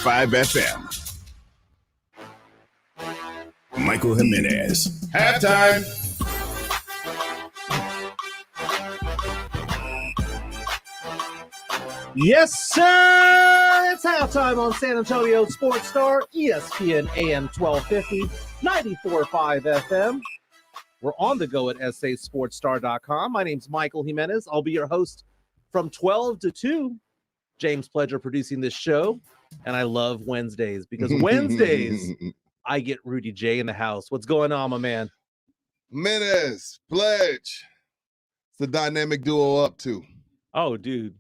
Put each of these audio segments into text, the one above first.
FM. Michael Jimenez. Halftime. Yes, sir! It's halftime on San Antonio Sports Star, ESPN AM 1250, 94.5 FM. We're on the go at sasportstar.com. My name's Michael Jimenez. I'll be your host from 12 to 2. James Pledger producing this show. And I love Wednesdays because Wednesdays, I get Rudy J in the house. What's going on, my man? Jimenez, Pledge. It's the dynamic duo up to. Oh, dude.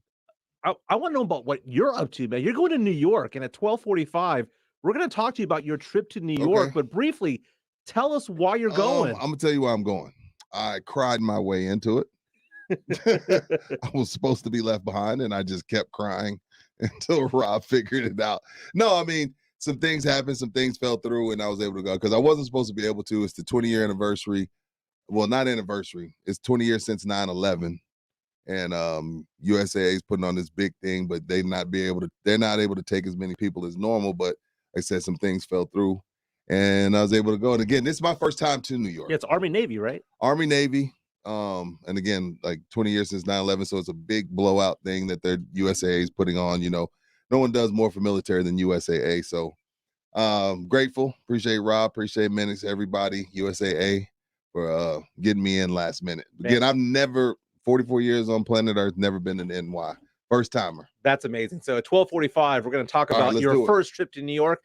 I want to know about what you're up to, man. You're going to New York, and at 12:45, we're going to talk to you about your trip to New York. But briefly, tell us why you're going. I'm going to tell you why I'm going. I cried my way into it. I was supposed to be left behind, and I just kept crying until Rob figured it out. No, I mean, some things happened, some things fell through, and I was able to go because I wasn't supposed to be able to. It's the 20-year anniversary. Well, not anniversary. It's 20 years since 9/11. And USAA is putting on this big thing, but they're not able to take as many people as normal. But like I said, some things fell through, and I was able to go. And again, this is my first time to New York. Yeah, it's Army Navy, right? Army Navy. And again, like 20 years since 9/11, so it's a big blowout thing that their USAA is putting on. You know, no one does more for military than USAA. So grateful, appreciate Rob, appreciate Menace, everybody, USAA for getting me in last minute. Again, I've never. 44 years on planet Earth, never been in NY. First timer. That's amazing. So at 12:45, we're going to talk about your first trip to New York.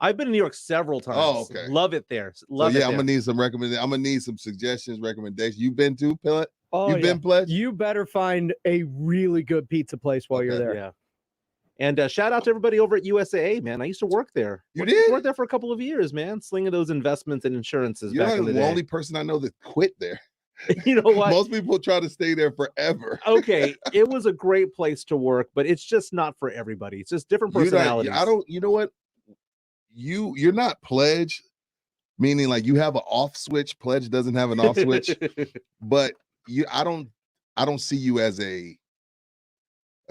I've been to New York several times. Oh, okay. Love it there. I'm gonna need some recommendations. I'm gonna need some suggestions, recommendations. You've been to Pilot? Oh, You've been Pledge? You better find a really good pizza place while you're there. Yeah. And shout out to everybody over at USAA, man. I used to work there. You did? Worked there for a couple of years, man. Slinging those investments and insurances back in the day. You're the only person I know that quit there. You know what? Most people try to stay there forever. Okay, it was a great place to work, but it's just not for everybody. It's just different personalities. You know what? You're not Pledge, meaning like you have an off switch. Pledge doesn't have an off switch. But I don't see you as a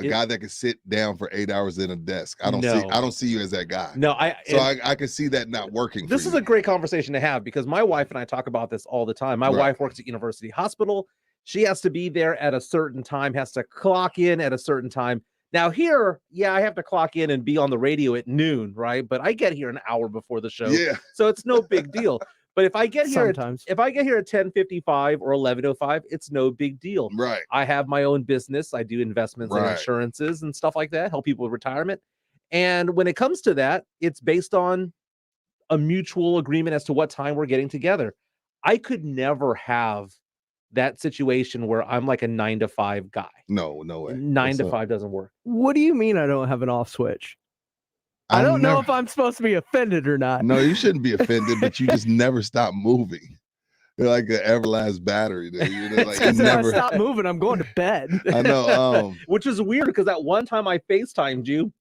guy that can sit down for 8 hours in a desk. I don't see you as that guy. No, I can see that not working. This is a great conversation to have because my wife and I talk about this all the time. My wife works at University Hospital. She has to be there at a certain time, has to clock in at a certain time. Now here, I have to clock in and be on the radio at noon, right? But I get here an hour before the show. Yeah. So it's no big deal. But if I get here, Sometimes. if I get here at 10:55 or 11:05, it's no big deal. Right. I have my own business. I do investments and insurances and stuff like that, help people with retirement. And when it comes to that, it's based on a mutual agreement as to what time we're getting together. I could never have that situation where I'm like a 9 to 5 guy. No way. 9 to 5 doesn't work. What do you mean I don't have an off switch? I don't know if I'm supposed to be offended or not. No, you shouldn't be offended, but you just never stop moving. You're like an everlast battery. Dude. You know, like if I stop moving, I'm going to bed. I know. Which is weird because that one time I FaceTimed you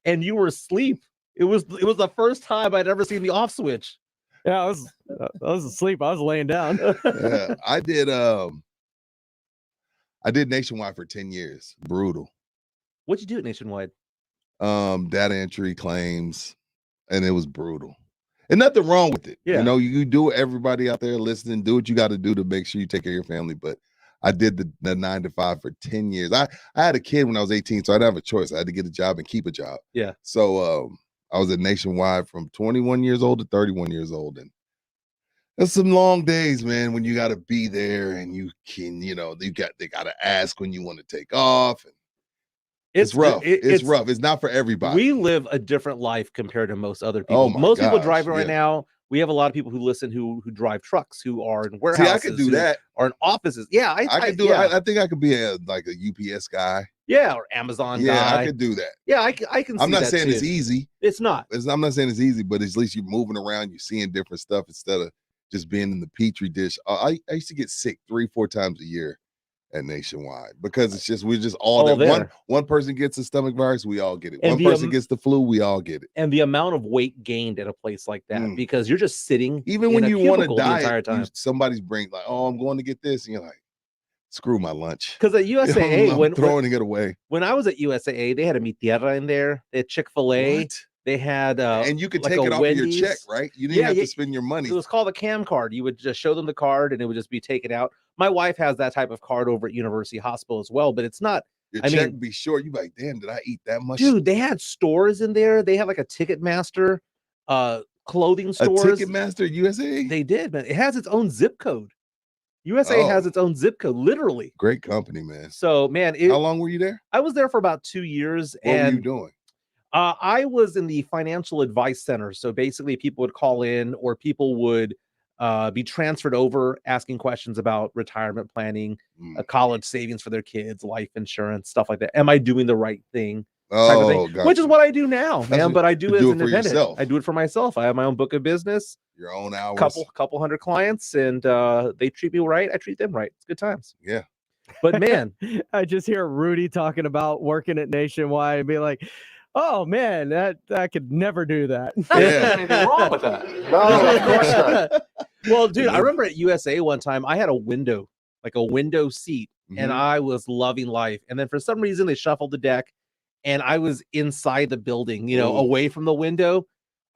and you were asleep. It was the first time I'd ever seen the off switch. Yeah, I was asleep. I was laying down. Yeah, I did Nationwide for 10 years. Brutal. What'd you do at Nationwide? Data entry, claims, and it was brutal. And nothing wrong with it. Yeah. You know, you do, everybody out there listening, do what you got to do to make sure you take care of your family. But I did the 9 to 5 for 10 years. I had a kid when I was 18, so I didn't have a choice. I had to get a job and keep a job. Yeah. So I was at Nationwide from 21 years old to 31 years old. And there's some long days, man, when you got to be there and you can, they got to ask when you want to take off. And it's rough. It's rough. It's not for everybody. We live a different life compared to most other people. Most people driving right now. We have a lot of people who listen who drive trucks, who are in warehouses. See, I could do that. Or in offices. Yeah, I could do it. I think I could be a UPS guy. Yeah, or Amazon guy. Yeah, I could do that. Yeah, I can see I'm not that saying too. it's easy. It's not. I'm not saying it's easy, but at least you're moving around, you're seeing different stuff instead of just being in the petri dish. I used to get sick 3-4 times a year at Nationwide because it's just we're just all there. One person gets a stomach virus, we all get it. One person gets the flu, we all get it. And the amount of weight gained at a place like that because you're just sitting even when you want to diet, the entire time. Somebody's bring like, oh, I'm going to get this, and you're like, Screw my lunch. Because at USAA, I'm throwing it away. When I was at USAA, they had a Mi Tierra in there. They had Chick-fil-A. What? They had and you could like take it off of your Wendy's. check, right? You didn't have to spend your money. It was called a cam card. You would just show them the card and it would just be taken out. My wife has that type of card over at University Hospital as well, but it's not. Your check would be short. You'd be like, damn, did I eat that much? Dude, they had stores in there. They had like a Ticketmaster, clothing stores. A Ticketmaster USA? They did, man. It has its own zip code. USA has its own zip code, literally. Great company, man. So, man. How long were you there? I was there for about 2 years. What were you doing? I was in the financial advice center. So basically people would call in or people would be transferred over asking questions about retirement planning, college savings for their kids, life insurance, stuff like that. Am I doing the right thing? Gotcha. Which is what I do now, man. But I do it as independent. I do it for myself. I have my own book of business. Your own hours. Couple hundred clients, and they treat me right. I treat them right. It's good times. Yeah. But man, I just hear Rudy talking about working at Nationwide and be like, oh man, I could never do that. There's anything wrong with that. No, of course not. Well, dude, I remember at USA one time I had a window seat, and I was loving life. And then for some reason they shuffled the deck, and I was inside the building, away from the window.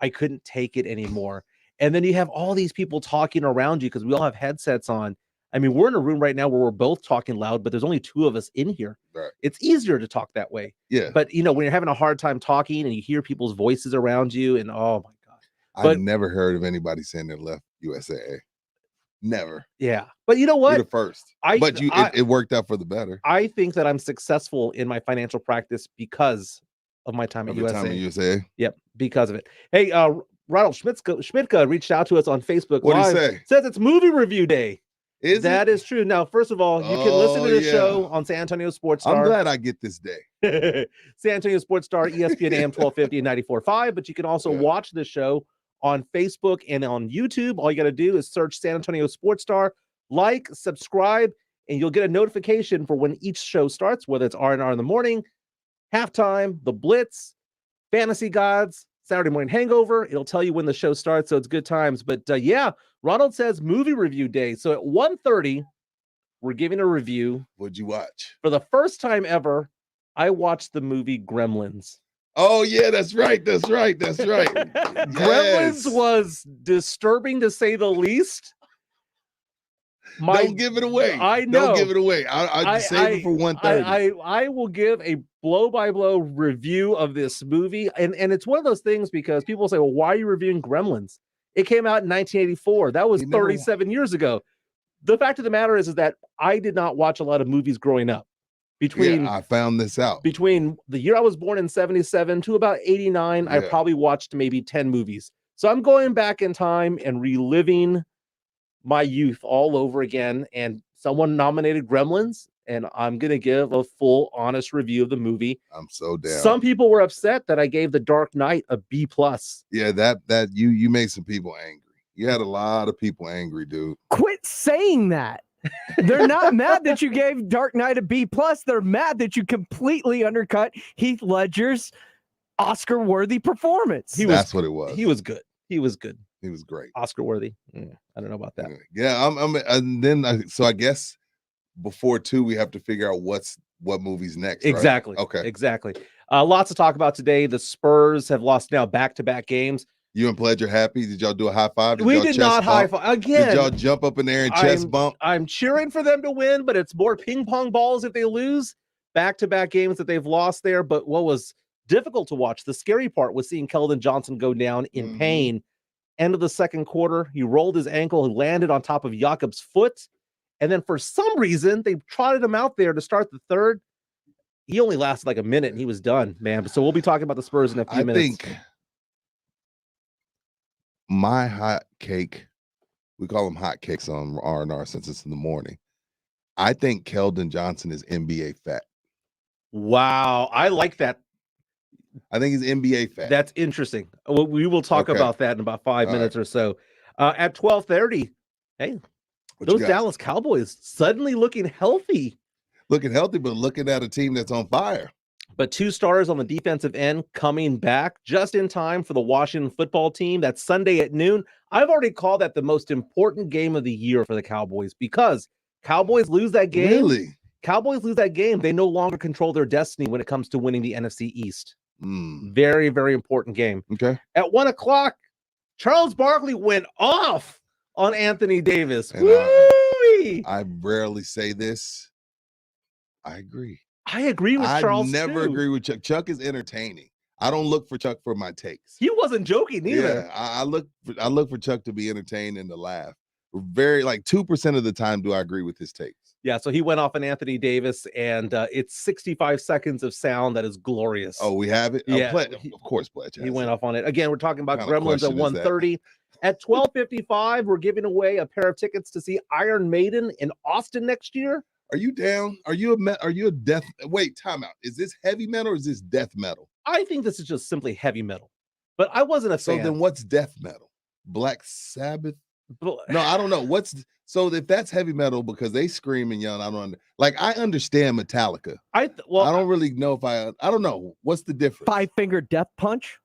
I couldn't take it anymore. And then you have all these people talking around you because we all have headsets on. I mean, we're in a room right now where we're both talking loud, but there's only two of us in here. Right. It's easier to talk that way. Yeah. But, when you're having a hard time talking and you hear people's voices around you and, oh, my God. I've never heard of anybody saying they left USAA. Never. Yeah. But you know what? You're the first. It worked out for the better. I think that I'm successful in my financial practice because of my time at USA. Yep. Because of it. Hey, Ronald Schmitka reached out to us on Facebook. What did he say? Says it's movie review day. That is true. Now, first of all, you can listen to the show on San Antonio Sports Star. I'm glad I get this day. San Antonio Sports Star, ESPN AM 1250 and 94.5. But you can also watch the show on Facebook and on YouTube. All you got to do is search San Antonio Sports Star, like, subscribe, and you'll get a notification for when each show starts, whether it's R&R in the morning, halftime, the Blitz, Fantasy Gods, Saturday Morning Hangover. It'll tell you when the show starts, so it's good times. But Ronald says movie review day. So at 1:30, we're giving a review. What'd you watch? For the first time ever, I watched the movie Gremlins. Oh, yeah, that's right. Gremlins was disturbing, to say the least. Don't give it away. I know. Don't give it away. I save it for 1:30. I will give a blow-by-blow review of this movie. And it's one of those things because people say, well, why are you reviewing Gremlins? It came out in 1984. That was 37 years ago. The fact of the matter is that I did not watch a lot of movies growing up. I found this out. Between the year I was born in 77 to about 89, I probably watched maybe 10 movies. So I'm going back in time and reliving my youth all over again. And someone nominated Gremlins, and I'm going to give a full, honest review of the movie. I'm so down. Some people were upset that I gave The Dark Knight a B+. Yeah, that you made some people angry. You had a lot of people angry, dude. Quit saying that. They're not mad that you gave Dark Knight a B+. They're mad that you completely undercut Heath Ledger's Oscar-worthy performance. That's what it was. He was good. He was great. Oscar-worthy. I don't know about that. Yeah, and then so I guess before 2, we have to figure out what movie's next. Exactly. Right? Okay. Exactly. Lots to talk about today. The Spurs have lost now back-to-back games. You and Pledge are happy. Did y'all do a high five? We did not high five again. Did y'all jump up in there and chest bump? I'm cheering for them to win, but it's more ping pong balls if they lose. Back-to-back games that they've lost there. But what was difficult to watch, the scary part was seeing Keldon Johnson go down in pain. End of the second quarter, he rolled his ankle, he landed on top of Jakob's foot. And then for some reason, they trotted him out there to start the third. He only lasted like a minute and he was done, man. So we'll be talking about the Spurs in a few minutes. I think my hot cake, we call them hot cakes on R&R since it's in the morning. I think Keldon Johnson is NBA fat. Wow. I like that. I think he's NBA fat. That's interesting. We will talk about that in about 5 minutes or so. At 12:30, hey, those Dallas Cowboys suddenly looking healthy. Looking healthy, but looking at a team that's on fire. But 2 stars on the defensive end coming back just in time for the Washington football team. That's Sunday at noon. I've already called that the most important game of the year for the Cowboys because Cowboys lose that game. Really? Cowboys lose that game. They no longer control their destiny when it comes to winning the NFC East. Very, very important game. Okay. At 1 o'clock, Charles Barkley went off on Anthony Davis. And I rarely say this. I agree. I agree with Charles. I never agree with Chuck. Chuck is entertaining. I don't look for Chuck for my takes. He wasn't joking either. Yeah, I look for Chuck to be entertained and to laugh. Very 2% of the time do I agree with his takes. Yeah, so he went off on Anthony Davis, and it's 65 seconds of sound that is glorious. Oh, we have it? Yeah. Of course, Pledge. He went off on it. Again, we're talking about What kind of Gremlins at question is that? 1:30. At 12:55, we're giving away a pair of tickets to see Iron Maiden in Austin next year. Are you down? Are you a death? Wait, time out. Is this heavy metal or is this death metal? I think this is just simply heavy metal, but I wasn't a fan. So then what's death metal? Black Sabbath? But, No, I don't know. So if that's heavy metal because they scream and yell, I understand Metallica. I don't really know if I don't know. What's the difference? Five-finger death punch.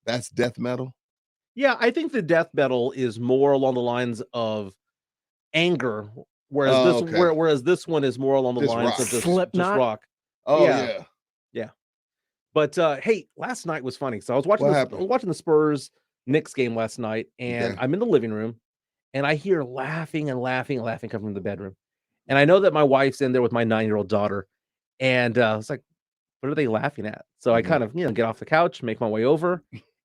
That's death metal? Yeah, I think the death metal is more along the lines of anger, whereas this one is more along the lines of just rock. Oh yeah. But hey, last night was funny. So I was watching the Spurs Knicks game last night, and I'm in the living room, and I hear laughing coming from the bedroom, and I know that my wife's in there with my 9-year-old daughter, and I was like, "What are they laughing at?" So I kind of get off the couch, make my way over.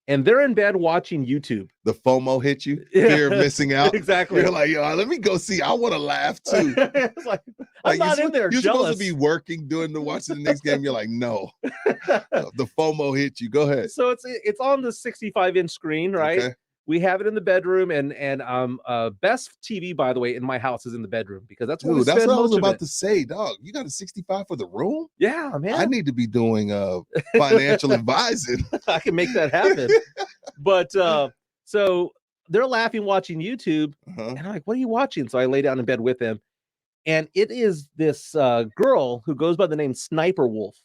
And they're in bed watching YouTube. The FOMO hit you? Fear of missing out? Exactly. You're like, yo, let me go see. I want to laugh too. It's like, I'm not in there. You're jealous. supposed to be working, watching the next game. You're like, no. The FOMO hit you. Go ahead. So it's on the 65-inch screen, right? Okay. We have it in the bedroom, and best TV, by the way, in my house is in the bedroom because that's where that's what I was about to say, dog. You got a 65 for the room? Yeah, man. I need to be doing financial advising. I can make that happen. But so they're laughing watching YouTube, and I'm like, "What are you watching?" So I lay down in bed with them, and it is this girl who goes by the name Sniper Wolf.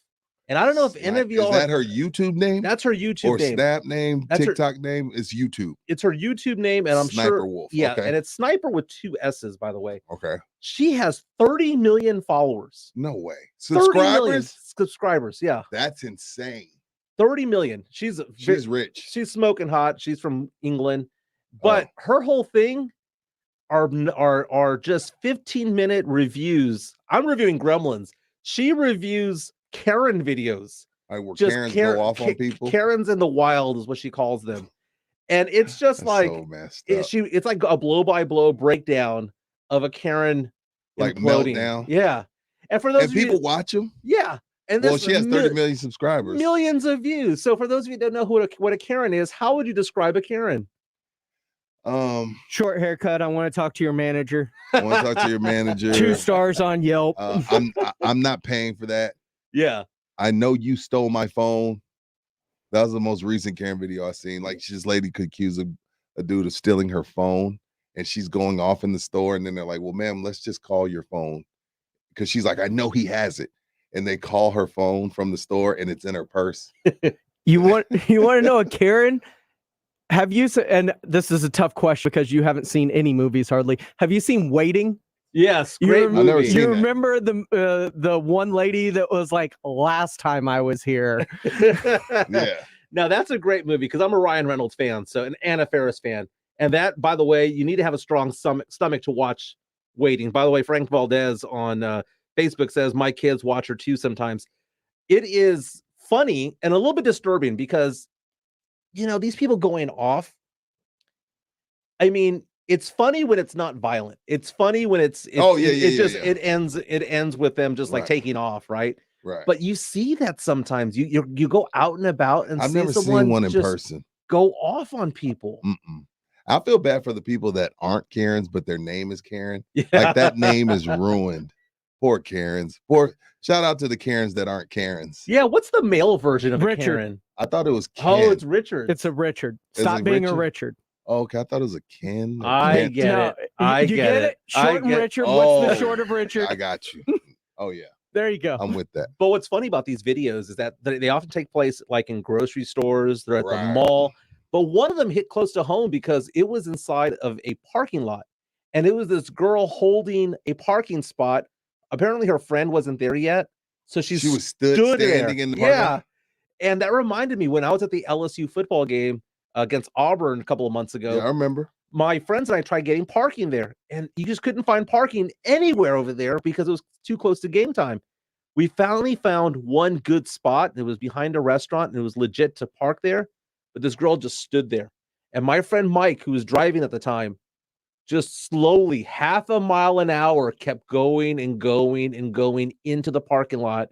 And I don't know if any of y'all... Is that her YouTube name? That's her YouTube name. Or Snap name, TikTok name is YouTube. It's her YouTube name, and I'm Sniper sure... Wolf. Yeah, okay. and it's Sniper with 2 S's, by the way. Okay. She has 30 million followers. No way. 30 million subscribers, yeah. That's insane. 30 million. She's rich. She's smoking hot. She's from England. But her whole thing are just 15-minute reviews. I'm reviewing Gremlins. She reviews Karen videos. Where Karens go off on people. Karens in the wild is what she calls them, and it's just like so messed up. It's like a blow-by-blow breakdown of a Karen like imploding. Meltdown. Yeah, and for those of people you, watch them. Yeah, and she has 30 million subscribers, millions of views. So for those of you that don't know what a Karen is, how would you describe a Karen? Short haircut. I want to talk to your manager. 2 stars on Yelp. I'm not paying for that. Yeah. I know you stole my phone. That was the most recent Karen video I seen. Like this lady could accuse a dude of stealing her phone, and she's going off in the store, and then they're like, "Well, ma'am, let's just call your phone," because she's like, "I know he has it," and they call her phone from the store, and it's in her purse. You want to know a Karen? Have you? And this is a tough question because you haven't seen any movies hardly. Have you seen Waiting? Yes, great movie. You remember the one lady that was like, "Last time I was here." Yeah. Now that's a great movie because I'm a Ryan Reynolds fan, so an Anna Faris fan, and that, by the way, you need to have a strong stomach to watch Waiting. By the way, Frank Valdez on Facebook says my kids watch her too sometimes. It is funny and a little bit disturbing because these people going off. I mean, it's funny when it's not violent. It's funny when it ends with them just like taking off, right? Right. But you see that sometimes you go out and about and I've see never someone seen one in just person go off on people. I feel bad for the people that aren't Karens, but their name is Karen. Yeah. Like that name is ruined. Poor Karens. Shout out to the Karens that aren't Karens. Yeah, what's the male version of Richard. A Karen? I thought it was Ken. Oh, it's Richard. It's a Richard. Stop being a Richard. Oh, okay. I thought it was a Ken. I get it. I get it. Short and Richard. What's the short of Richard? I got you. Oh, yeah. There you go. I'm with that. But what's funny about these videos is that they often take place like in grocery stores. They're at the mall. But one of them hit close to home because it was inside of a parking lot. And it was this girl holding a parking spot. Apparently her friend wasn't there yet. So she was stood standing there. in the parking Yeah. lot? And that reminded me when I was at the LSU football game against Auburn a couple of months ago. Yeah, I remember. My friends and I tried getting parking there, and you just couldn't find parking anywhere over there because it was too close to game time. We finally found one good spot. It was behind a restaurant, and it was legit to park there. But this girl just stood there. And my friend Mike, who was driving at the time, just slowly, half a mile an hour, kept going and going and going into the parking lot.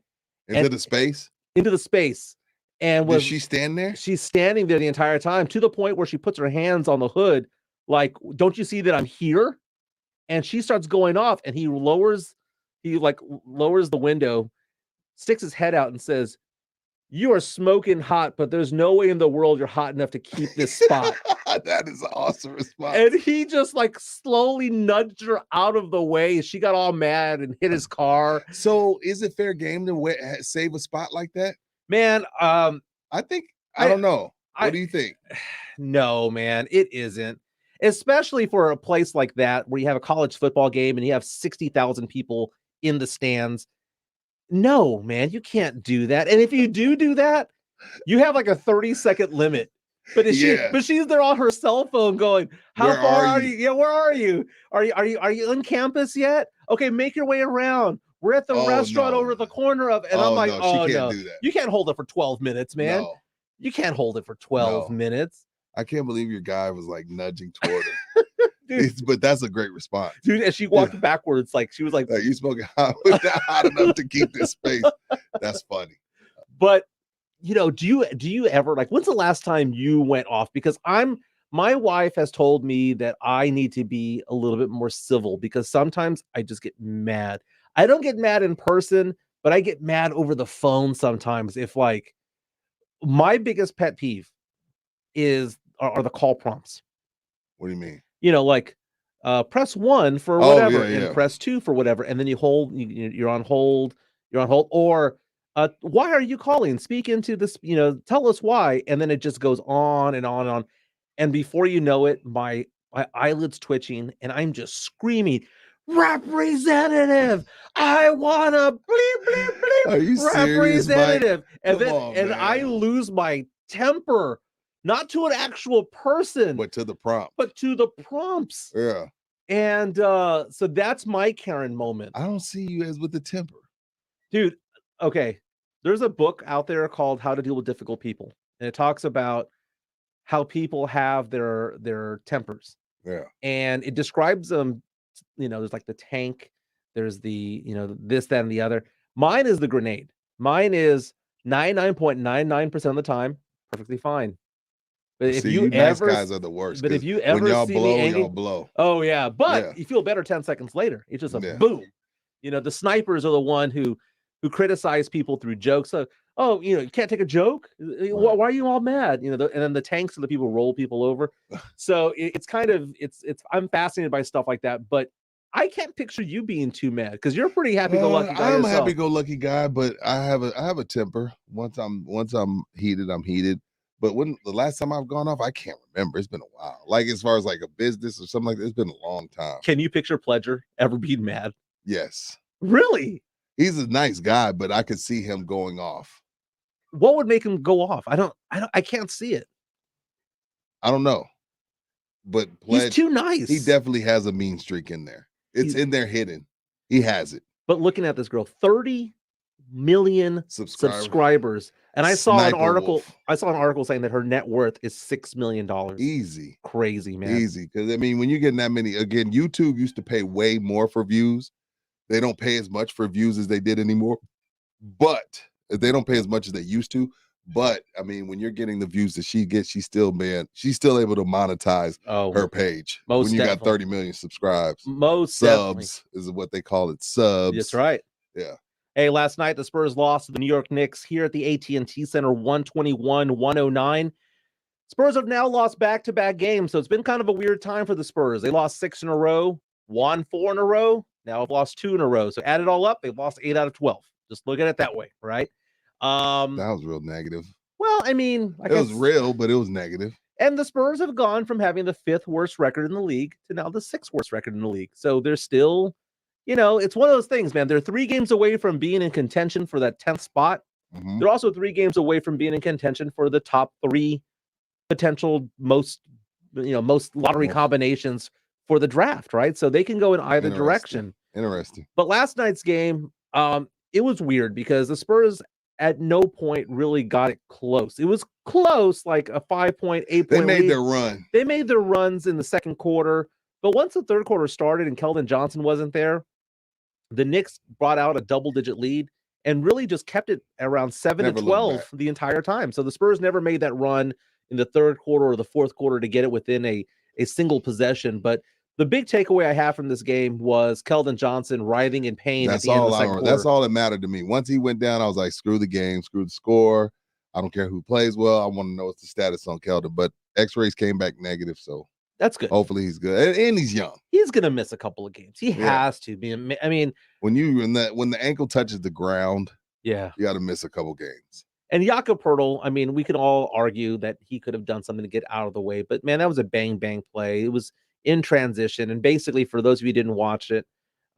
Into the space? Into the space. And Did she stand there? She's standing there the entire time, to the point where she puts her hands on the hood, like, don't you see that I'm here? And she starts going off, and he lowers the window, sticks his head out and says, "You are smoking hot, but there's no way in the world you're hot enough to keep this spot." That is an awesome response. And he just like slowly nudged her out of the way. She got all mad and hit his car. So is it fair game to save a spot like that? Man, I don't know. What do you think? No, man, it isn't. Especially for a place like that where you have a college football game and you have 60,000 people in the stands. No, man, you can't do that. And if you do that, you have like a 30-second limit. But she's there on her cell phone going, "How far are you? Yeah, where are you? Are you on campus yet? Okay, make your way around. We're at the restaurant over the corner of," and I'm like, "Oh no, do that. You can't hold it for 12 minutes, man. No. You can't hold it for 12 minutes." I can't believe your guy was like nudging toward her. But that's a great response, dude. And she walked backwards, like she was like, "You smoking hot? Was that hot enough to keep this space?" That's funny. But do you ever, like, when's the last time you went off? Because my wife has told me that I need to be a little bit more civil, because sometimes I just get mad. I don't get mad in person, but I get mad over the phone sometimes. If, like, my biggest pet peeve are the call prompts. What do you mean? Like, press 1 for whatever, and press 2 for whatever, and then you hold. You're on hold. Or why are you calling? Speak into this. Tell us why. And then it just goes on and on and on. And before you know it, my eyelids twitching, and I'm just screaming, "Representative! I want a bleep bleep bleep." Are you representative? Serious, and I lose my temper. Not to an actual person, but to the prompt. But to the prompts. Yeah. And so that's my Karen moment. I don't see you as with the temper. Dude, okay. There's a book out there called How to Deal with Difficult People. And it talks about how people have their tempers. Yeah. And it describes them, there's like the tank, there's the, this, that, and the other. Mine is the grenade. Mine is 99.99% of the time perfectly fine. But if you nice guys are the worst. But if you ever when y'all see blow, me angry, y'all blow. Oh yeah, but you feel better 10 seconds later. It's just a boom. The snipers are the one who criticize people through jokes. So, you can't take a joke. Right. Why are you all mad? And then the tanks are the people roll people over. So it's kind of I'm fascinated by stuff like that. But I can't picture you being too mad, because you're a pretty happy-go-lucky guy. I'm a happy-go-lucky guy, but I have a temper. Once I'm heated, I'm heated. But when the last time I've gone off, I can't remember. It's been a while. Like, as far as like a business or something like that, it's been a long time. Can you picture Pledger ever being mad? Yes. Really? He's a nice guy, but I could see him going off. What would make him go off? I can't see it. I don't know. But Pledge, he's too nice. He definitely has a mean streak in there. It's in there hidden. He has it. But looking at this girl, 30 million subscribers. And I saw an article saying that her net worth is $6 million. Easy. Crazy, man. Easy. Because when you're getting that many, again, YouTube used to pay way more for views. They don't pay as much for views as they did anymore. But they don't pay as much as they used to. But when you're getting the views that she gets, she's still able to monetize her page. When you got 30 million subscribes. Most subs is what they call it. Subs. That's right. Yeah. Hey, last night the Spurs lost to the New York Knicks here at the AT&T Center, 121-109. Spurs have now lost back-to-back games, so it's been kind of a weird time for the Spurs. They lost 6 in a row, won 4 in a row, now have lost 2 in a row. So add it all up, they've lost 8 out of 12. Just look at it that way, right? That was real negative. Well, I guess was real, but it was negative. And the Spurs have gone from having the 5th worst record in the league to now the 6th worst record in the league. So they're still, it's one of those things, man. They're 3 games away from being in contention for that 10th spot. Mhm. They're also 3 games away from being in contention for the top 3 potential most lottery combinations for the draft, right? So they can go in either direction. Interesting. But last night's game, it was weird because the Spurs at no point really got it close. It was close, like a 5-point, 8-point They made lead. their run. They made their runs in the second quarter. But once the third quarter started and Keldon Johnson wasn't there, the Knicks brought out a double-digit lead and really just kept it around 7-12 the entire time. So the Spurs never made that run in the third quarter or the fourth quarter to get it within a single possession. But the big takeaway I have from this game was Keldon Johnson writhing in pain at the end of the second quarter. That's all that mattered to me. Once he went down, I was like, screw the game, screw the score. I don't care who plays well. I want to know what's the status on Keldon. But X-rays came back negative, so that's good. Hopefully he's good. And he's young. He's going to miss a couple of games. He has to be. I mean, when the ankle touches the ground, you got to miss a couple games. And Jakob Poeltl, I mean, we can all argue that he could have done something to get out of the way, but man, that was a bang play. It was in transition, and basically, for those of you who didn't watch it,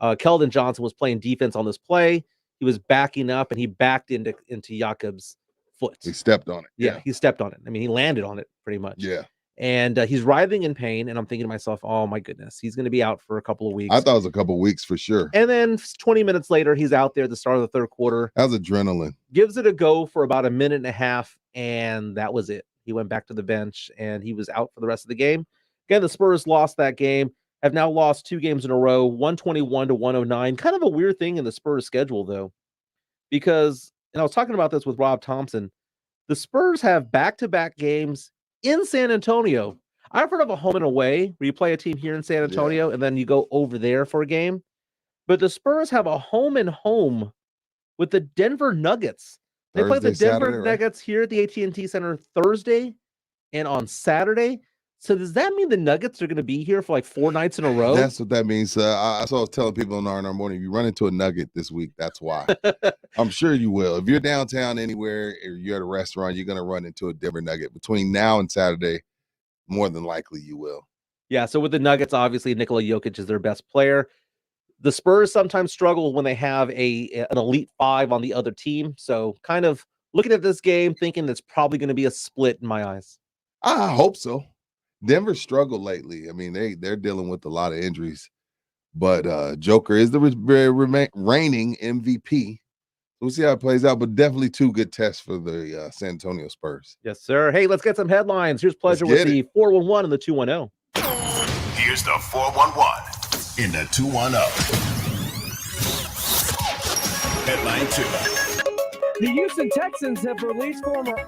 Keldon Johnson was playing defense on this play. He was backing up, and he backed into Jakob's foot. He stepped on it. Yeah, he stepped on it. I mean, he landed on it pretty much. Yeah. And he's writhing in pain, and I'm thinking to myself, oh my goodness, he's going to be out for a couple of weeks. I thought it was a couple of weeks for sure. And then 20 minutes later, he's out there at the start of the third quarter. That was adrenaline. Gives it a go for about a minute and a half, and that was it. He went back to the bench, and he was out for the rest of the game. Again, the Spurs lost that game, have now lost 2 games in a row, 121-109. Kind of a weird thing in the Spurs schedule, though, because, and I was talking about this with Rob Thompson, the Spurs have back-to-back games in San Antonio. I've heard of a home and away where you play a team here in San Antonio and then you go over there for a game. But the Spurs have a home and home with the Denver Nuggets. They play the Denver Nuggets here at the AT&T Center Thursday and on Saturday. So does that mean the Nuggets are going to be here for like 4 nights in a row? That's what that means. I was telling people in R&R Morning, if you run into a Nugget this week, that's why. I'm sure you will. If you're downtown anywhere or you're at a restaurant, you're going to run into a Denver Nugget. Between now and Saturday, more than likely you will. Yeah, so with the Nuggets, obviously, Nikola Jokic is their best player. The Spurs sometimes struggle when they have an elite 5 on the other team. So kind of looking at this game, thinking it's probably going to be a split in my eyes. I hope so. Denver struggled lately. I mean, they're dealing with a lot of injuries, but Joker is the reigning MVP. We'll see how it plays out, but definitely 2 good tests for the San Antonio Spurs. Yes, sir. Hey, let's get some headlines. Here's Pleasure with the 411 and the 210. Here's the 411 in the 210. Headline 2. The Houston Texans have released former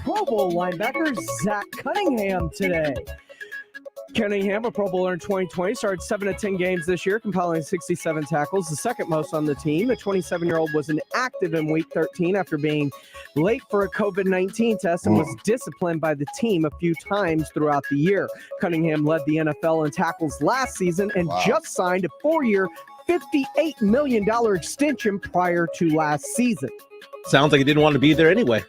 Pro Bowl linebacker Zach Cunningham today. Cunningham, a Pro Bowler in 2020, started 7 of 10 games this year, compiling 67 tackles, the second most on the team. The 27-year-old was inactive in Week 13 after being late for a COVID-19 test and was disciplined by the team a few times throughout the year. Cunningham led the NFL in tackles last season and just signed a 4-year, $58 million extension prior to last season. Sounds like he didn't want to be there anyway.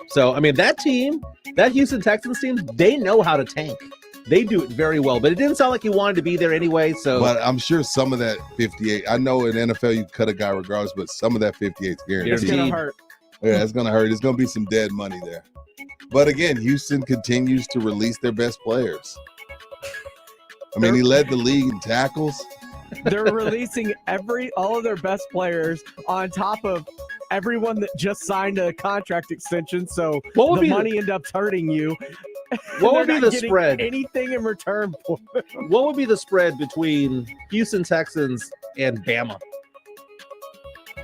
So, I mean, that team, that Houston Texans team, they know how to tank. They do it very well, but it didn't sound like he wanted to be there anyway. So, but I'm sure some of that 58, I know in NFL you cut a guy regardless, but some of that 58 is guaranteed. It's going to hurt. Yeah, it's going to hurt. It's going to be some dead money there. But again, Houston continues to release their best players. I mean, he led the league in tackles. They're releasing all of their best players on top of everyone that just signed a contract extension. So the money ends up hurting you. What would be the spread? Anything in return for it. What would be the spread between Houston Texans and Bama?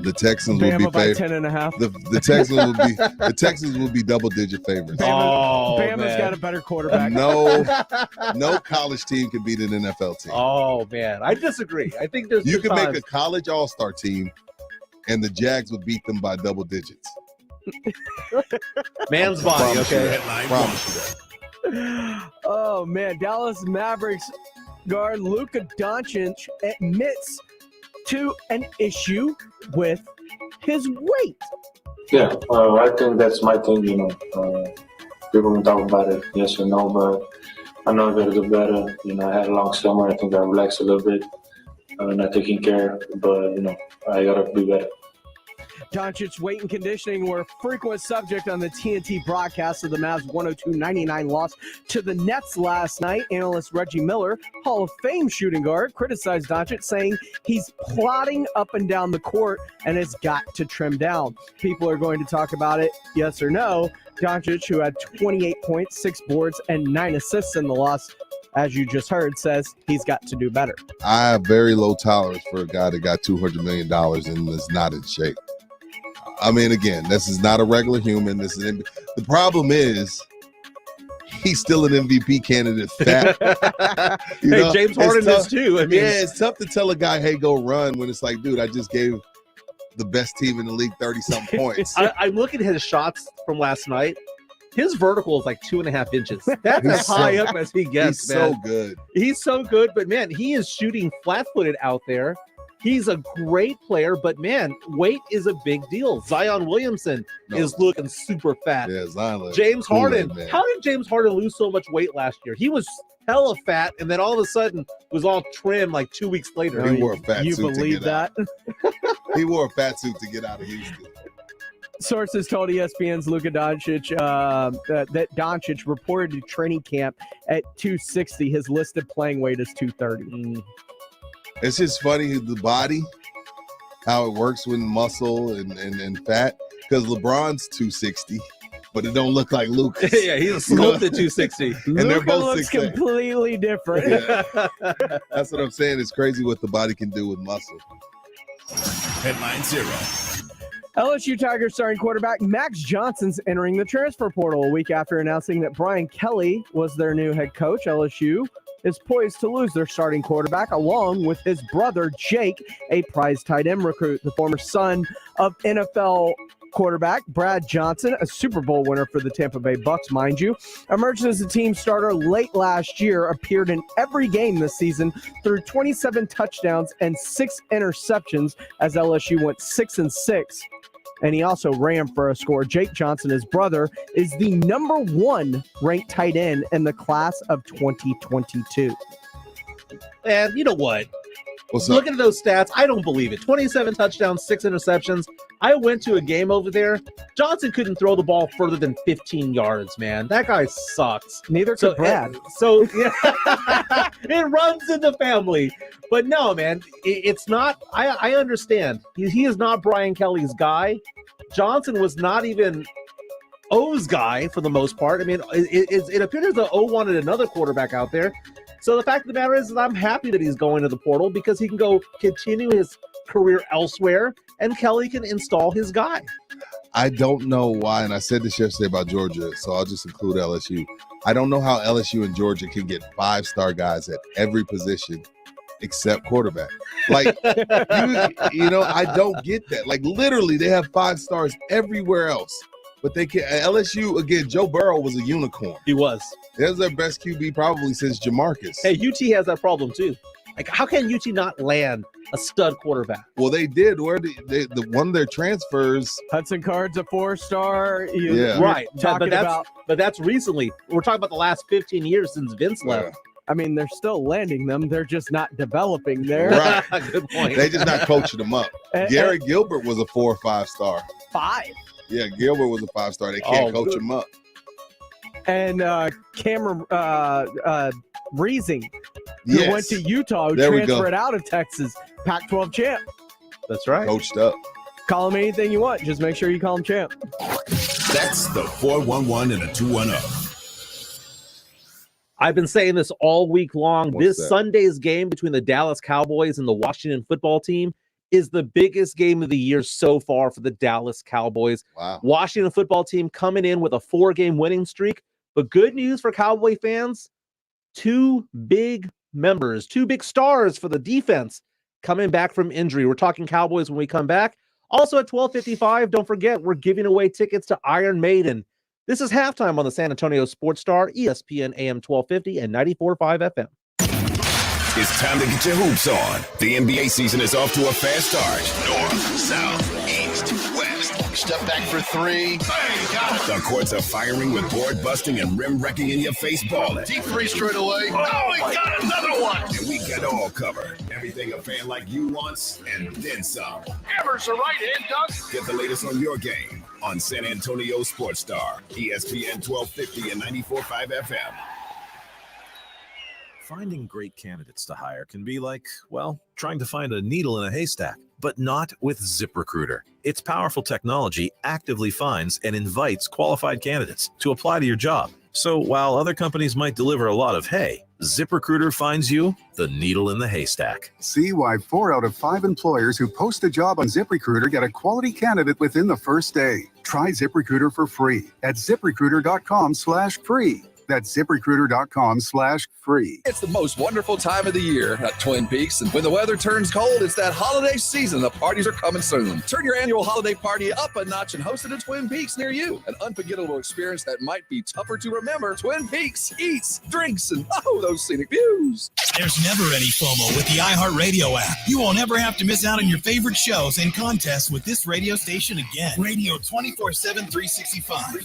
The Texans will be by 10.5. The Texans will be double-digit favorites. Bama's got a better quarterback. No college team can beat an NFL team. Oh man, I disagree. I think you can make a college all-star team, and the Jags would beat them by double digits. Man's body, okay. Promise you that. Oh man, Dallas Mavericks guard Luka Doncic admits to an issue with his weight. Yeah, I think that's my thing, people can talk about it, yes or no, but I know I got to do better. I had a long summer. I think I relaxed a little bit, not taking care, but, I got to be better. Doncic's weight and conditioning were a frequent subject on the TNT broadcast of the Mavs' 102-99 loss to the Nets last night. Analyst Reggie Miller, Hall of Fame shooting guard, criticized Doncic, saying he's plodding up and down the court and has got to trim down. People are going to talk about it, yes or no. Doncic, who had 28 points, 6 boards, and 9 assists in the loss, as you just heard, says he's got to do better. I have very low tolerance for a guy that got $200 million and is not in shape. I mean, again, this is not a regular human. The problem is he's still an MVP candidate. Hey, James Harden is too. It's tough to tell a guy, hey, go run, when it's like, dude, I just gave the best team in the league 30-something points. I'm looking at his shots from last night. His vertical is like 2.5 inches. That's as high up as he gets, he's man. So good. He's so good, but, man, he is shooting flat-footed out there. He's a great player, but, man, weight is a big deal. Zion Williamson is looking super fat. Yeah, Zion. James Harden. How did James Harden lose so much weight last year? He was hella fat, and then all of a sudden was all trim like 2 weeks later. He wore a fat suit. You believe that? He wore a fat suit to get out of Houston. Sources told ESPN's Luka Doncic that Doncic reported to training camp at 260. His listed playing weight is 230. It's just funny, the body, how it works with muscle and fat. Because LeBron's 260, but it don't look like Luka's. Yeah, he's a sculpted 260. And they're both looks completely different. Yeah. That's what I'm saying. It's crazy what the body can do with muscle. Headline 0. LSU Tigers starting quarterback Max Johnson's entering the transfer portal a week after announcing that Brian Kelly was their new head coach. LSU is poised to lose their starting quarterback along with his brother Jake, a prize tight end recruit. The former son of NFL quarterback Brad Johnson, a Super Bowl winner for the Tampa Bay Bucks, mind you, emerged as a team starter late last year, appeared in every game this season, threw 27 touchdowns and 6 interceptions as LSU went 6-6. And he also ran for a score. Jake Johnson, his brother, is the number 1 ranked tight end in the class of 2022. And you know what? What's up? Looking at those stats, I don't believe it. 27 touchdowns, 6 interceptions. I went to a game over there. Johnson couldn't throw the ball further than 15 yards, man. That guy sucks. Neither could Brad. So it runs in the family. But no, man, it's not. I understand. He is not Brian Kelly's guy. Johnson was not even O's guy for the most part. I mean, it appears that O wanted another quarterback out there. So the fact of the matter is that I'm happy that he's going to the portal because he can go continue his career elsewhere and Kelly can install his guy. I don't know why, and I said this yesterday about Georgia, so I'll just include LSU. I don't know how LSU and Georgia can get 5-star guys at every position except quarterback. Like, I don't get that. Like, literally, they have 5 stars everywhere else. But they can LSU, again, Joe Burrow was a unicorn. He was. There's their best QB probably since Jamarcus. Hey, UT has that problem too. Like, how can UT not land a stud quarterback? Well, they did. Where the one of their transfers, Hudson Card's a 4-star. Right. But that's recently. We're talking about the last 15 years since Vince left. I mean, they're still landing them. They're just not developing there. Right. Good point. They just not coaching them up. Gary Gilbert was a 4 or 5-star. 5. Yeah, Gilbert was a 5-star. They can't coach him up. And Cameron Reesing, who went to Utah, who transferred out of Texas, Pac-12 champ. That's right. Coached up. Call him anything you want. Just make sure you call him champ. That's the 411 and a 210. I've been saying this all week long. What's This that? Sunday's game between the Dallas Cowboys and the Washington football team is the biggest game of the year so far for the Dallas Cowboys. Wow. Washington football team coming in with a 4-game winning streak. But good news for Cowboy fans, 2 big members, 2 big stars for the defense coming back from injury. We're talking Cowboys when we come back. Also at 12:55, don't forget, we're giving away tickets to Iron Maiden. This is halftime on the San Antonio Sports Star, ESPN AM 1250 and 94.5 FM. It's time to get your hoops on. The NBA season is off to a fast start. North, south, east, west. Step back for three. Bang, got it. The courts are firing with board busting and rim wrecking in your face balling. Deep three straight away. Oh, he got another one. And we got it all covered. Everything a fan like you wants, and then some. Evers a right-hand dunk. Get the latest on your game on San Antonio Sports Star, ESPN 1250 and 94.5 FM. Finding great candidates to hire can be like, well, trying to find a needle in a haystack, but not with ZipRecruiter. Its powerful technology actively finds and invites qualified candidates to apply to your job. So while other companies might deliver a lot of hay, ZipRecruiter finds you the needle in the haystack. See why 4 out of 5 employers who post a job on ZipRecruiter get a quality candidate within the first day. Try ZipRecruiter for free at ZipRecruiter.com/free. That's ZipRecruiter.com/free. It's the most wonderful time of the year at Twin Peaks, and when the weather turns cold, it's that holiday season. The parties are coming soon. Turn your annual holiday party up a notch and host it at Twin Peaks near you. An unforgettable experience that might be tougher to remember. Twin Peaks eats, drinks, and those scenic views. There's never any FOMO with the iHeartRadio app. You won't ever have to miss out on your favorite shows and contests with this radio station again. Radio 24/7, 365.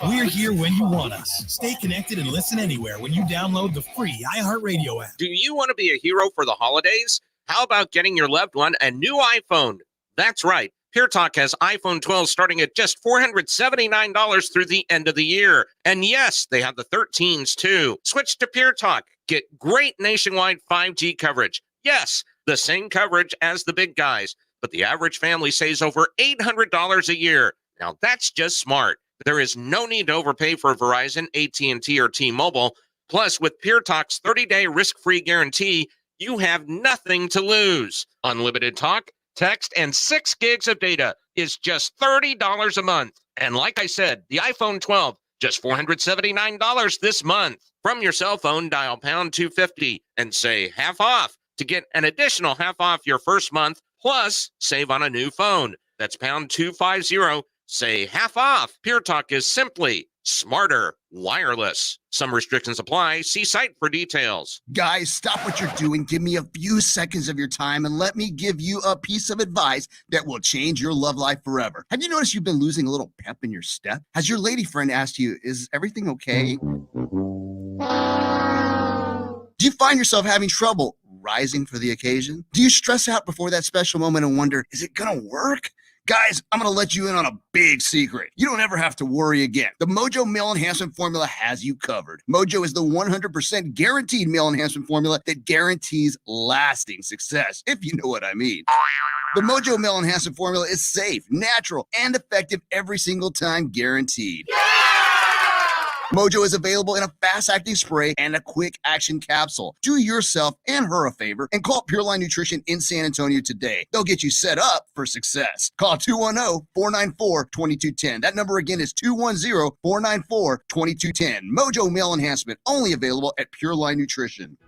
We're here when you want us. Stay connected and listen anywhere when you download the free iHeartRadio app. Do you want to be a hero for the holidays? How about getting your loved one a new iPhone? That's right. Pure Talk has iPhone 12 starting at just $479 through the end of the year. And yes, they have the 13s too. Switch to Pure Talk. Get great nationwide 5G coverage. Yes, the same coverage as the big guys, but the average family saves over $800 a year. Now that's just smart. There is no need to overpay for Verizon, AT&T, or T-Mobile. Plus, with Pure Talk's 30-day risk-free guarantee, you have nothing to lose. Unlimited talk, text, and 6 gigs of data is just $30 a month. And like I said, the iPhone 12, just $479 this month. From your cell phone, dial pound 250 and say half off to get an additional half off your first month, plus save on a new phone. That's pound 250. Say half off. Pure Talk is simply smarter wireless. Some restrictions apply. See site for details. Guys, stop what you're doing. Give me a few seconds of your time and let me give you a piece of advice that will change your love life forever. Have you noticed you've been losing a little pep in your step? Has your lady friend asked you, is everything okay? Do you find yourself having trouble rising for the occasion? Do you stress out before that special moment and wonder, is it gonna work? Guys, I'm going to let you in on a big secret. You don't ever have to worry again. The Mojo Male Enhancement Formula has you covered. Mojo is the 100% guaranteed male enhancement formula that guarantees lasting success, if you know what I mean. The Mojo Male Enhancement Formula is safe, natural, and effective every single time, guaranteed. Mojo is available in a fast-acting spray and a quick-action capsule. Do yourself and her a favor and call Pure Line Nutrition in San Antonio today. They'll get you set up for success. Call 210-494-2210. That number again is 210-494-2210. Mojo Male Enhancement, only available at Pure Line Nutrition.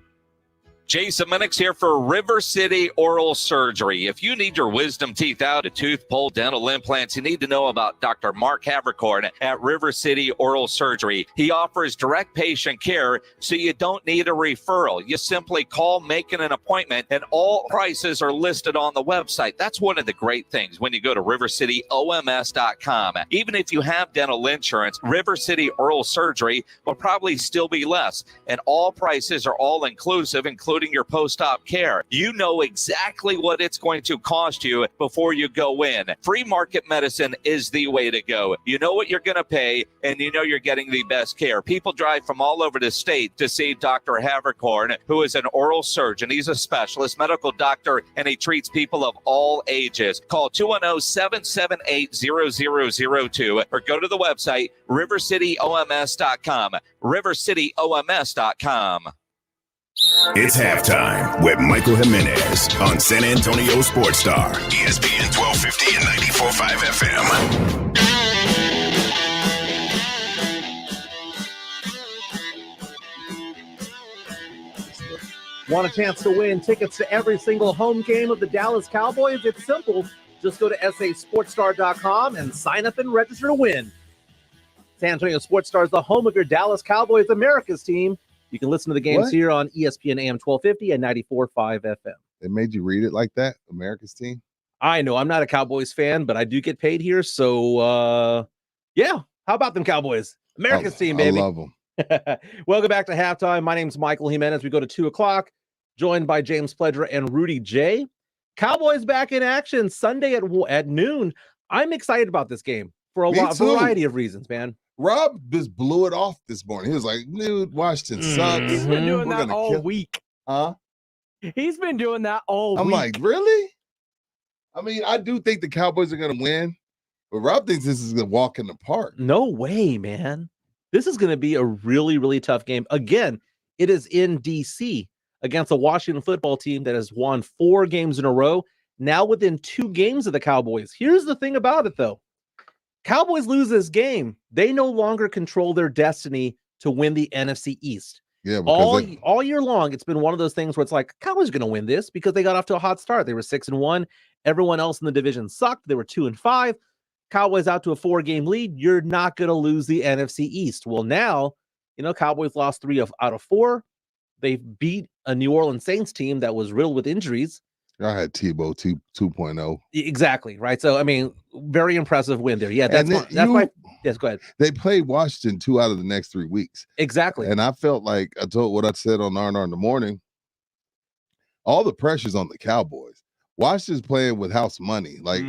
Jason Minix here for River City Oral Surgery. If you need your wisdom teeth out, a tooth pulled, dental implants, you need to know about Dr. Mark Havercorn at River City Oral Surgery. He offers direct patient care, so you don't need a referral. You simply call, make an appointment, and all prices are listed on the website. That's one of the great things when you go to rivercityoms.com. Even if you have dental insurance, River City Oral Surgery will probably still be less, and all prices are all inclusive, including your post-op care. You know exactly what it's going to cost you before you go in. Free market medicine is the way to go. You know what you're going to pay, and you know you're getting the best care. People drive from all over the state to see Dr. Havercorn, who is an oral surgeon. He's a specialist medical doctor, and he treats people of all ages. Call 210-778-0002 or go to the website rivercityoms.com. rivercityoms.com. It's halftime with Michael Jimenez on San Antonio Sports Star, ESPN 1250 and 94.5 FM. Want a chance to win tickets to every single home game of the Dallas Cowboys? It's simple. Just go to sasportstar.com and sign up and register to win. San Antonio Sports Star is the home of your Dallas Cowboys, America's team. You can listen to the games here on ESPN AM 1250 and 94.5 FM. They made you read it like that, America's team? I know I'm not a Cowboys fan, but I do get paid here. So, yeah. How about them Cowboys? America's team, baby. I love them. Welcome back to halftime. My name's Michael Jimenez. We go to 2 o'clock, joined by James Pledger and Rudy J. Cowboys back in action Sunday at noon. I'm excited about this game for a variety of reasons, man. Rob just blew it off this morning. He was like, dude, Washington sucks. He's been doing that all week. Huh? He's been doing that all week. I'm like, really? I mean, I do think the Cowboys are going to win, but Rob thinks this is going to walk in the park. No way, man. This is going to be a really, really tough game. Again, it is in D.C. against a Washington football team that has won 4 games in a row, now within 2 games of the Cowboys. Here's the thing about it, though. Cowboys lose this game, they no longer control their destiny to win the NFC East. Yeah, all year long, it's been one of those things where it's like, Cowboys are going to win this because they got off to a hot start. They were 6-1. Everyone else in the division sucked. They were 2-5. Cowboys out to a 4-game lead. You're not going to lose the NFC East. Well, now, Cowboys lost 3 out of 4. They beat a New Orleans Saints team that was riddled with injuries. I had Tebow 2.0. Exactly, right? So, I mean, very impressive win there. Yeah, that's why. Yes, go ahead. They played Washington 2 out of the next 3 weeks. Exactly. And I felt like I told what I said on R&R in the morning. All the pressure's on the Cowboys. Washington's playing with house money. Like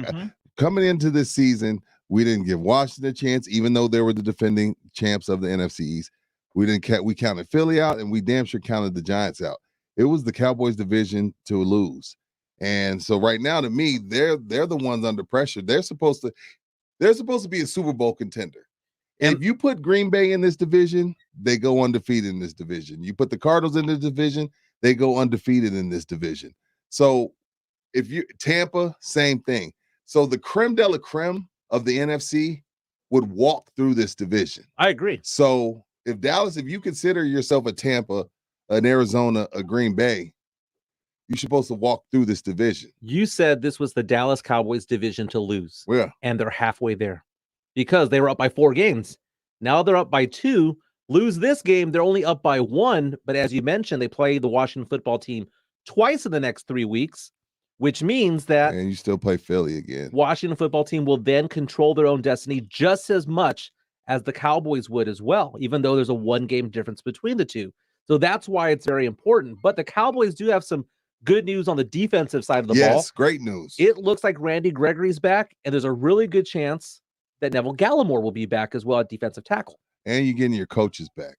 coming into this season, we didn't give Washington a chance, even though they were the defending champs of the NFC East. We counted Philly out, and we damn sure counted the Giants out. It was the Cowboys' division to lose. And so right now, to me, they're the ones under pressure. They're supposed to be a Super Bowl contender. And if you put Green Bay in this division, they go undefeated in this division. You put the Cardinals in this division, they go undefeated in this division. So Tampa, same thing. So the creme de la creme of the NFC would walk through this division. I agree. So if you consider yourself a Tampa, an Arizona, a Green Bay, you're supposed to walk through this division. You said this was the Dallas Cowboys division to lose. Yeah. And they're halfway there because they were up by 4 games. Now they're up by 2. Lose this game, they're only up by 1. But as you mentioned, they play the Washington football team twice in the next 3 weeks, which means that and you still play Philly again. Washington football team will then control their own destiny just as much as the Cowboys would as well, even though there's a 1-game difference between the two. So that's why it's very important. But the Cowboys do have some good news on the defensive side of the ball. Yes, great news. It looks like Randy Gregory's back, and there's a really good chance that Neville Gallimore will be back as well at defensive tackle. And you're getting your coaches back.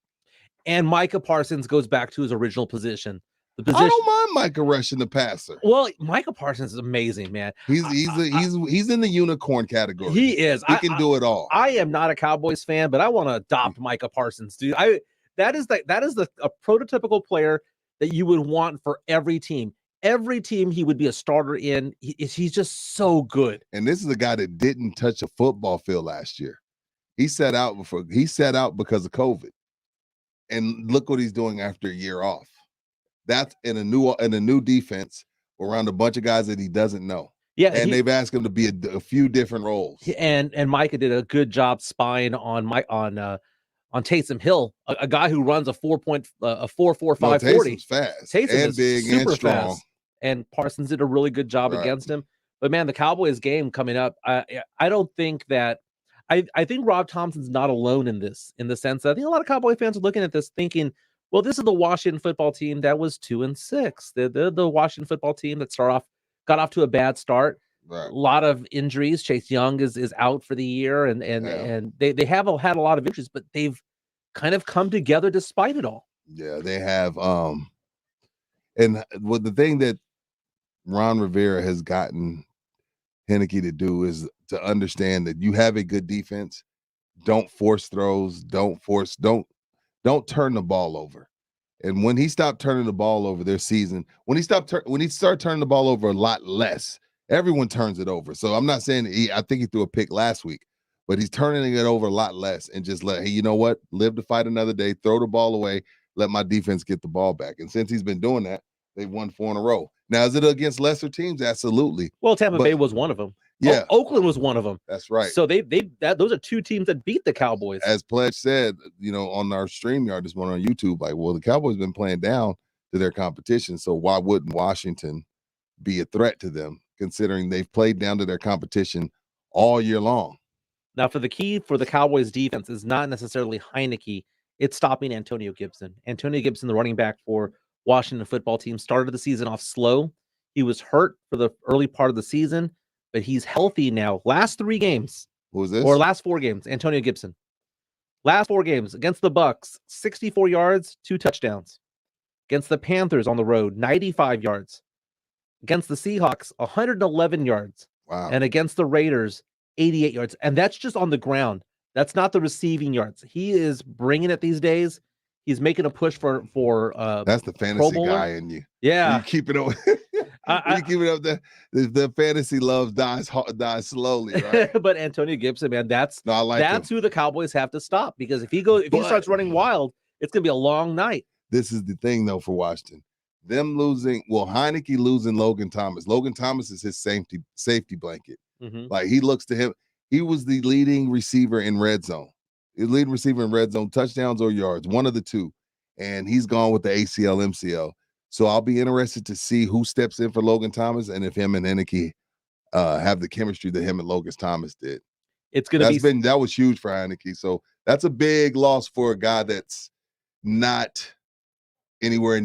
And Micah Parsons goes back to his original position. I don't mind Micah rushing the passer. Well, Micah Parsons is amazing, man. He's in the unicorn category. He is. He can do it all. I am not a Cowboys fan, but I want to adopt Micah Parsons, dude. That is a prototypical player that you would want for every team. Every team he would be a starter in. He's just so good. And this is a guy that didn't touch a football field last year. He sat out because of COVID. And look what he's doing after a year off. That's in a new defense around a bunch of guys that he doesn't know. Yeah, and they've asked him to be a few different roles. And Micah did a good job spying on Taysom Hill, a guy who runs a 4.4 5 40. Taysom's fast. Taysom and is big super and strong. fast. And Parsons did a really good job against him. But man, the Cowboys game coming up, I don't think that I think Rob Thompson's not alone in this, in the sense that I think a lot of Cowboy fans are looking at this thinking, well, this is the Washington football team that was 2-6. The Washington football team that got off to a bad start. Right. A lot of injuries. Chase Young is out for the year, and they have had a lot of injuries, but they've kind of come together despite it all. Yeah, they have. And what the thing that Ron Rivera has gotten Heineke to do is to understand that you have a good defense. Don't force throws. Don't turn the ball over. And when he stopped turning the ball over their season, when he started turning the ball over a lot less, everyone turns it over. So I'm not saying I think he threw a pick last week, but he's turning it over a lot less and just hey, you know what? Live to fight another day. Throw the ball away. Let my defense get the ball back. And since he's been doing that, they've won 4 in a row. Now, is it against lesser teams? Absolutely. Well, Tampa Bay was one of them. Yeah. Oakland was one of them. That's right. So those are 2 teams that beat the Cowboys. As Pledge said, on our StreamYard this morning on YouTube, the Cowboys been playing down to their competition. So why wouldn't Washington be a threat to them? considering they've played down to their competition all year long. Now, for the key for the Cowboys defense is not necessarily Heineke. It's stopping Antonio Gibson. Antonio Gibson, the running back for Washington football team, started the season off slow. He was hurt for the early part of the season, but he's healthy now. Last 3 games. Who is this? Or last 4 games, Antonio Gibson. Last 4 games against the Bucks, 64 yards, 2 touchdowns. Against the Panthers on the road, 95 yards. Against the Seahawks, 111 yards. Wow. And against the Raiders, 88 yards. And that's just on the ground. That's not the receiving yards. He is bringing it these days. He's making a push for that's the fantasy guy in you. Yeah. You keep it up. You keep it up there. The fantasy love dies slowly, right? But Antonio Gibson, man, that's who the Cowboys have to stop, because if he starts running wild, it's gonna be a long night. This is the thing though for Washington. Them losing, Heineke losing Logan Thomas. Logan Thomas is his safety blanket. Mm-hmm. Like, he looks to him. He was the leading receiver in red zone. His leading receiver in red zone, touchdowns or yards, one of the two. And he's gone with the ACL, MCL. So I'll be interested to see who steps in for Logan Thomas and if him and Heineke have the chemistry that him and Logan Thomas did. That was huge for Heineke. So that's a big loss for a guy that's not anywhere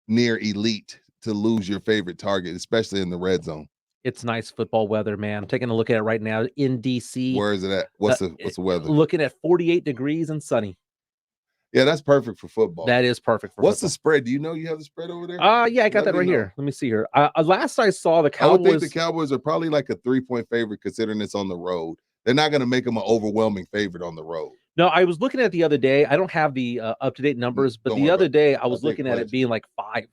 near elite to lose your favorite target, especially in the red zone. It's nice football weather, man. I'm taking a look at it right now in DC. Where is it at? What's the weather? Looking at 48 degrees and sunny. Yeah, that's perfect for football. That is perfect for What's football. the spread? Do you know you have the spread over there? Yeah, I got that right here. Let me see here. Last I saw, the Cowboys. I would think the Cowboys are probably like a 3-point favorite considering it's on the road. They're not going to make them an overwhelming favorite on the road. No, I was looking at the other day. I don't have the up-to-date numbers, but the other day I was looking at it being like 5.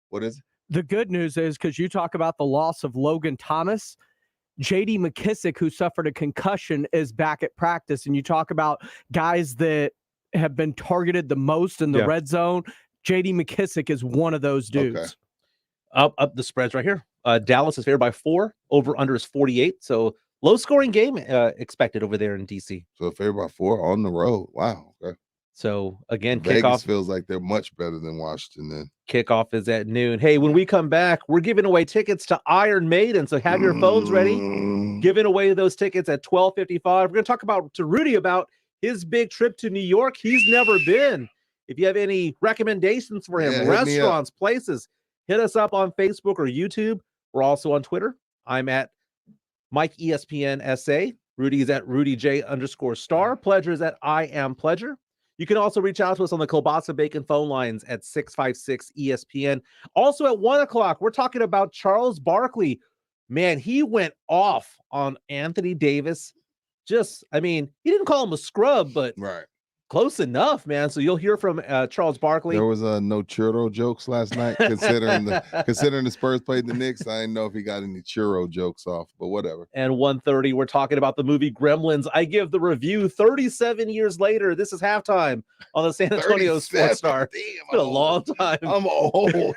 What is it? The good news is, because you talk about the loss of Logan Thomas, J.D. McKissick, who suffered a concussion, is back at practice. And you talk about guys that have been targeted the most in the red zone. J.D. McKissick is one of those dudes. Okay. Up the spreads right here. Dallas is favored by 4. Over under is 48. So low scoring game expected over there in DC. So favored by 4 on the road. Wow. Okay. So again, Vegas kickoff feels like they're much better than Washington then. Kickoff is at noon. Hey, when we come back, we're giving away tickets to Iron Maiden. So have your phones ready. Giving away those tickets at 12:55. We're going to talk to Rudy about his big trip to New York. He's never been. If you have any recommendations for him, restaurants, places, hit us up on Facebook or YouTube. We're also on Twitter. I'm at Mike ESPN SA. Rudy's at RudyJ_star. Pleasure is at I am Pleasure. You can also reach out to us on the Kielbasa Bacon phone lines at 656-ESPN. Also at 1 o'clock, we're talking about Charles Barkley. Man, he went off on Anthony Davis. He didn't call him a scrub, but close enough, man. So you'll hear from Charles Barkley. There was no churro jokes last night, considering the Spurs played the Knicks. I didn't know if he got any churro jokes off, but whatever. And 1:30, we're talking about the movie Gremlins. I give the review 37 years later. This is halftime on the San Antonio Sports Star. It's been a long time. I'm old.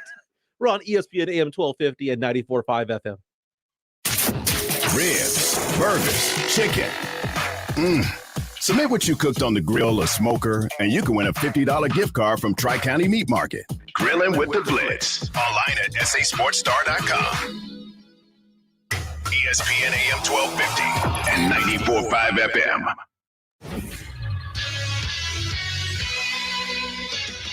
We're on ESPN AM 1250 and 94.5 FM. Ribs, burgers, chicken. Submit what you cooked on the grill or smoker, and you can win a $50 gift card from Tri-County Meat Market. Grilling with the Blitz. Online at sasportstar.com. ESPN AM 1250 and 94.5 FM.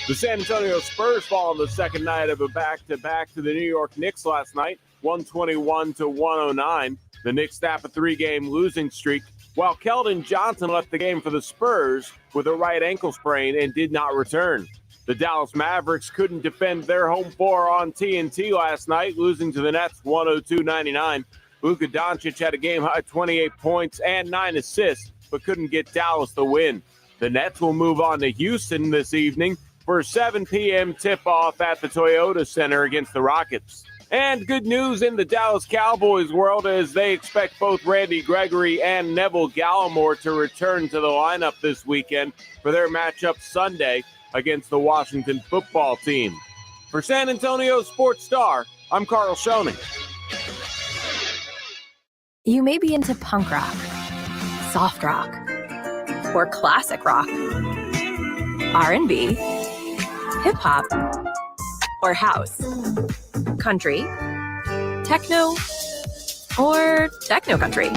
The San Antonio Spurs fall on the second night of a back-to-back to the New York Knicks last night, 121-109. The Knicks snap a 3-game losing streak, while Keldon Johnson left the game for the Spurs with a right ankle sprain and did not return. The Dallas Mavericks couldn't defend their home floor on TNT last night, losing to the Nets 102-99. Luka Doncic had a game-high 28 points and 9 assists, but couldn't get Dallas the win. The Nets will move on to Houston this evening for a 7 p.m. tip-off at the Toyota Center against the Rockets. And good news in the Dallas Cowboys world as they expect both Randy Gregory and Neville Gallimore to return to the lineup this weekend for their matchup Sunday against the Washington football team. For San Antonio Sports Star, I'm Carl Schoening. You may be into punk rock, soft rock, or classic rock, R&B, hip-hop, or house, country, techno, or techno country.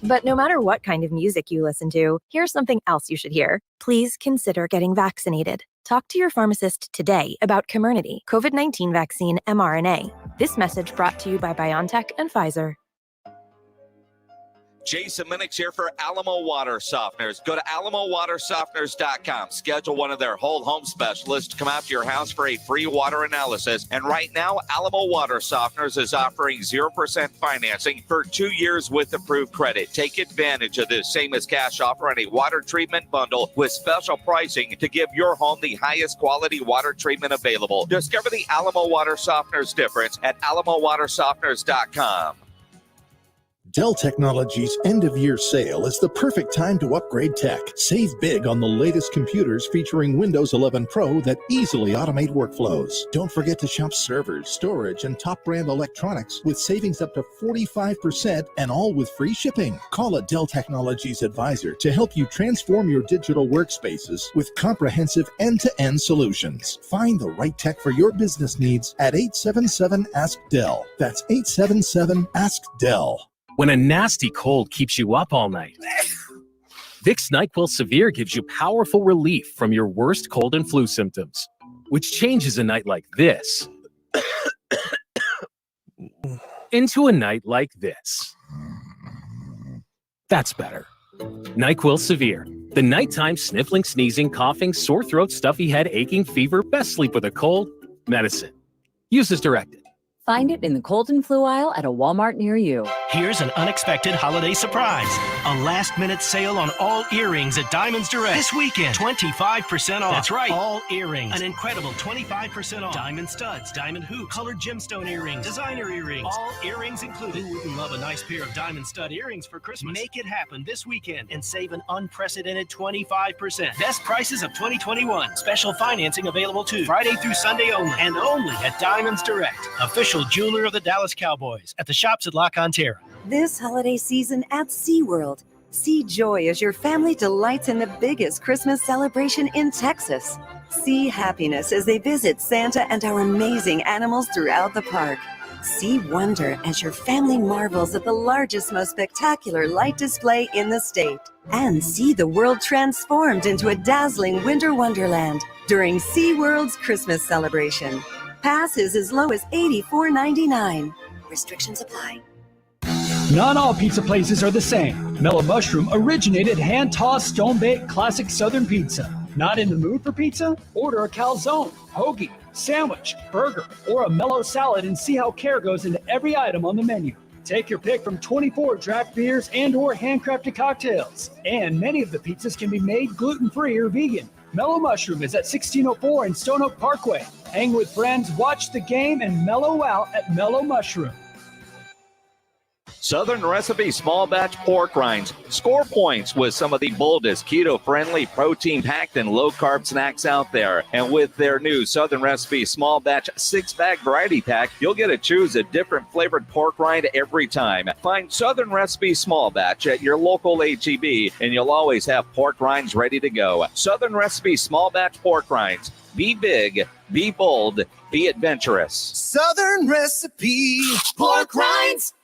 But no matter what kind of music you listen to, here's something else you should hear. Please consider getting vaccinated. Talk to your pharmacist today about Comirnaty, COVID-19 vaccine mRNA. This message brought to you by BioNTech and Pfizer. Jason Minix here for Alamo Water Softeners. Go to alamowatersofteners.com. Schedule one of their whole home specialists to come out to your house for a free water analysis. And right now, Alamo Water Softeners is offering 0% financing for 2 years with approved credit. Take advantage of this same as cash offer on a water treatment bundle with special pricing to give your home the highest quality water treatment available. Discover the Alamo Water Softeners difference at alamowatersofteners.com. Dell Technologies' end-of-year sale is the perfect time to upgrade tech. Save big on the latest computers featuring Windows 11 Pro that easily automate workflows. Don't forget to shop servers, storage, and top-brand electronics with savings up to 45% and all with free shipping. Call a Dell Technologies advisor to help you transform your digital workspaces with comprehensive end-to-end solutions. Find the right tech for your business needs at 877-ASK-DELL. That's 877-ASK-DELL. When a nasty cold keeps you up all night, Vicks NyQuil Severe gives you powerful relief from your worst cold and flu symptoms, which changes a night like this into a night like this. That's better. NyQuil Severe. The nighttime sniffling, sneezing, coughing, sore throat, stuffy head, aching, fever, best sleep with a cold medicine. Use as directed. Find it in the cold and flu aisle at a Walmart near you. Here's an unexpected holiday surprise. A last-minute sale on all earrings at Diamonds Direct. This weekend, 25% off. That's right, all earrings. An incredible 25% off. Diamond studs, diamond hoops, colored gemstone earrings, designer earrings. All earrings included. Who wouldn't love a nice pair of diamond stud earrings for Christmas? Make it happen this weekend and save an unprecedented 25%. Best prices of 2021. Special financing available too. Friday through Sunday only. And only at Diamonds Direct. Official jeweler of the Dallas Cowboys at the shops at La Cantera. This holiday season at SeaWorld, see joy as your family delights in the biggest Christmas celebration in Texas. See happiness as they visit Santa and our amazing animals throughout the park. See wonder as your family marvels at the largest, most spectacular light display in the state. And see the world transformed into a dazzling winter wonderland during SeaWorld's Christmas celebration. Pass is as low as $84.99. Restrictions apply. Not all pizza places are the same. Mellow Mushroom originated hand-tossed, stone-baked classic Southern pizza. Not in the mood for pizza? Order a calzone, hoagie, sandwich, burger, or a mellow salad and see how care goes into every item on the menu. Take your pick from 24 draft beers and or handcrafted cocktails. And many of the pizzas can be made gluten-free or vegan. Mellow Mushroom is at 1604 in Stone Oak Parkway. Hang with friends, watch the game, and mellow out at Mellow Mushroom. Southern Recipe Small Batch Pork Rinds. Score points with some of the boldest, keto-friendly, protein-packed, and low-carb snacks out there. And with their new Southern Recipe Small Batch 6-bag variety pack, you'll get to choose a different flavored pork rind every time. Find Southern Recipe Small Batch at your local H-E-B, and you'll always have pork rinds ready to go. Southern Recipe Small Batch Pork Rinds. Be big, be bold, be adventurous. Southern Recipe Pork Rinds.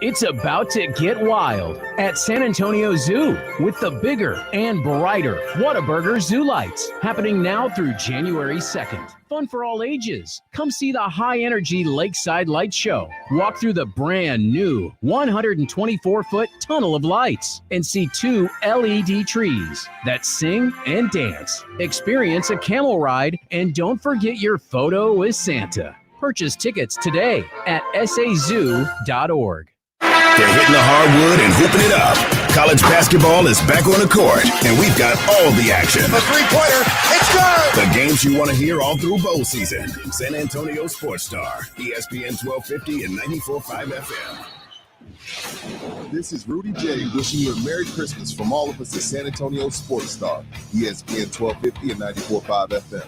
It's about to get wild at San Antonio Zoo with the bigger and brighter Whataburger Zoo Lights, happening now through January 2nd. Fun for all ages. Come see the high-energy Lakeside Light Show. Walk through the brand new 124-foot tunnel of lights and see 2 LED trees that sing and dance. Experience a camel ride and don't forget your photo with Santa. Purchase tickets today at sazoo.org. They're hitting the hardwood and hooping it up. College basketball is back on the court, and we've got all the action. A three-pointer, it's good! The games you want to hear all through bowl season. San Antonio Sports Star, ESPN 1250 and 94.5 FM. This is Rudy J wishing you a Merry Christmas from all of us at San Antonio Sports Star, ESPN 1250 and 94.5 FM.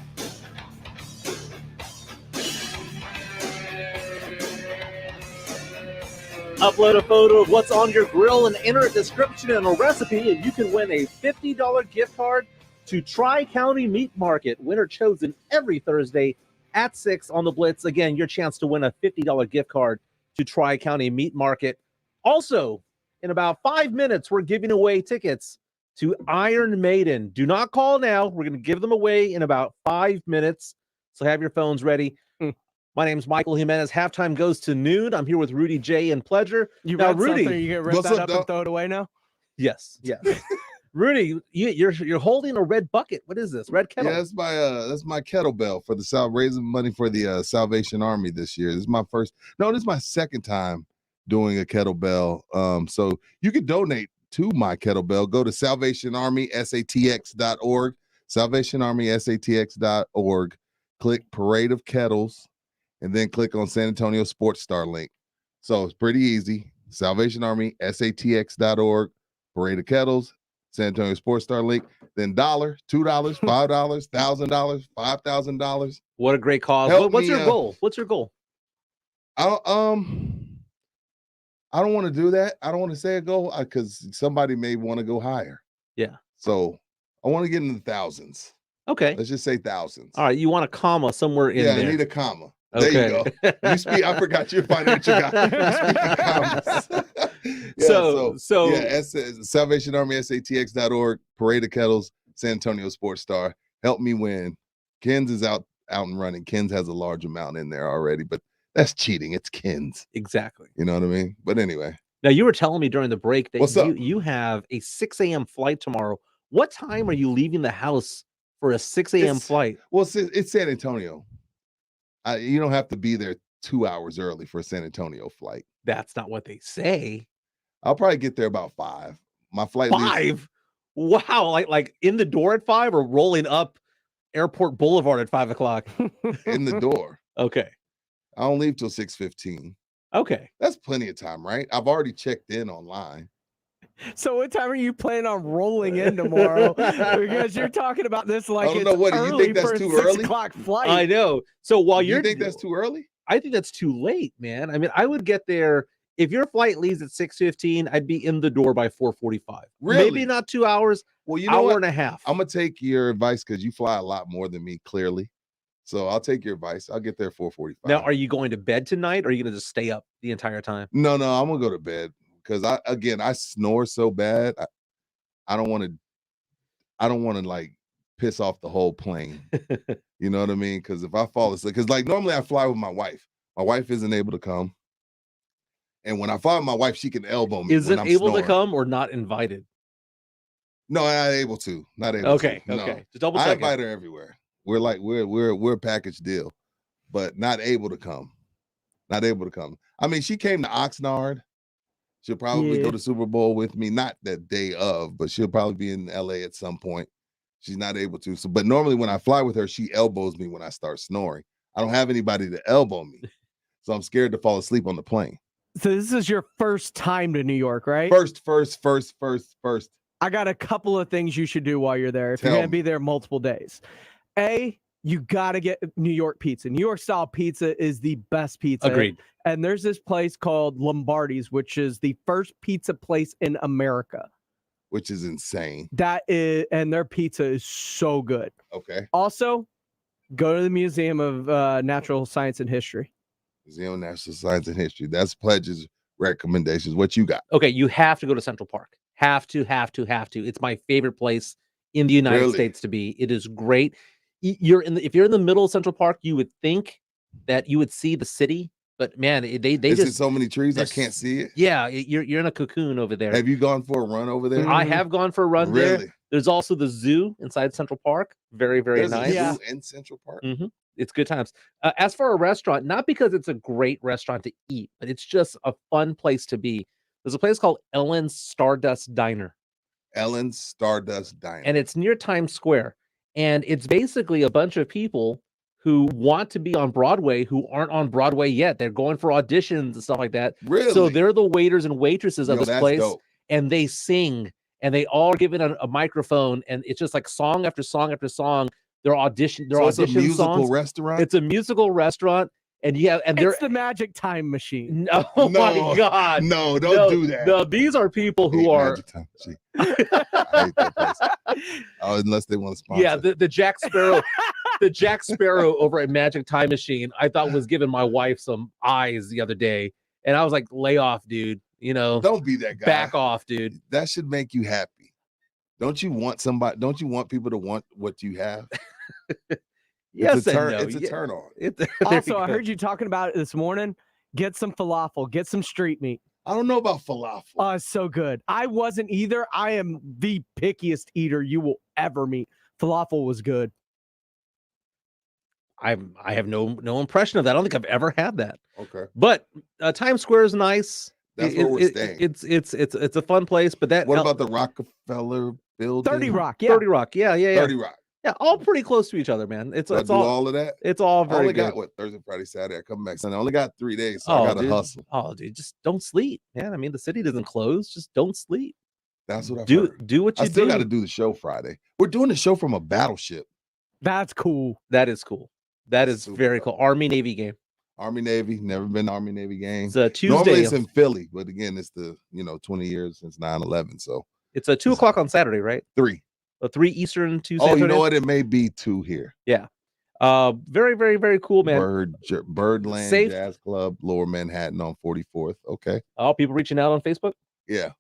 Upload a photo of what's on your grill and enter a description and a recipe, and you can win a $50 gift card to Tri-County Meat Market. Winner chosen every Thursday at 6 on the Blitz. Again, your chance to win a $50 gift card to Tri-County Meat Market. Also, in about 5 minutes, we're giving away tickets to Iron Maiden. Do not call now. We're going to give them away in about 5 minutes. So have your phones ready. My name's Michael Jimenez. Halftime goes to noon. I'm here with Rudy J and Pleasure. You now, read Rudy, something, you get rip that up and throw it away now? Yes. Rudy, you're holding a red bucket. What is this? Red kettle? Yeah, that's my kettlebell for the raising money for the Salvation Army this year. This is my second time doing a kettlebell. So you can donate to my kettlebell. Go to salvationarmysatx.org, salvationarmysatx.org. Click Parade of Kettles, and then click on San Antonio Sports Star link. So it's pretty easy. salvationarmysatx.org, Parade of Kettles, San Antonio Sports Star link, then $1, $2, $5, $1,000, $5,000. What a great cause. What's your goal? What's your goal? I don't want to do that. I don't want to say a goal because somebody may want to go higher. Yeah. So I want to get in the thousands. Okay. Let's just say thousands. All right. You want a comma somewhere in there. Yeah, I need a comma. There you go. I forgot you're a financial guy. SalvationArmySATX.org, Parade of Kettles, San Antonio Sports Star. Help me win. Ken's is out and running. Ken's has a large amount in there already, but that's cheating. It's Ken's. Exactly. You know what I mean? But anyway. Now, you were telling me during the break that What's up? You have a 6 a.m. flight tomorrow. What time are you leaving the house for a 6 a.m. flight? Well, it's San Antonio. You don't have to be there 2 hours early for a San Antonio flight. That's not what they say. I'll probably get there about 5. My flight 5? Wow. Like in the door at 5 or rolling up Airport Boulevard at 5 o'clock? In the door. Okay. I don't leave till 6:15. Okay. That's plenty of time, right? I've already checked in online. So what time are you planning on rolling in tomorrow? Because you're talking about this like it's what do you early think that's for a too 6 early? o'clock flight. I know. So while you think that's too early? I think that's too late, man. I mean, I would get there if your flight leaves at 6:15. I'd be in the door by 4:45. Really? Maybe not 2 hours. Well, you know hour what? and a half. I'm gonna take your advice because you fly a lot more than me, clearly. So I'll take your advice. I'll get there 4:45. Now, are you going to bed tonight, or are you going to just stay up the entire time? No, I'm gonna go to bed because I snore so bad. I don't want to like piss off the whole plane. You know what I mean? Because if I fall asleep, because like normally I fly with my wife. My wife isn't able to come, and when I fly with my wife, she can elbow me. Is when it I'm able snoring. to come or not invited? No, not able to. Not able. Okay, to. okay. No. Just double I check. invite her everywhere. We're a package deal, but not able to come. Not able to come. I mean, she came to Oxnard. She'll probably go to Super Bowl with me, not that day of, but she'll probably be in LA at some point. She's not able to. So, but normally when I fly with her, she elbows me when I start snoring. I don't have anybody to elbow me, so I'm scared to fall asleep on the plane. So this is your first time to New York, right? First. I got a couple of things you should do while you're there if you're Tell going to be there multiple days. A, you got to get New York pizza. New York style pizza is the best pizza. Agreed. And there's this place called Lombardi's, which is the first pizza place in America. Which is insane. And their pizza is so good. Okay. Also, go to the Museum of Natural Science and History. Museum of Natural Science and History. That's Pledge's recommendations. What you got? Okay, you have to go to Central Park. Have to. It's my favorite place in the United States to be. It is great. If you're in the middle of Central Park, you would think that you would see the city, but man, they just so many trees I can't see it. Yeah, you're in a cocoon over there. Have you gone for a run over there? I have gone for a run Really? there. There's also the zoo inside Central Park. Very, very There's nice. a zoo in Central Park. Mm-hmm. It's good times. As for a restaurant, not because it's a great restaurant to eat, but it's just a fun place to be. There's a place called Ellen's Stardust Diner. Ellen's Stardust Diner. And it's near Times Square. And it's basically a bunch of people who want to be on Broadway who aren't on Broadway yet. They're going for auditions and stuff like that. Really? So they're the waiters and waitresses of this that's place. dope. And they sing. And they all are given a microphone. And it's just like song after song after song. They're audition It's a musical songs. restaurant? It's a musical restaurant. And it's the magic time machine. Oh my God. No, don't do that. No, these are people who are Magic Time Machine. I hate that place. Unless they want to sponsor. Yeah, the Jack Sparrow, the Jack Sparrow over at Magic Time Machine, I thought was giving my wife some eyes the other day. And I was like, lay off, dude. You know, Don't be that guy. back off, dude. That should make you happy. Don't you want somebody? Don't you want people to want what you have? Yes it's a turn. and no. It's a Yeah. turn on. Also, I heard you talking about it this morning. Get some falafel. Get some street meat. I don't know about falafel. Oh, it's so good. I wasn't either. I am the pickiest eater you will ever meet. Falafel was good. I have no impression of that. I don't think I've ever had that. Okay. But Times Square is nice. That's where we're staying. It's a fun place. But that What about the Rockefeller building? 30 Rock. Yeah. 30 Rock. Yeah. 30 Rock. Yeah, all pretty close to each other, man. It's Do I do all of that. It's all I very only good. got what Thursday, Friday, Saturday. I come back Sunday. I only got 3 days, so I gotta dude. hustle. Oh, dude, just don't sleep, man. I mean, the city doesn't close. Just don't sleep. That's what I do what you I still do. got to do the show Friday. We're doing the show from a battleship. That's cool. That is cool. That is very cool. Army Navy game. Army Navy. Never been to Army Navy game. It's a Tuesday. Normally it's in Philly, but again, it's the 20 years since 9/11. So it's a 2 o'clock on Saturday, right? 3. 3 Eastern, 2 Oh, Central. you know what? It may be 2 here. Yeah. Very, very, very cool, man. Birdland Safe. Jazz Club, Lower Manhattan on 44th. Okay. Oh, people reaching out on Facebook. Yeah.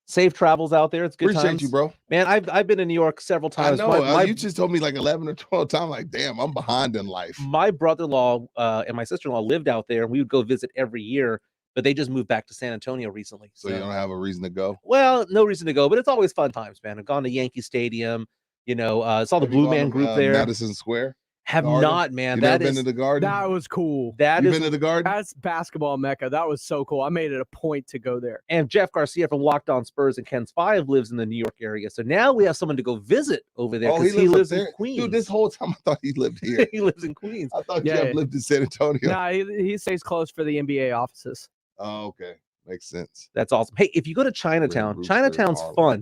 Safe travels out there. It's good Appreciate times. you, bro. Man, I've been to New York several I times. know. You just told me like 11 or 12 times. Like, damn, I'm behind in life. My brother-in-law and my sister-in-law lived out there, and we would go visit every year. But they just moved back to San Antonio recently. So you don't have a reason to go? Well, no reason to go, but it's always fun times, man. I've gone to Yankee Stadium. Saw the Blue Man Group there. Madison Square. Have Garden? not, man. You That never is been to the Garden? That was cool. that You is been to the Garden? That's basketball mecca. That was so cool. I made it a point to go there. And Jeff Garcia from Locked On Spurs and Ken's 5 lives in the New York area. So now we have someone to go visit over there Oh, because he he lives lives up in there? Queens. Dude, this whole time I thought he lived here. He lives in Queens. I thought Yeah, Jeff yeah. lived in San Antonio. Nah, he stays close for the NBA offices. Oh, okay. Makes sense. That's awesome. Hey, if you go to Chinatown, Rooster, Chinatown's Harlem. fun.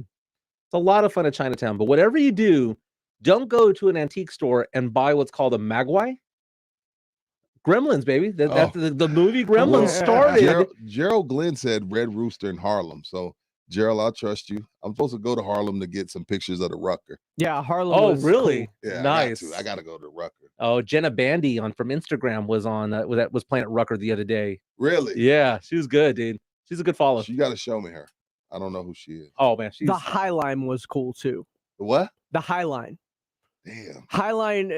It's a lot of fun at Chinatown. But whatever you do, don't go to an antique store and buy what's called a magwai. Gremlins, baby. That's the movie Gremlins started. Gerald Glenn said Red Rooster in Harlem. So, Gerald, I'll trust you. I'm supposed to go to Harlem to get some pictures of the Rucker. Yeah, Harlem. Oh, was really? cool. Yeah, Nice. I got to go to Rucker. Oh, Jenna Bandy from Instagram was on that was playing at Rucker the other day. Really? Yeah, she was good, dude. She's a good follow. You got to show me her. I don't know who she is. Oh man, she's The High Line was cool too. The what? The High Line. Damn. High Line,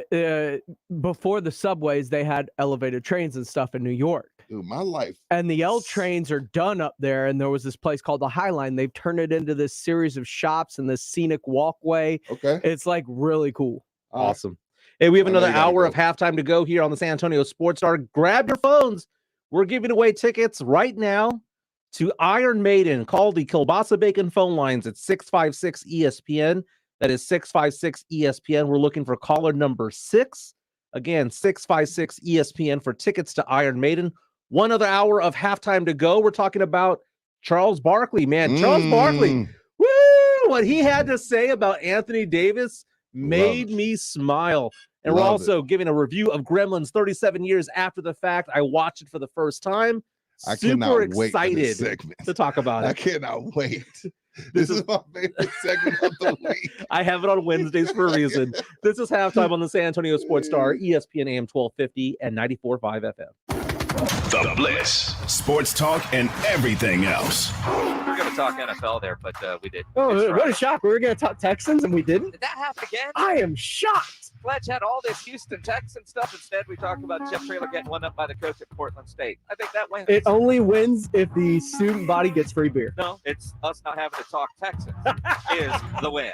before the subways, they had elevated trains and stuff in New York. Dude, my life. And the L trains are done up there. And there was this place called the High Line. They've turned it into this series of shops and this scenic walkway. Okay. It's like really cool. awesome. Hey, we have I know another you gotta hour go. of halftime to go here on the San Antonio Sports Star. Grab your phones. We're giving away tickets right now to Iron Maiden. Call the Kielbasa Bacon phone lines at 656 ESPN. That is 656 ESPN. We're looking for caller number 6. Again, 656 ESPN for tickets to Iron Maiden. One other hour of halftime to go. We're talking about Charles Barkley, man. Charles Barkley. Woo! What he had to say about Anthony Davis made me smile. And we're Love also giving a review of Gremlins 37 years after the fact. I watched it for the first time. I Super cannot wait for excited this segment. to talk about I it. cannot wait. This is my favorite segment of the week. I have it on Wednesdays for a reason. This is halftime on the San Antonio Sports Star, ESPN AM 1250 and 94.5 FM. The Blitz, sports talk, and everything else. We're going to talk NFL there, but we didn't. Oh, what a shock. We were going to talk Texans and we didn't? Did that happen again? I am shocked. Fletch had all this Houston Texan stuff. Instead, we talked about Jeff Traylor getting one up by the coach at Portland State. I think that wins. It only wins if the student body gets free beer. No, it's us not having to talk Texans is the win.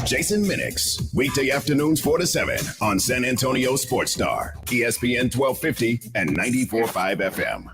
Jason Minix, weekday afternoons 4 to 7 on San Antonio Sports Star, ESPN 1250 and 94.5 FM.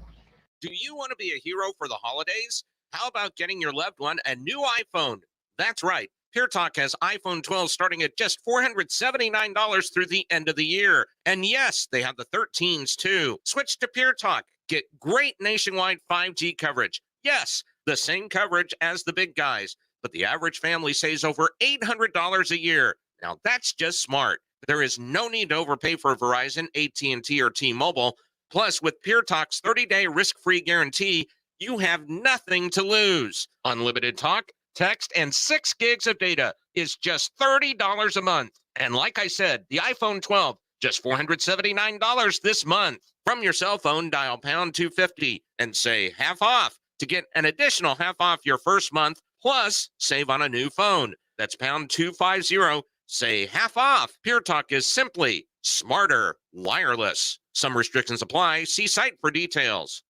Do you want to be a hero for the holidays? How about getting your loved one a new iPhone? That's right. Pure Talk has iPhone 12 starting at just $479 through the end of the year. And yes, they have the 13s too. Switch to Pure Talk. Get great nationwide 5G coverage. Yes, the same coverage as the big guys, but the average family saves over $800 a year. Now that's just smart. There is no need to overpay for Verizon, AT&T, or T-Mobile. Plus, with Pure Talk's 30-day risk-free guarantee, you have nothing to lose. Unlimited talk, text, and 6 gigs of data is just $30 a month. And like I said, the iPhone 12 Just $479 this month. From your cell phone, dial pound 250 and say half off to get an additional half off your first month, plus save on a new phone. That's pound 250, say half off. Pure Talk is simply smarter wireless. Some restrictions apply. See site for details.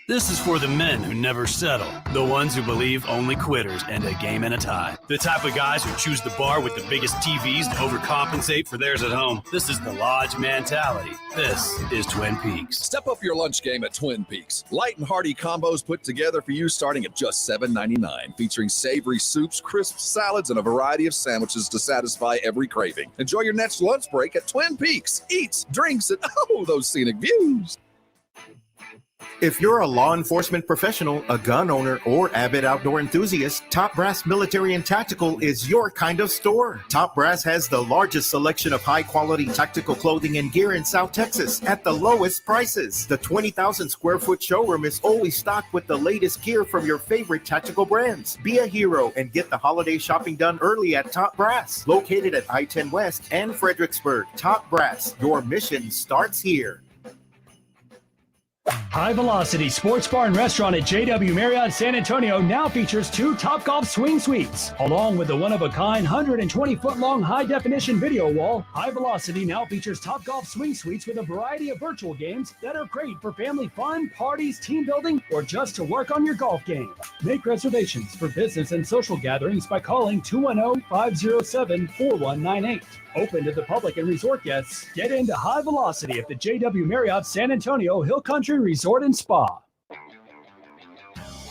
This is for the men who never settle, the ones who believe only quitters end a game and a tie, the type of guys who choose the bar with the biggest TVs to overcompensate for theirs at home. This is the Lodge mentality. This is Twin Peaks. Step up your lunch game at Twin Peaks. Light and hearty combos put together for you starting at just $7.99, featuring savory soups, crisp salads, and a variety of sandwiches to satisfy every craving. Enjoy your next lunch break at Twin Peaks. Eats, drinks, and those scenic views. If you're a law enforcement professional, a gun owner, or avid outdoor enthusiast, Top Brass Military and Tactical is your kind of store. Top Brass has the largest selection of high-quality tactical clothing and gear in South Texas at the lowest prices. The 20,000 square foot showroom is always stocked with the latest gear from your favorite tactical brands. Be a hero and get the holiday shopping done early at Top Brass, located at I-10 West and Fredericksburg. Top Brass, your mission starts here. High Velocity Sports Bar and Restaurant at JW Marriott San Antonio now features 2 Topgolf swing suites. Along with the one-of-a-kind 120-foot-long high-definition video wall, High Velocity now features Topgolf swing suites with a variety of virtual games that are great for family fun, parties, team building, or just to work on your golf game. Make reservations for business and social gatherings by calling 210-507-4198. Open to the public and resort guests. Get into High Velocity at the JW Marriott San Antonio Hill Country Resort and Spa.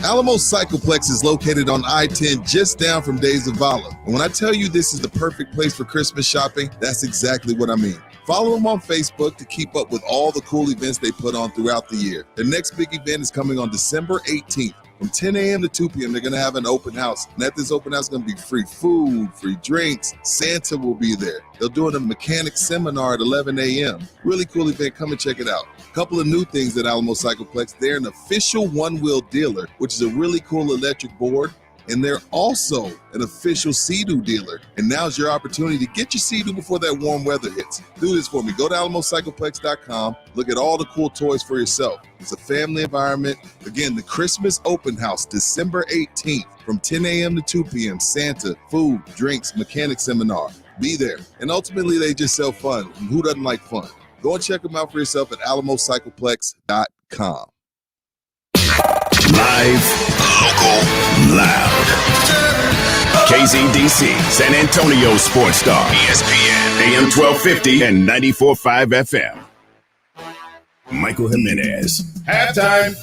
Alamo Cycleplex is located on I-10 just down from Days of Vala. And when I tell you this is the perfect place for Christmas shopping, that's exactly what I mean. Follow them on Facebook to keep up with all the cool events they put on throughout the year. The next big event is coming on December 18th. From 10 a.m. to 2 p.m., they're going to have an open house. And at this open house, it's going to be free food, free drinks. Santa will be there. They're doing a mechanic seminar at 11 a.m. Really cool event. Come and check it out. A couple of new things at Alamo Cycleplex. They're an official one-wheel dealer, which is a really cool electric board. And they're also an official Sea-Doo dealer. And now's your opportunity to get your Sea-Doo before that warm weather hits. Do this for me. Go to alamocycleplex.com. Look at all the cool toys for yourself. It's a family environment. Again, the Christmas open house, December 18th from 10 a.m. to 2 p.m. Santa, food, drinks, mechanic seminar. Be there. And ultimately, they just sell fun. And who doesn't like fun? Go and check them out for yourself at alamocycleplex.com. Live, local, loud. KZDC, San Antonio Sports Star, ESPN, AM 1250 and 94.5 FM. Michael Jimenez. Halftime.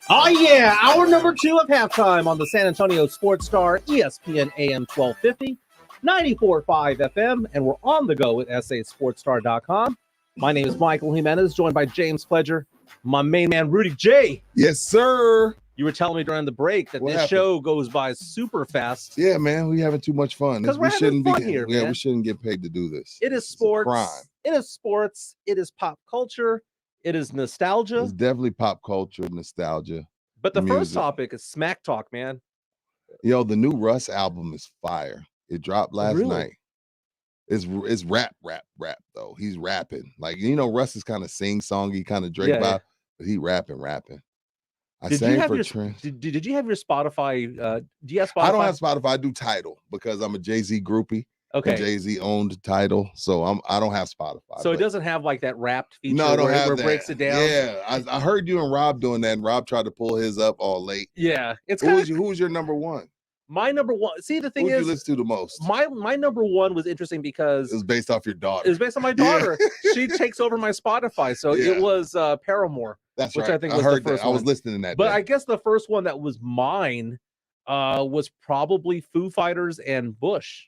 Oh, yeah. Hour number 2 of halftime on the San Antonio Sports Star, ESPN AM 1250, 94.5 FM, and we're on the go at sasportstar.com. My name is Michael Jimenez, joined by James Pledger, my main man, Rudy J. Yes, sir. You were telling me during the break that this show goes by super fast. Yeah, man, we having too much fun. Because we're having fun here, man. We shouldn't get paid to do this. It is sports. Crime. It is sports. It is pop culture. It is nostalgia. It's definitely pop culture, nostalgia. But the first topic is smack talk, man. Yo, the new Russ album is fire. It dropped last night. It's rap though. He's rapping. Like, you know, Russ is kind of sing-songy, kind of Drake vibe, but he rapping. Did you have your Spotify? Do you have Spotify? I don't have Spotify. I do Tidal because I'm a Jay-Z groupie. Okay. Jay-Z owned Tidal, so I don't have Spotify. So it doesn't have like that wrapped feature where it breaks it down. Yeah, I heard you and Rob doing that, and Rob tried to pull his up all late. Yeah, it's who was your number one? My number one. See, the thing is, you listen to the most? My number one was interesting because it was based off your daughter. It was based on my daughter. Yeah. She takes over my Spotify, so it was Paramore. That's which right. I think I was heard the first that. one. I was listening to that. But I guess the first one that was mine was probably Foo Fighters and Bush.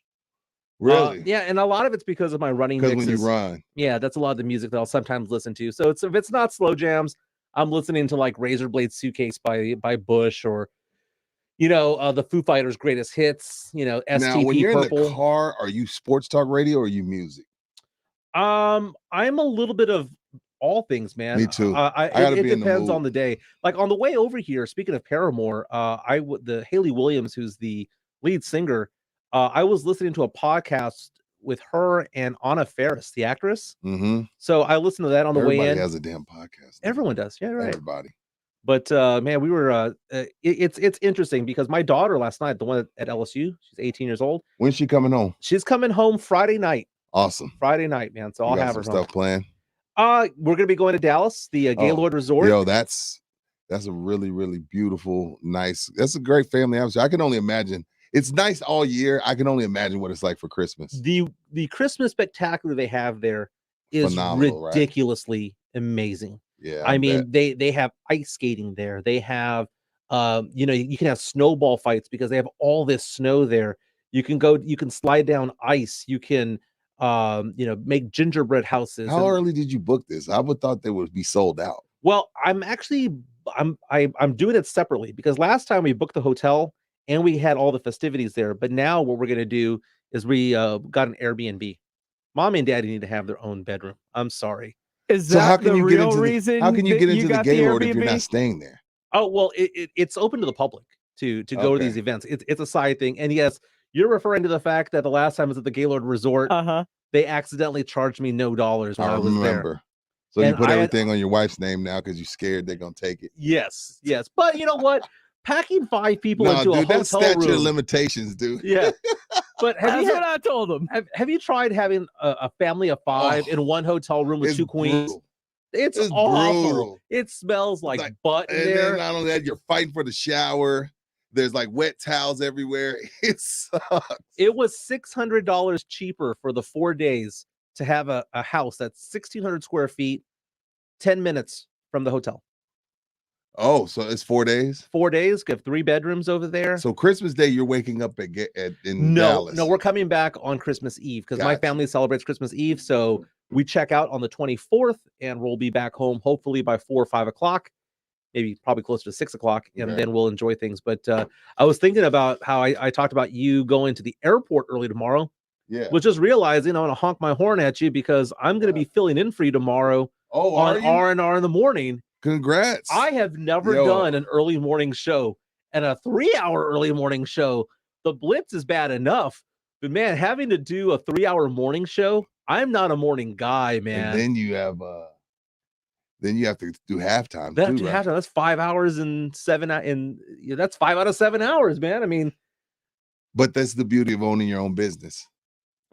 Really? Yeah, and a lot of it's because of my running mixes. Because when you run. Yeah, that's a lot of the music that I'll sometimes listen to. So if it's not slow jams, I'm listening to like Razorblade Suitcase by Bush, or the Foo Fighters greatest hits, STP Now, when you're Purple. in the car, are you sports talk radio or are you music? I'm a little bit of all things, man. Me too. It depends on the day. Like on the way over here, speaking of Paramore, the Haley Williams, who's the lead singer. I was listening to a podcast with her and Anna Faris, the actress. Mm-hmm. So I listened to that on the way in. Everybody has a damn podcast. Everyone does. Yeah, right. Everybody. But man, we were. It's interesting because my daughter last night, the one at LSU, she's 18 years old. When's she coming home? She's coming home Friday night. Awesome. Friday night, man. So I'll have her some home. stuff planned. We're gonna be going to Dallas, the Gaylord Resort. Yo, that's a really, really beautiful, nice. That's a great family atmosphere. I can only imagine. It's nice all year. I can only imagine what it's like for Christmas. The Christmas spectacular they have there is phenomenal, ridiculously amazing. Yeah, I mean, they have ice skating there. They have, you can have snowball fights because they have all this snow there. You can slide down ice. You can, make gingerbread houses. How early did you book this? I would thought they would be sold out. Well, I'm doing it separately because last time we booked the hotel and we had all the festivities there. But now what we're going to do is we got an Airbnb. Mommy and Daddy need to have their own bedroom. I'm sorry. Is that the real reason? How can you get into the Gaylord Airbnb? if you're not staying there? Oh, well, it's open to the public to go to these events. It's a side thing. And yes, you're referring to the fact that the last time I was at the Gaylord Resort, they accidentally charged me no dollars when I was there. So And you put I had- everything on your wife's name now because you're scared they're going to take it. Yes. But you know what? Packing 5 people No, into dude, a that's hotel statute of room. limitations, dude. Yeah. But That's what I told them. Have you tried having a family of 5 in one hotel room with it's 2 queens? brutal. It's It's awful. brutal. It smells like butt in And there. then not only that, you're fighting for the shower. There's like wet towels everywhere. It sucks. It was $600 cheaper for the 4 days to have a house that's 1,600 square feet, 10 minutes from the hotel. Oh, so it's 4 days? 4 days, got 3 bedrooms over there. So Christmas Day, you're waking up in Dallas. No, we're coming back on Christmas Eve because my family celebrates Christmas Eve. So we check out on the 24th and we'll be back home hopefully by 4 or 5 o'clock, maybe probably closer to 6 o'clock, and then we'll enjoy things. But I was thinking about how I talked about you going to the airport early tomorrow. Yeah. Was just realizing I want to honk my horn at you because I'm going to be filling in for you tomorrow on R&R in the morning. Congrats. I have never done an early morning show, and a 3-hour early morning show. The blitz is bad enough, but man, having to do a 3-hour morning show, I'm not a morning guy, man. And then you have to do halftime too, right? Halftime. That's 5 hours and 7 and that's 5 out of 7 hours, man. I mean, But that's the beauty of owning your own business.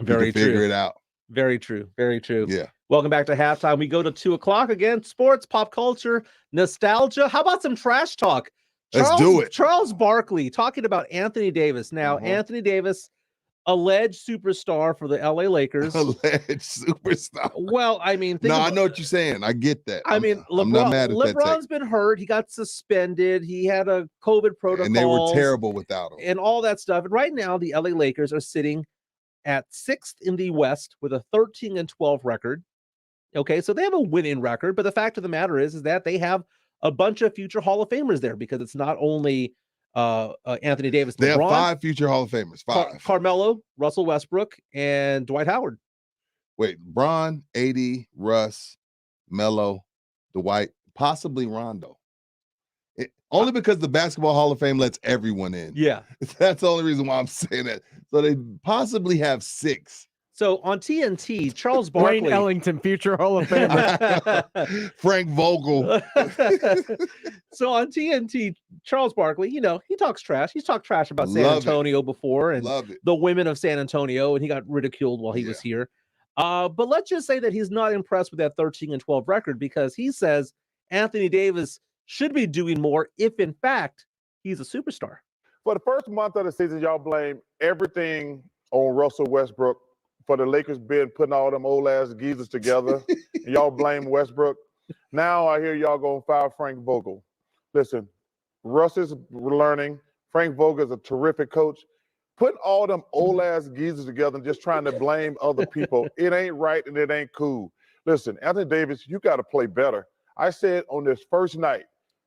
Very you can figure true. it out. Very true. Very true. Yeah. Welcome back to halftime. We go to 2 o'clock again. Sports, pop culture, nostalgia. How about some trash talk? Let's do it. Charles Barkley talking about Anthony Davis. Now, Anthony Davis, alleged superstar for the LA Lakers. Alleged superstar. Well, I mean, I know what you're saying. I get that. I mean, I'm not mad at that take. LeBron's been hurt. He got suspended. He had a COVID protocol. And they were terrible without him. And all that stuff. And right now, the LA Lakers are sitting at 6th in the West with a 13-12 record. Okay, so they have a winning record, but the fact of the matter is that they have a bunch of future Hall of Famers there because it's not only Anthony Davis. They LeBron, have 5 future Hall of Famers. 5. Carmelo, Russell Westbrook, and Dwight Howard. Wait, Bron, AD, Russ, Melo, Dwight, possibly Rondo. Only because the Basketball Hall of Fame lets everyone in. Yeah. That's the only reason why I'm saying that. So they possibly have 6. So on TNT, Charles Barkley. Wayne Ellington, future Hall of Famer. Frank Vogel. So on TNT, Charles Barkley, he talks trash. He's talked trash about San Antonio before and the women of San Antonio, and he got ridiculed while he was here. But let's just say that he's not impressed with that 13-12 record because he says Anthony Davis should be doing more if, in fact, he's a superstar. For the first month of the season, y'all blame everything on Russell Westbrook for the Lakers being putting all them old ass geezers together. And y'all blame Westbrook. Now I hear y'all going to fire Frank Vogel. Listen, Russ is learning. Frank Vogel is a terrific coach. Putting all them old ass geezers together and just trying to blame other people, it ain't right and it ain't cool. Listen, Anthony Davis, you got to play better. I said on this first night,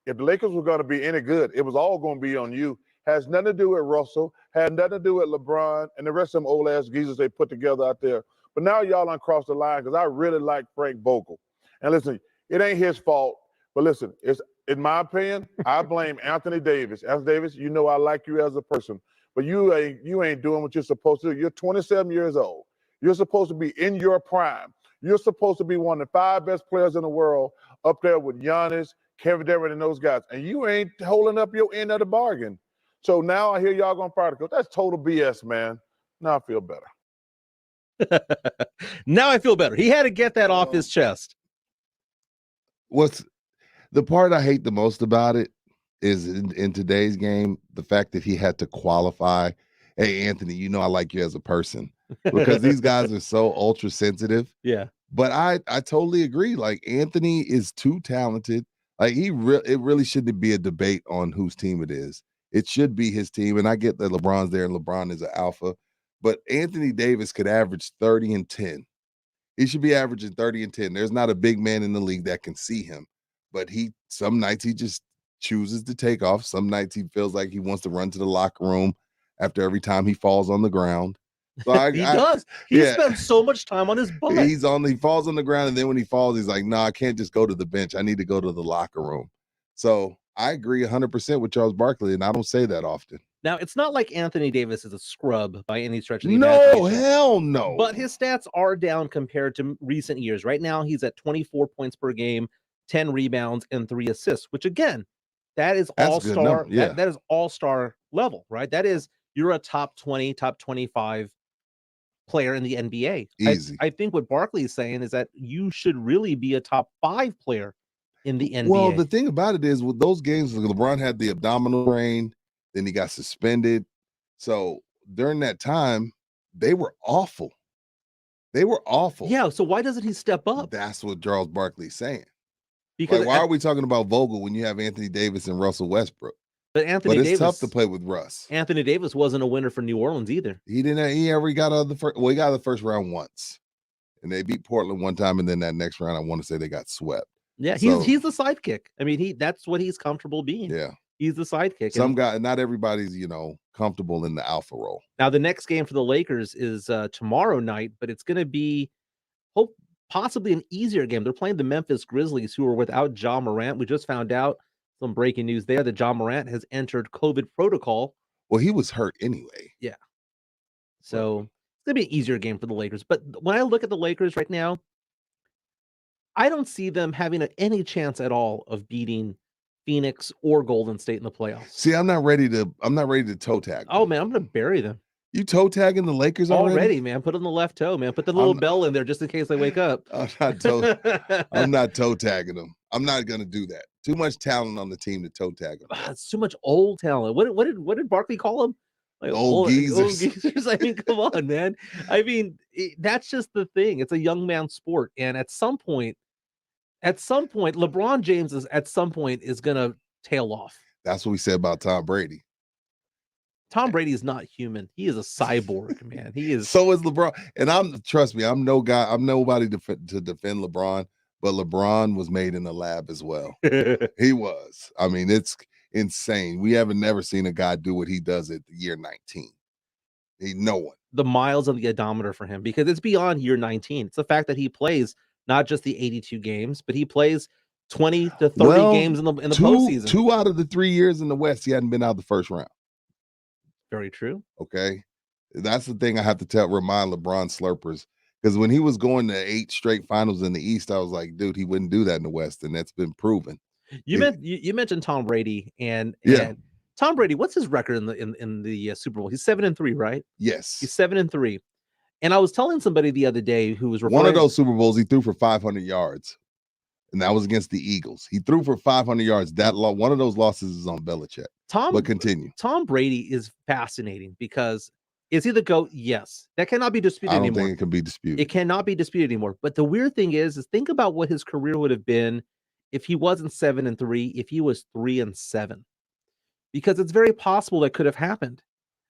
if the Lakers were going to be any good, it was all going to be on you. Has nothing to do with Russell, had nothing to do with LeBron and the rest of them old ass geezers they put together out there. But now y'all uncrossed the line because I really like Frank Vogel. And listen, it ain't his fault. But listen, it's in my opinion, I blame Anthony Davis. Anthony Davis, you know I like you as a person. but you ain't doing what you're supposed to do. You're 27 years old. You're supposed to be in your prime. You're supposed to be one of the 5 best players in the world, up there with Giannis, Kevin Durant, and those guys. And you ain't holding up your end of the bargain. So now I hear y'all going to fire the coach. That's total BS, man. Now I feel better. Now I feel better. He had to get that off his chest. What's the part I hate the most about it is in today's game, the fact that he had to qualify. Hey, Anthony, you know I like you as a person, because these guys are so ultra sensitive. Yeah. But I totally agree. Like, Anthony is too talented. Like, it really shouldn't be a debate on whose team it is. It should be his team. And I get that LeBron's there and LeBron is an alpha, but Anthony Davis could average 30 and 10. He should be averaging 30 and 10. There's not a big man in the league that can see him, but some nights he just chooses to take off. Some nights he feels like he wants to run to the locker room after every time he falls on the ground. So He does. He spends so much time on his butt. He falls on the ground, and then when he falls, he's like, no, I can't just go to the bench. I need to go to the locker room. So I agree 100% with Charles Barkley, and I don't say that often. Now, it's not like Anthony Davis is a scrub by any stretch of the No, imagination. hell no. But his stats are down compared to recent years. Right now, he's at 24 points per game, 10 rebounds, and 3 assists, which, again, that is all-star. Yeah. That is all-star level, right? That is, you're a top 20, top 25 player in the NBA. Easy. I think what Barkley is saying is that you should really be a top 5 player in the NBA. Well, the thing about it is, with those games, LeBron had the abdominal strain, then he got suspended. So during that time, they were awful. They were awful. Yeah, so why doesn't he step up? That's what Charles Barkley's saying. Because why are we talking about Vogel when you have Anthony Davis and Russell Westbrook? But Anthony it's Davis, tough to play with Russ. Anthony Davis wasn't a winner for New Orleans either. He didn't. He ever got out of the first. Well, he got out of the first round once, and they beat Portland one time, and then that next round, I want to say they got swept. Yeah, he's the sidekick. I mean, that's what he's comfortable being. Yeah, he's the sidekick. Some guy, not everybody's comfortable in the alpha role. Now the next game for the Lakers is tomorrow night, but it's going to be possibly an easier game. They're playing the Memphis Grizzlies, who are without Ja Morant. We just found out some breaking news there that Ja Morant has entered COVID protocol. Well, he was hurt anyway. Yeah. So it's going to be an easier game for the Lakers. But when I look at the Lakers right now, I don't see them having any chance at all of beating Phoenix or Golden State in the playoffs. See, I'm not ready to toe tag them. Oh man, I'm going to bury them. You toe tagging the Lakers already? Man. Put on the left toe, man. Put the little bell in there just in case they wake up. I'm not toe tagging them. I'm not going to do that. Too much talent on the team to toe tag them. It's too much old talent. What did Barkley call them? Like old geezers. Old geezers. I mean, come on, man. I mean, that's just the thing. It's a young man's sport, and at some point, LeBron James is going to tail off. That's what we said about Tom Brady. Tom Brady is not human. He is a cyborg, man. He is. So is LeBron. And trust me, I'm nobody to defend LeBron, but LeBron was made in the lab as well. He was. I mean, it's insane. We haven't never seen a guy do what he does at the year 19. No one. The miles on the odometer for him, because it's beyond year 19. It's the fact that he plays not just the 82 games, but he plays 20 to 30 games in the postseason. 2 out of the 3 years in the West, he hadn't been out of the first round. Very true. Okay. That's the thing I have to remind LeBron slurpers, because when he was going to 8 straight finals in the East, I was like, dude, he wouldn't do that in the West, and that's been proven. You mentioned Tom Brady, and Tom Brady, what's his record in the Super Bowl? He's 7-3, right? Yes. He's 7-3. And I was telling somebody the other day who was one of those Super Bowls, he threw for 500 yards, and that was against the Eagles. He threw for 500 yards. One of those losses is on Belichick. But continue. Tom Brady is fascinating because is he the GOAT? Yes. That cannot be disputed anymore. I don't think it can be disputed. It cannot be disputed anymore. But the weird thing is think about what his career would have been if he wasn't 7-3, if he was 3-7. Because it's very possible that could have happened.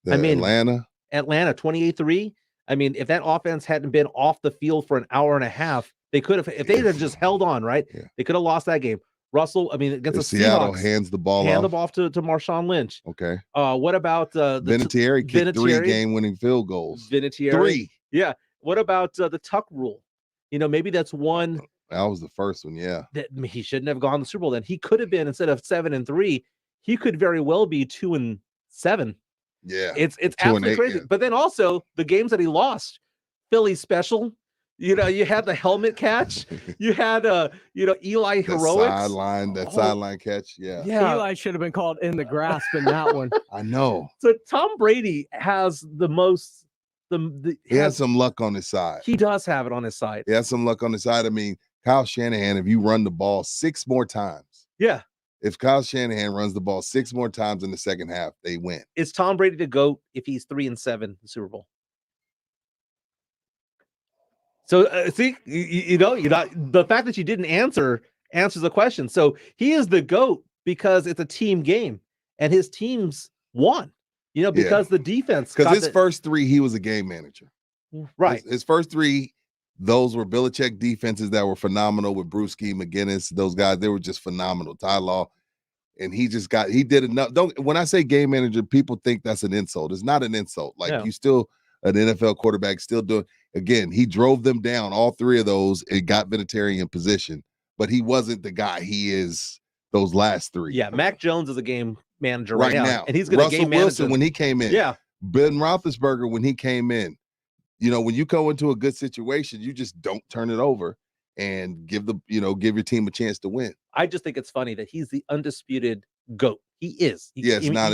Atlanta 28-3. I mean, if that offense hadn't been off the field for an hour and a half, they could have, if they had just held on, right? Yeah. They could have lost that game. Russell, I mean, against the Seattle Seahawks, hands the ball off to Marshawn Lynch. Okay. What about Vinatieri kicked 3 game-winning field goals. Vinatieri, 3. Yeah. What about the Tuck rule? Maybe that's one. That was the first one. Yeah. That he shouldn't have gone to the Super Bowl. Then he could have been, instead of 7-3, he could very well be 2-7. Yeah. It's absolutely crazy. But then also the games that he lost, Philly special. You know, you had the helmet catch. You had Eli heroics. Sideline catch. Yeah. Eli should have been called in the grasp in that one. I know. So Tom Brady has the most. He has some luck on his side. He does have it on his side. He has some luck on his side. I mean, Kyle Shanahan, if you run the ball 6 more times. Yeah. If Kyle Shanahan runs the ball 6 more times in the second half, they win. Is Tom Brady the GOAT if he's 3-7 in the Super Bowl? So see, you know, the fact that you didn't answers the question. So he is the GOAT because it's a team game and his teams won. You know, because the defense. Because his first 3, he was a game manager. Right. His first 3, those were Belichick defenses that were phenomenal with Brewski, McGinnis, those guys. They were just phenomenal. Ty Law. And he did enough. When I say game manager, people think that's an insult. It's not an insult. Like you still an NFL quarterback, still doing. Again, he drove them down, all 3 of those, and got Vinatieri in position. But he wasn't the guy he is those last 3. Yeah, Mac Jones is a game manager right now. And he's going to Russell game Wilson manager. when he came in. Yeah. Ben Roethlisberger when he came in. You know, when you go into a good situation, you just don't turn it over and give your team a chance to win. I just think it's funny that he's the undisputed GOAT. He is. That's not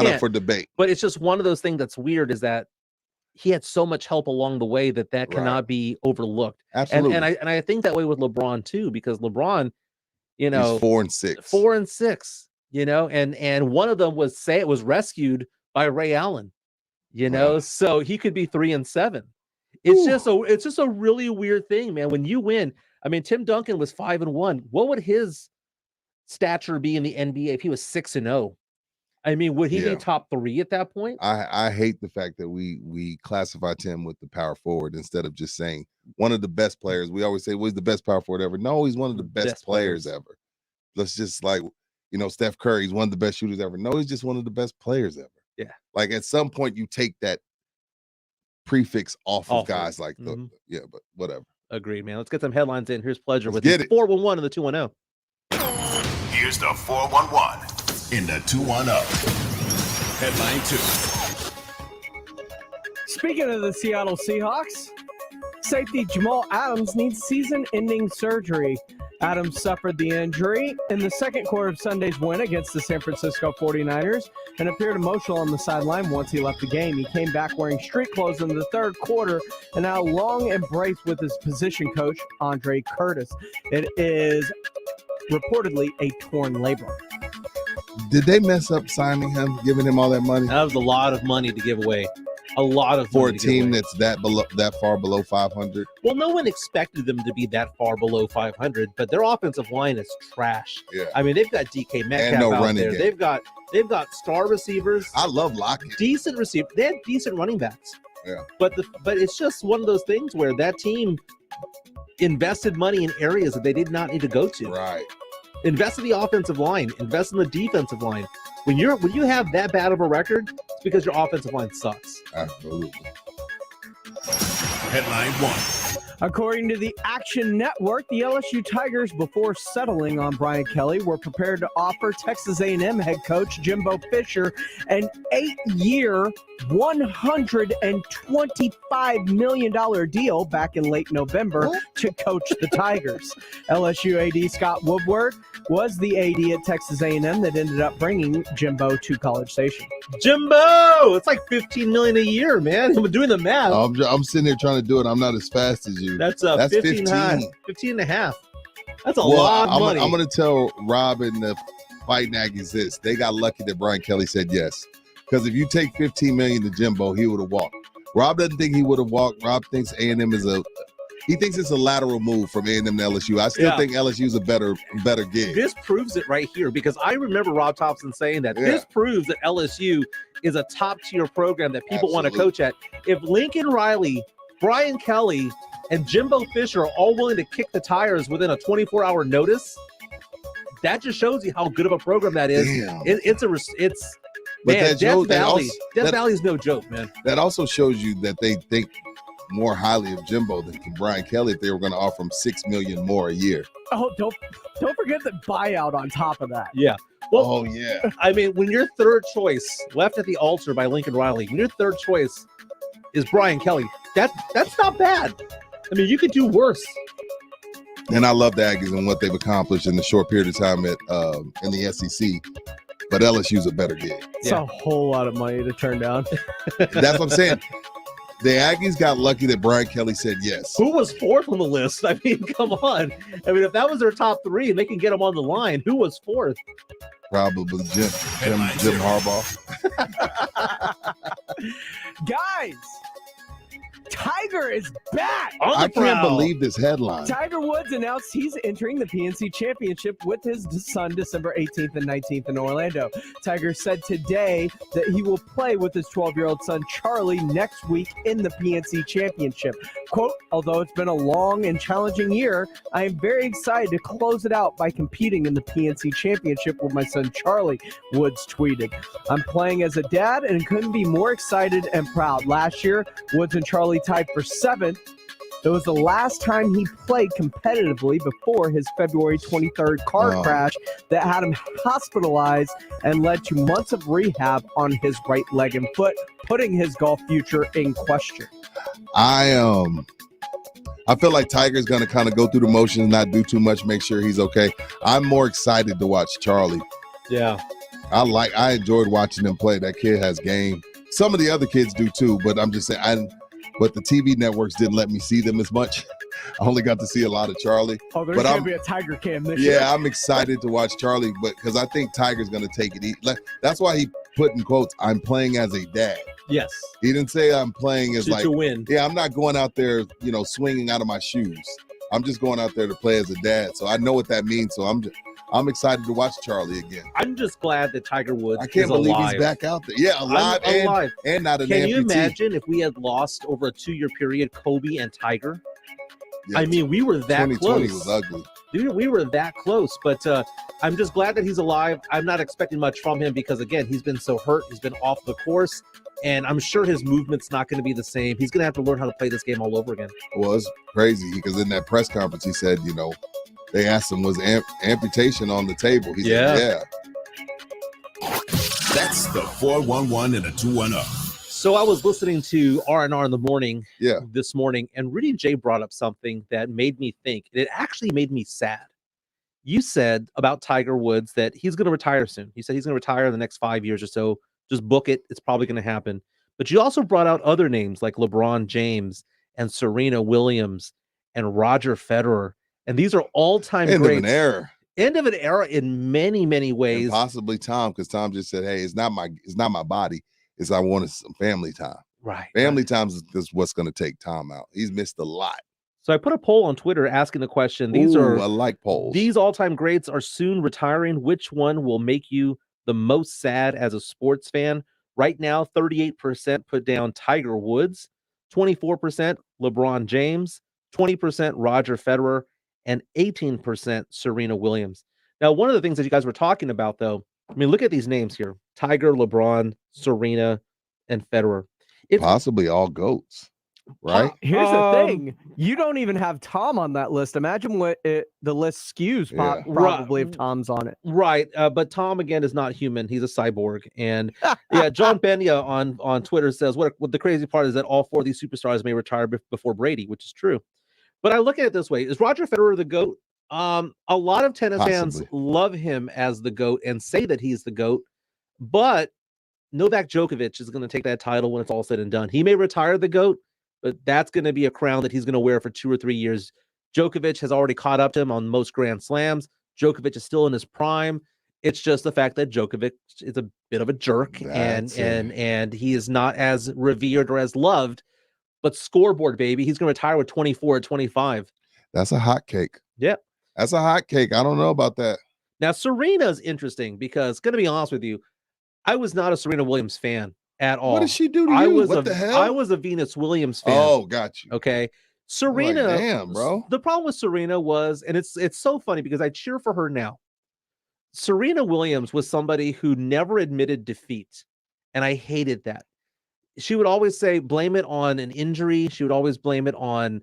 up for debate. But it's just one of those things that's weird is that he had so much help along the way that cannot be overlooked. Absolutely. And I think that way with LeBron too, because LeBron, you know, he's 4-6. 4-6, you know, and one of them was rescued by Ray Allen, you know, so he could be 3-7. It's just a really weird thing, man. When you win, I mean, Tim Duncan was 5-1. What would his stature be in the NBA if he was 6-0? I mean, would he be top 3 at that point? I hate the fact that we classify Tim with the power forward instead of just saying one of the best players. We always say, well, he's the best power forward ever. No, he's one of the best players ever. Let's just Steph Curry, he's one of the best shooters ever. No, he's just one of the best players ever. Yeah. Like at some point you take that prefix off of guys like but whatever. Agreed, man. Let's get some headlines in. Here's Pleasure with the 411 and the 210. Here's the 411 in the 210. Headline 2. Speaking of the Seattle Seahawks, safety Jamal Adams needs season-ending surgery. Adams suffered the injury in the second quarter of Sunday's win against the San Francisco 49ers and appeared emotional on the sideline once he left the game. He came back wearing street clothes in the third quarter and now long embraced with his position coach, Andre Curtis. It is reportedly a torn labrum. Did they mess up signing him, giving him all that money? That was a lot of money to give away. A lot of for a team that's that far below 500. Well, no one expected them to be that far below 500, but their offensive line is trash. Yeah. I mean, they've got DK Metcalf out there. Game. They've got star receivers. I love Lockett. Decent receiver. They have decent running backs. Yeah. But it's just one of those things where that team invested money in areas that they did not need to go to. Right. Invest in the offensive line. Invest in the defensive line. When you have that bad of a record, it's because your offensive line sucks. Absolutely. Headline 1. According to the Action Network, the LSU Tigers, before settling on Brian Kelly, were prepared to offer Texas A&M head coach Jimbo Fisher an 8-year, $125 million deal back in late November to coach the Tigers. LSU AD Scott Woodward was the AD at Texas A&M that ended up bringing Jimbo to College Station. Jimbo! It's like $15 million a year, man. I'm doing the math. I'm sitting here trying to do it. I'm not as fast as you. That's 15 and a half. That's a lot of money. I'm going to tell Rob and the Fighting Aggies this. They got lucky that Brian Kelly said yes. Because if you take $15 million to Jimbo, he would have walked. Rob doesn't think he would have walked. Rob thinks A&M he thinks it's a lateral move from A&M to LSU. I still think LSU is a better gig. This proves it right here because I remember Rob Thompson saying that. This proves that LSU is a top-tier program that people want to coach at. If Lincoln Riley, Brian Kelly, and Jimbo Fisher are all willing to kick the tires within a 24-hour notice, that just shows you how good of a program that is. Death Valley is no joke, man. That also shows you that they think more highly of Jimbo than Brian Kelly if they were going to offer him $6 million more a year. Oh, don't forget the buyout on top of that. Yeah. Well, oh yeah. I mean, when your third choice, Left at the Altar by Lincoln Riley, when your third choice is Brian Kelly, that's not bad. I mean, you could do worse. And I love the Aggies and what they've accomplished in the short period of time at in the SEC. But LSU's a better gig. It's a whole lot of money to turn down. That's what I'm saying. The Aggies got lucky that Brian Kelly said yes. Who was fourth on the list? I mean, come on. I mean, if that was their top three and they can get them on the line, who was fourth? Probably Jim Harbaugh. Guys, Tiger is back. I can't believe this headline. Tiger Woods announced he's entering the PNC Championship with his son December 18th and 19th in Orlando. Tiger said today that he will play with his 12-year-old son Charlie next week in the PNC Championship. Quote, although it's been a long and challenging year, I am very excited to close it out by competing in the PNC Championship with my son Charlie, Woods tweeted. I'm playing as a dad and couldn't be more excited and proud. Last year, Woods and Charlie tied for 7th. It was the last time he played competitively before his February 23rd car crash that had him hospitalized and led to months of rehab on his right leg and foot, putting his golf future in question. I feel like Tiger's going to kind of go through the motions, not do too much, make sure he's okay. I'm more excited to watch Charlie. Yeah. I enjoyed watching him play. That kid has game. Some of the other kids do too, but I'm just saying, but the TV networks didn't let me see them as much. I only got to see a lot of Charlie. Oh, there's going to be a Tiger cam this year. Yeah, I'm excited to watch Charlie, but because I think Tiger's going to take it. That's why he put in quotes, I'm playing as a dad. Yes. He didn't say I'm playing as to win. Yeah, I'm not going out there, swinging out of my shoes. I'm just going out there to play as a dad. So I know what that means. So I'm excited to watch Charlie again. I'm just glad that Tiger Woods I can't believe alive. he's back out there. Yeah, alive and not an Can amputee. you imagine if we had lost over a 2-year period Kobe and Tiger? Yeah, I mean, we were that 2020 close. was ugly. Dude, we were that close, but I'm just glad that he's alive. I'm not expecting much from him because, again, he's been so hurt. He's been off the course, and I'm sure his movement's not going to be the same. He's going to have to learn how to play this game all over again. Well, it's crazy because in that press conference, he said, they asked him, was amputation on the table? He said, yeah. That's the 411 and a 210. So I was listening to R&R in the morning this morning, and Rudy J brought up something that made me think. It actually made me sad. You said about Tiger Woods that he's going to retire soon. He said he's going to retire in the next 5 years or so. Just book it. It's probably going to happen. But you also brought out other names like LeBron James and Serena Williams and Roger Federer. And these are all-time greats. End of an era. End of an era in many, many ways. And possibly Tom, because Tom just said, hey, it's not my body. It's I wanted some family time. Right. Family time is what's going to take Tom out. He's missed a lot. So I put a poll on Twitter asking the question. I like polls. These all-time greats are soon retiring. Which one will make you the most sad as a sports fan? Right now, 38% put down Tiger Woods, 24% LeBron James, 20% Roger Federer, and 18% Serena Williams. Now, one of the things that you guys were talking about, though, I mean, look at these names here. Tiger, LeBron, Serena, and Federer. Possibly all GOATs, right? Here's the thing. You don't even have Tom on that list. Imagine what the list skews probably if Tom's on it. Right. But Tom, again, is not human. He's a cyborg. And John Benya on Twitter says, what the crazy part is that all 4 of these superstars may retire before Brady, which is true. But I look at it this way. Is Roger Federer the GOAT? A lot of tennis fans love him as the GOAT and say that he's the GOAT, but Novak Djokovic is going to take that title when it's all said and done. He may retire the GOAT, but that's going to be a crown that he's going to wear for 2 or 3 years. Djokovic has already caught up to him on most Grand Slams. Djokovic is still in his prime. It's just the fact that Djokovic is a bit of a jerk and he is not as revered or as loved. But scoreboard, baby, he's going to retire with 24 or 25. That's a hot cake. Yep. That's a hot cake. I don't know about that. Now, Serena's interesting because, going to be honest with you, I was not a Serena Williams fan at all. What did she do to you? What the hell? I was a Venus Williams fan. Oh, got you. Okay. Serena, like, damn, bro. The problem with Serena was, and it's so funny because I cheer for her now. Serena Williams was somebody who never admitted defeat, and I hated that. She would always say, blame it on an injury. She would always blame it on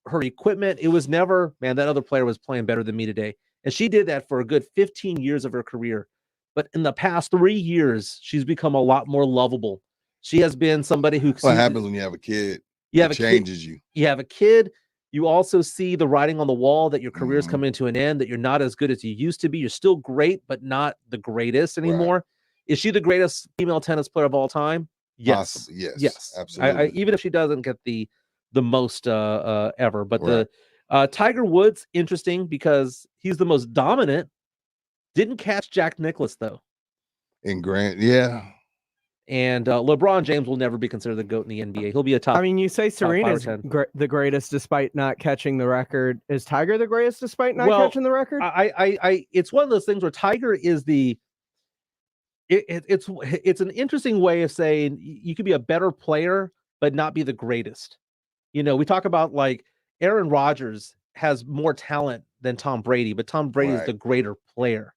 her equipment. It was never, man, that other player was playing better than me today. And she did that for a good 15 years of her career. But in the past 3 years, she's become a lot more lovable. She has been somebody who... What happens when you have a kid? It changes you. You have a kid. You also see the writing on the wall that your career is coming to an end, that you're not as good as you used to be. You're still great, but not the greatest anymore. Right. Is she the greatest female tennis player of all time? Yes. Possibly. Yes. Absolutely. Even if she doesn't get the most ever. But the Tiger Woods, interesting because he's the most dominant. Didn't catch Jack Nicklaus, though. And Grant, yeah. And LeBron James will never be considered the GOAT in the NBA. He'll be a top. I mean, you say Serena's the greatest despite not catching the record. Is Tiger the greatest despite not catching the record? It's one of those things where Tiger is the. It's an interesting way of saying you could be a better player but not be the greatest. You know, we talk about like Aaron Rodgers has more talent than Tom Brady, but Tom Brady is the greater player.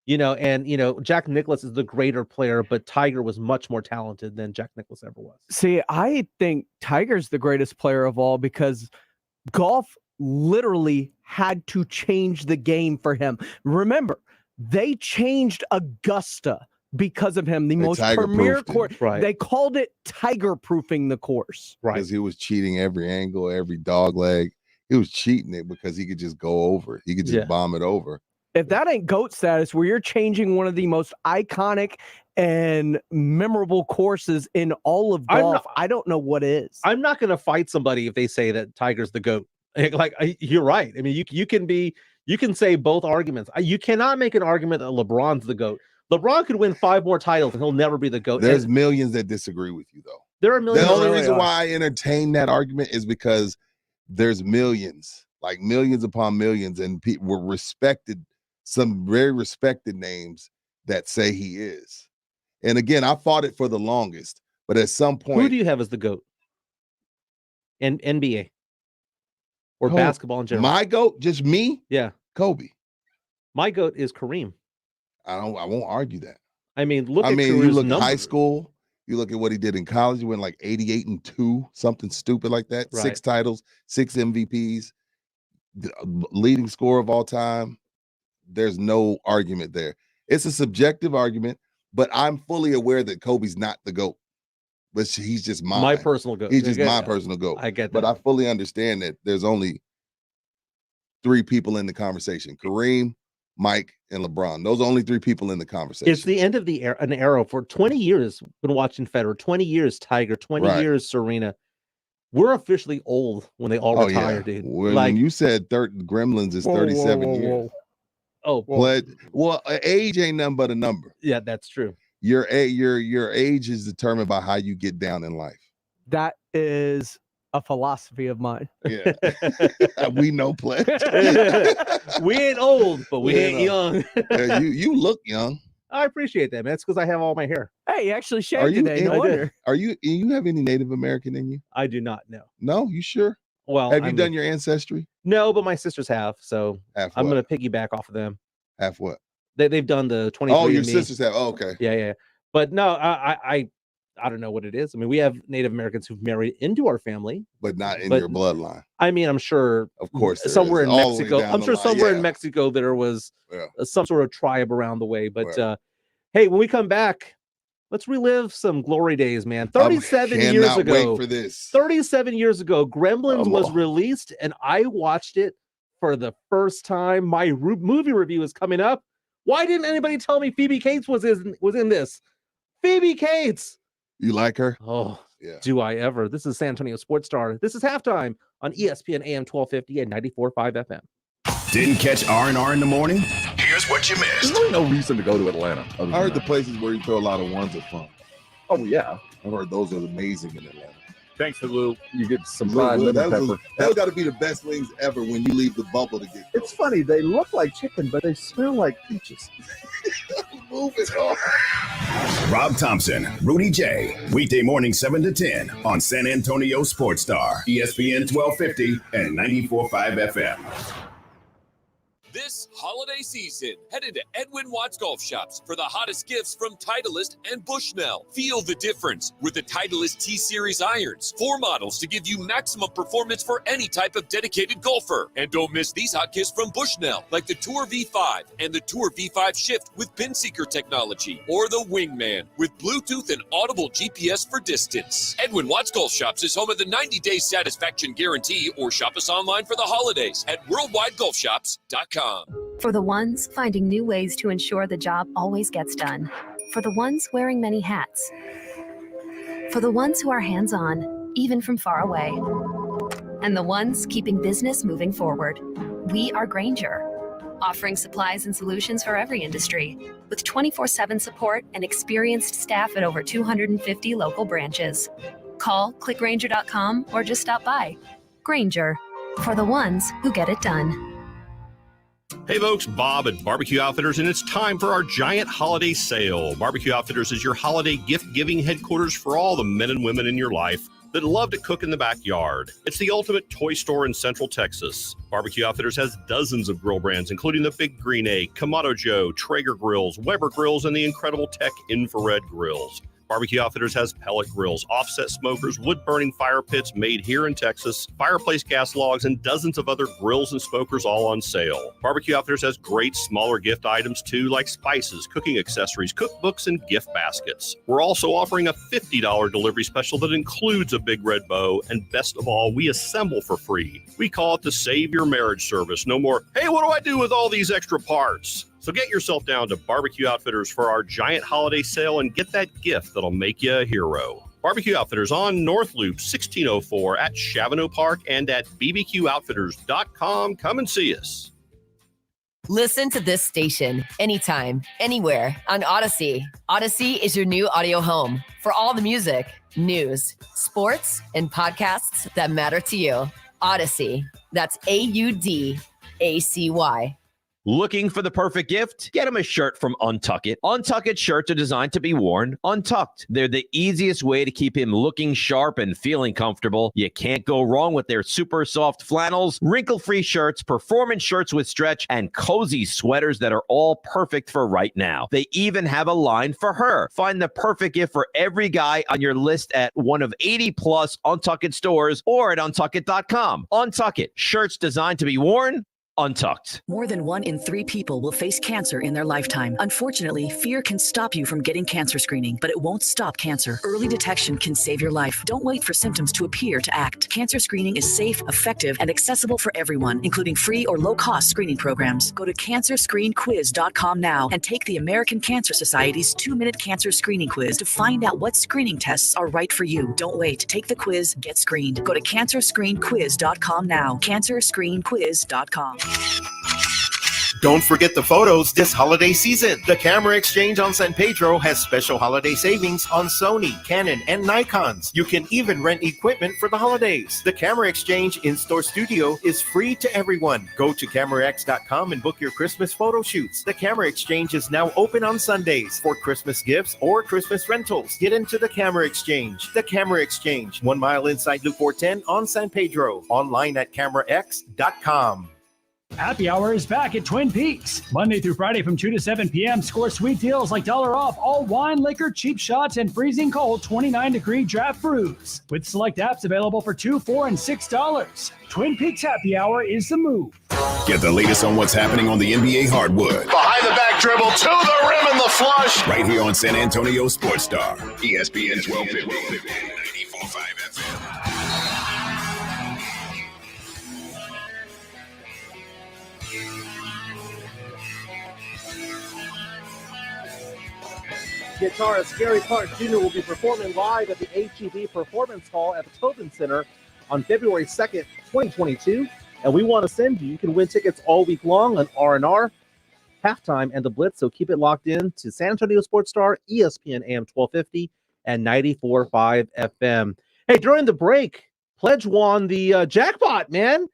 You know, and, Jack Nicklaus is the greater player, but Tiger was much more talented than Jack Nicklaus ever was. See, I think Tiger's the greatest player of all because golf literally had to change the game for him. Remember, they changed Augusta because of him, the most premier course. Right. They called it tiger-proofing the course. Right. Because he was cheating every angle, every dog leg. He was cheating it because he could just go over. He could just bomb it over. If that ain't GOAT status, where you're changing one of the most iconic and memorable courses in all of golf, I don't know what is. I'm not going to fight somebody if they say that Tiger's the GOAT. Like, you're right. I mean, you can say both arguments. You cannot make an argument that LeBron's the GOAT. LeBron could win 5 more titles and he'll never be the GOAT. There's millions that disagree with you, though. There are millions. The only reason why I entertain that argument is because there's millions, like millions upon millions, and people were respected. Some very respected names that say he is. And again, I fought it for the longest, but at some point... Who do you have as the GOAT? NBA? Or basketball in general? My GOAT? Just me? Yeah. Kobe. My GOAT is Kareem. I won't argue that. I mean, you look at high school, you look at what he did in college, he went like 88-2, something stupid like that. Right. 6 titles, 6 MVPs, the leading scorer of all time. There's no argument there. It's a subjective argument, but I'm fully aware that Kobe's not the GOAT. But he's just mine. My personal GOAT. He's just my personal GOAT. I get that. But I fully understand that there's only 3 people in the conversation. Kareem, Mike, and LeBron. Those are only 3 people in the conversation. It's the end of an era. For 20 years, been watching Federer. 20 years, Tiger. 20 years, Serena. We're officially old when they all retire, dude. When you said Gremlins is 37 years. Oh, well, age ain't nothing but a number. Yeah, that's true. Your age is determined by how you get down in life. That is a philosophy of mine. Yeah, we know, Pledge. We ain't old, but we ain't young. Yeah, you look young. I appreciate that, man. It's because I have all my hair. Hey, you actually shaved today. No wonder. You have any Native American in you? I do not know. No, you sure? Well, have you done your ancestry? No, but my sisters have, so I'm going to piggyback off of them. Half what? They've done the 23. Oh, your sisters have. Oh, okay. Yeah. But no, I don't know what it is. I mean, we have Native Americans who've married into our family, but not in your bloodline. I mean, I'm sure, of course, somewhere in Mexico. I'm sure somewhere in Mexico there was some sort of tribe around the way. But hey, when we come back, let's relive some glory days, man. 37 years ago. Wait for this. 37 years ago, Gremlins was released, and I watched it for the first time. My movie review is coming up. Why didn't anybody tell me Phoebe Cates was in this? Phoebe Cates. You like her? Oh, yeah. Do I ever? This is San Antonio Sports Star. This is Halftime on ESPN AM 1250 and 94.5 FM. Didn't catch R&R in the morning? Here's what you missed. There's really no reason to go to Atlanta. I heard the places where you throw a lot of ones are fun. Oh, yeah. I heard those are amazing in Atlanta. Thanks to Lou. You get some fried lemon pepper. That's got to be the best wings ever when you leave the bubble to get going. It's funny. They look like chicken, but they smell like peaches. Move it on. Rob Thompson, Rudy J. Weekday morning 7 to 10 on San Antonio Sports Star, ESPN 1250 and 94.5 FM. This holiday season, head into Edwin Watts Golf Shops for the hottest gifts from Titleist and Bushnell. Feel the difference with the Titleist T-Series irons. 4 models to give you maximum performance for any type of dedicated golfer. And don't miss these hot gifts from Bushnell, like the Tour V5 and the Tour V5 Shift with Pin Seeker technology, or the Wingman with Bluetooth and audible GPS for distance. Edwin Watts Golf Shops is home of the 90-day satisfaction guarantee, or shop us online for the holidays at worldwidegolfshops.com. For the ones finding new ways to ensure the job always gets done. For the ones wearing many hats. For the ones who are hands-on, even from far away. And the ones keeping business moving forward. We are Grainger, offering supplies and solutions for every industry, with 24/7 support and experienced staff at over 250 local branches. Call, clickgrainger.com, or just stop by. Grainger, for the ones who get it done. Hey folks, Bob at Barbecue Outfitters, and it's time for our giant holiday sale. Barbecue Outfitters is your holiday gift-giving headquarters for all the men and women in your life that love to cook in the backyard. It's the ultimate toy store in Central Texas. Barbecue Outfitters has dozens of grill brands, including the Big Green Egg, Kamado Joe, Traeger grills, Weber grills, and the incredible Tech infrared grills. Barbecue Outfitters has pellet grills, offset smokers, wood-burning fire pits made here in Texas, fireplace gas logs, and dozens of other grills and smokers all on sale. Barbecue Outfitters has great smaller gift items too, like spices, cooking accessories, cookbooks, and gift baskets. We're also offering a $50 delivery special that includes a big red bow, and best of all, we assemble for free. We call it the Save Your Marriage service. No more, hey, what do I do with all these extra parts? So get yourself down to Barbecue Outfitters for our giant holiday sale and get that gift that'll make you a hero. Barbecue Outfitters on North Loop 1604 at Chavano Park and at bbqoutfitters.com. Come and see us. Listen to this station anytime, anywhere on Odyssey. Odyssey is your new audio home for all the music, news, sports, and podcasts that matter to you. Odyssey. That's AUDACY. Looking for the perfect gift? Get them a shirt from Untuck It. Untuck It shirts are designed to be worn untucked. They're the easiest way to keep him looking sharp and feeling comfortable. You can't go wrong with their super soft flannels, wrinkle-free shirts, performance shirts with stretch, and cozy sweaters that are all perfect for right now. They even have a line for her. Find the perfect gift for every guy on your list at one of 80-plus Untuck It stores or at untuckit.com. Untuck It. Shirts designed to be worn untucked. More than 1 in 3 people will face cancer in their lifetime. Unfortunately, fear can stop you from getting cancer screening, but it won't stop cancer. Early detection can save your life. Don't wait for symptoms to appear to act. Cancer screening is safe, effective, and accessible for everyone, including free or low-cost screening programs. Go to cancerscreenquiz.com now and take the American Cancer Society's 2-minute cancer screening quiz to find out what screening tests are right for you. Don't wait. Take the quiz. Get screened. Go to cancerscreenquiz.com now. cancerscreenquiz.com. Don't forget the photos this holiday season. The Camera Exchange on San Pedro has special holiday savings on Sony, Canon, and Nikons. You can even rent equipment for the holidays. The Camera Exchange in-store studio is free to everyone. Go to CameraX.com and book your Christmas photo shoots. The Camera Exchange is now open on Sundays for Christmas gifts or Christmas rentals. Get into the Camera Exchange. The Camera Exchange, 1 mile inside Loop 410 on San Pedro. Online at CameraX.com. Happy Hour is back at Twin Peaks. Monday through Friday from 2 to 7 p.m. Score sweet deals like $1 off all wine, liquor, cheap shots, and freezing cold 29-degree draft brews. With select apps available for $2, $4, and $6. Twin Peaks Happy Hour is the move. Get the latest on what's happening on the NBA hardwood. Behind the back dribble to the rim and the flush. Right here on San Antonio Sports Star. ESPN 1250. 94.5 FM. Guitarist Gary Clark Jr. will be performing live at the HEB Performance Hall at the Tobin Center on February 2nd, 2022. And we want to send you. You can win tickets all week long on R&R, Halftime, and The Blitz. So keep it locked in to San Antonio Sports Star, ESPN AM 1250, and 94.5 FM. Hey, during the break, Pledge won the jackpot, man.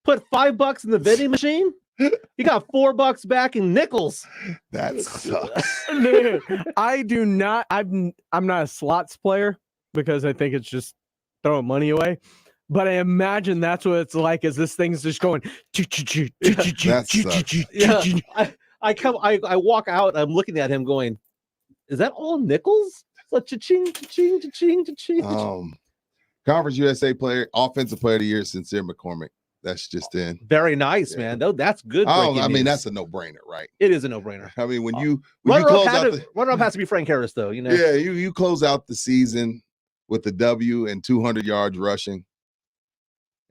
Put $5 in the vending machine. You got $4 back in nickels. That sucks. Dude, I do not. I'm not a slots player because I think it's just throwing money away. But I imagine that's what it's like as this thing's just going. I walk out, I'm looking at him going, is that all nickels? It's like cha-ching, cha-ching, cha-ching, cha-ching. Conference USA offensive player of the year, Sincere McCormick. That's just in. Very nice, man. Though that's good. I mean, news. that's a no-brainer, right? It is a no-brainer. I mean, when you close out runner-up has to be Frank Harris, though. You know. Yeah, you close out the season with a W and 200 yards rushing,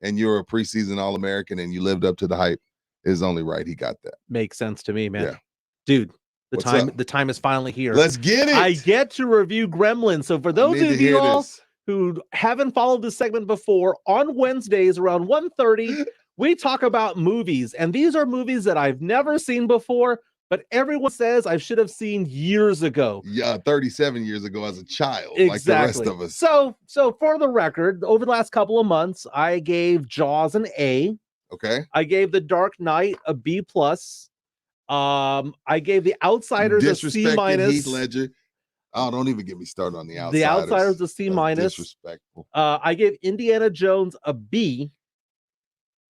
and you're a preseason All-American, and you lived up to the hype. It's only right he got that. Makes sense to me, man. Yeah. Dude, What's up? the time is finally here. Let's get it. I get to review Gremlins. So for those of you all who haven't followed this segment before, on Wednesdays around 1:30, we talk about movies. And these are movies that I've never seen before, but everyone says I should have seen years ago. Yeah, 37 years ago as a child, Exactly. like the rest of us. So for the record, over the last couple of months, I gave Jaws an A. Okay. I gave The Dark Knight a B+. I gave The Outsiders a C-. Heath Ledger. Oh, don't even get me started on The Outsiders. The Outsiders a C-. Disrespectful. I gave Indiana Jones a B.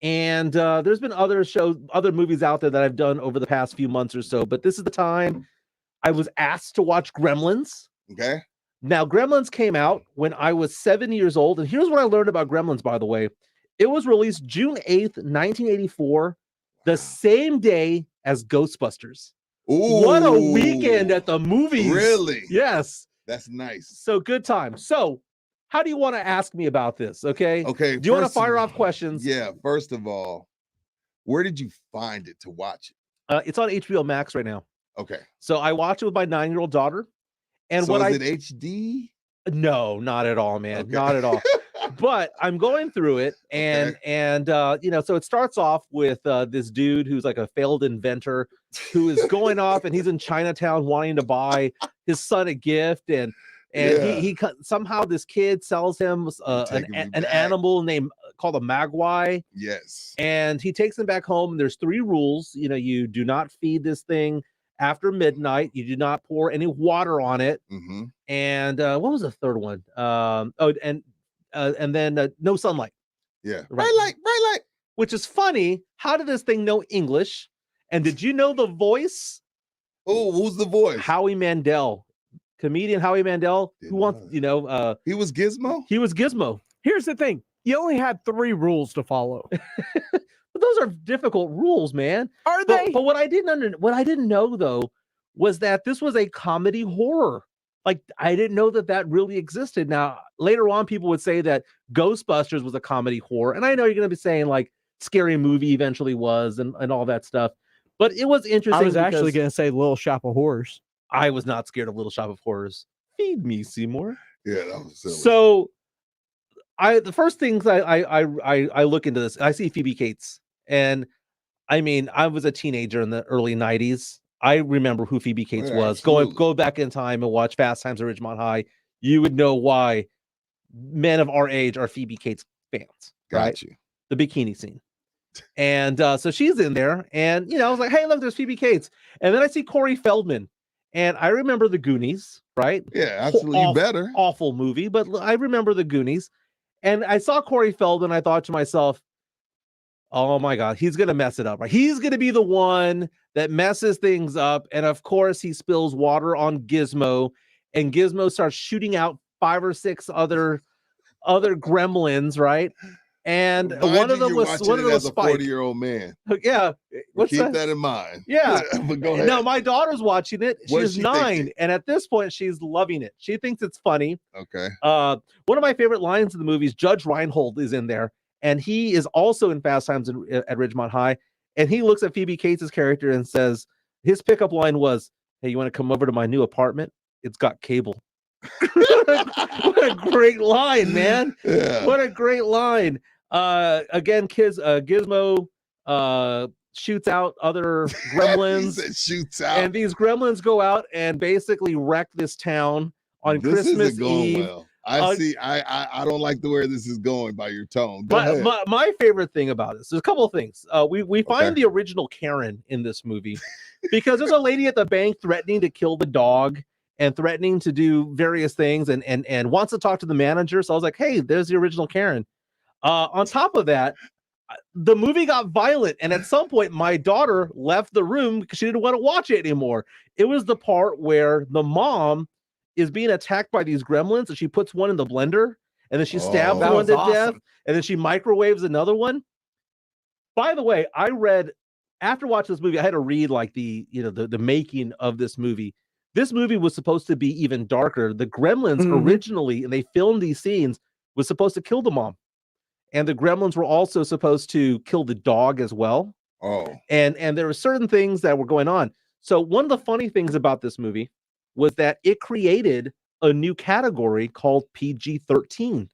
And there's been other movies out there that I've done over the past few months or so, but this is the time I was asked to watch Gremlins. Okay. Now, Gremlins came out when I was 7 years old, and here's what I learned about Gremlins, by the way. It was released June 8th, 1984, the same day as Ghostbusters. Ooh, what a weekend at the movies. Really? Yes. That's nice. So good time. So how do you want to ask me about this? Okay. Okay. Do you want to fire off questions? Yeah. First of all, where did you find it to watch it? It's on HBO Max right now. Okay. So I watched it with my 9-year-old daughter. And so is it HD? No, not at all, man. Okay. Not at all. But I'm going through it, and so it starts off with this dude who's like a failed inventor who is going off, and he's in Chinatown wanting to buy his son a gift, and he somehow this kid sells him an animal named called a magpie. Yes. And he takes him back home. And there's 3 rules. You know, you do not feed this thing after midnight. You do not pour any water on it. Mm-hmm. And what was the third one? And then no sunlight. Yeah. Bright light. Which is funny. How did this thing know English? And did you know the voice? Oh, who's the voice? Howie Mandel. Comedian Howie Mandel. Who wants, he was Gizmo? He was Gizmo. Here's the thing. You only had 3 rules to follow. But those are difficult rules, man. Are they? But what I didn't know though was that this was a comedy horror. Like, I didn't know that really existed. Now, later on, people would say that Ghostbusters was a comedy horror. And I know you're going to be saying, like, Scary Movie eventually was and all that stuff. But it was interesting. I was actually going to say Little Shop of Horrors. I was not scared of Little Shop of Horrors. Feed me, Seymour. Yeah, that was silly. So, the first things I look into this, I see Phoebe Cates. And, I mean, I was a teenager in the early 90s. I remember who Phoebe Cates was. Go back in time and watch Fast Times at Ridgemont High. You would know why men of our age are Phoebe Cates fans. Got you. The bikini scene. And so she's in there. And, I was like, hey, look, there's Phoebe Cates. And then I see Corey Feldman. And I remember The Goonies, right? Yeah, absolutely. You better. Awful movie. But I remember The Goonies. And I saw Corey Feldman. I thought to myself, oh my God, he's going to mess it up, right? He's going to be the one that messes things up. And of course, he spills water on Gizmo, and Gizmo starts shooting out 5 or 6 other gremlins, right? And one of them was a 40-year-old man. Yeah. Keep that in mind. Yeah. But go ahead. No, my daughter's watching it. She's 9. Thinking? And at this point, she's loving it. She thinks it's funny. Okay. One of my favorite lines in the movie is Judge Reinhold is in there. And he is also in Fast Times at Ridgemont High. And he looks at Phoebe Cates' character and says, his pickup line was, hey, you want to come over to my new apartment? It's got cable. What a great line, man. Yeah. What a great line. Again, Gizmo shoots out other gremlins. Shoots out. And these gremlins go out and basically wreck this town on Christmas Eve. Well. I don't like the way this is going by your tone. My favorite thing about this, there's a couple of things. We find the original Karen in this movie because there's a lady at the bank threatening to kill the dog and threatening to do various things and wants to talk to the manager. So I was like, hey, there's the original Karen. On top of that, the movie got violent, and at some point, my daughter left the room because she didn't want to watch it anymore. It was the part where the mom is being attacked by these gremlins, and she puts one in the blender, and then she stabs one to death, and then she microwaves another one. By the way, I read after watching this movie, I had to read like the making of this movie. This movie was supposed to be even darker. The gremlins originally, and they filmed these scenes, was supposed to kill the mom. And the gremlins were also supposed to kill the dog as well. Oh. And there were certain things that were going on. So one of the funny things about this movie was that it created a new category called PG-13.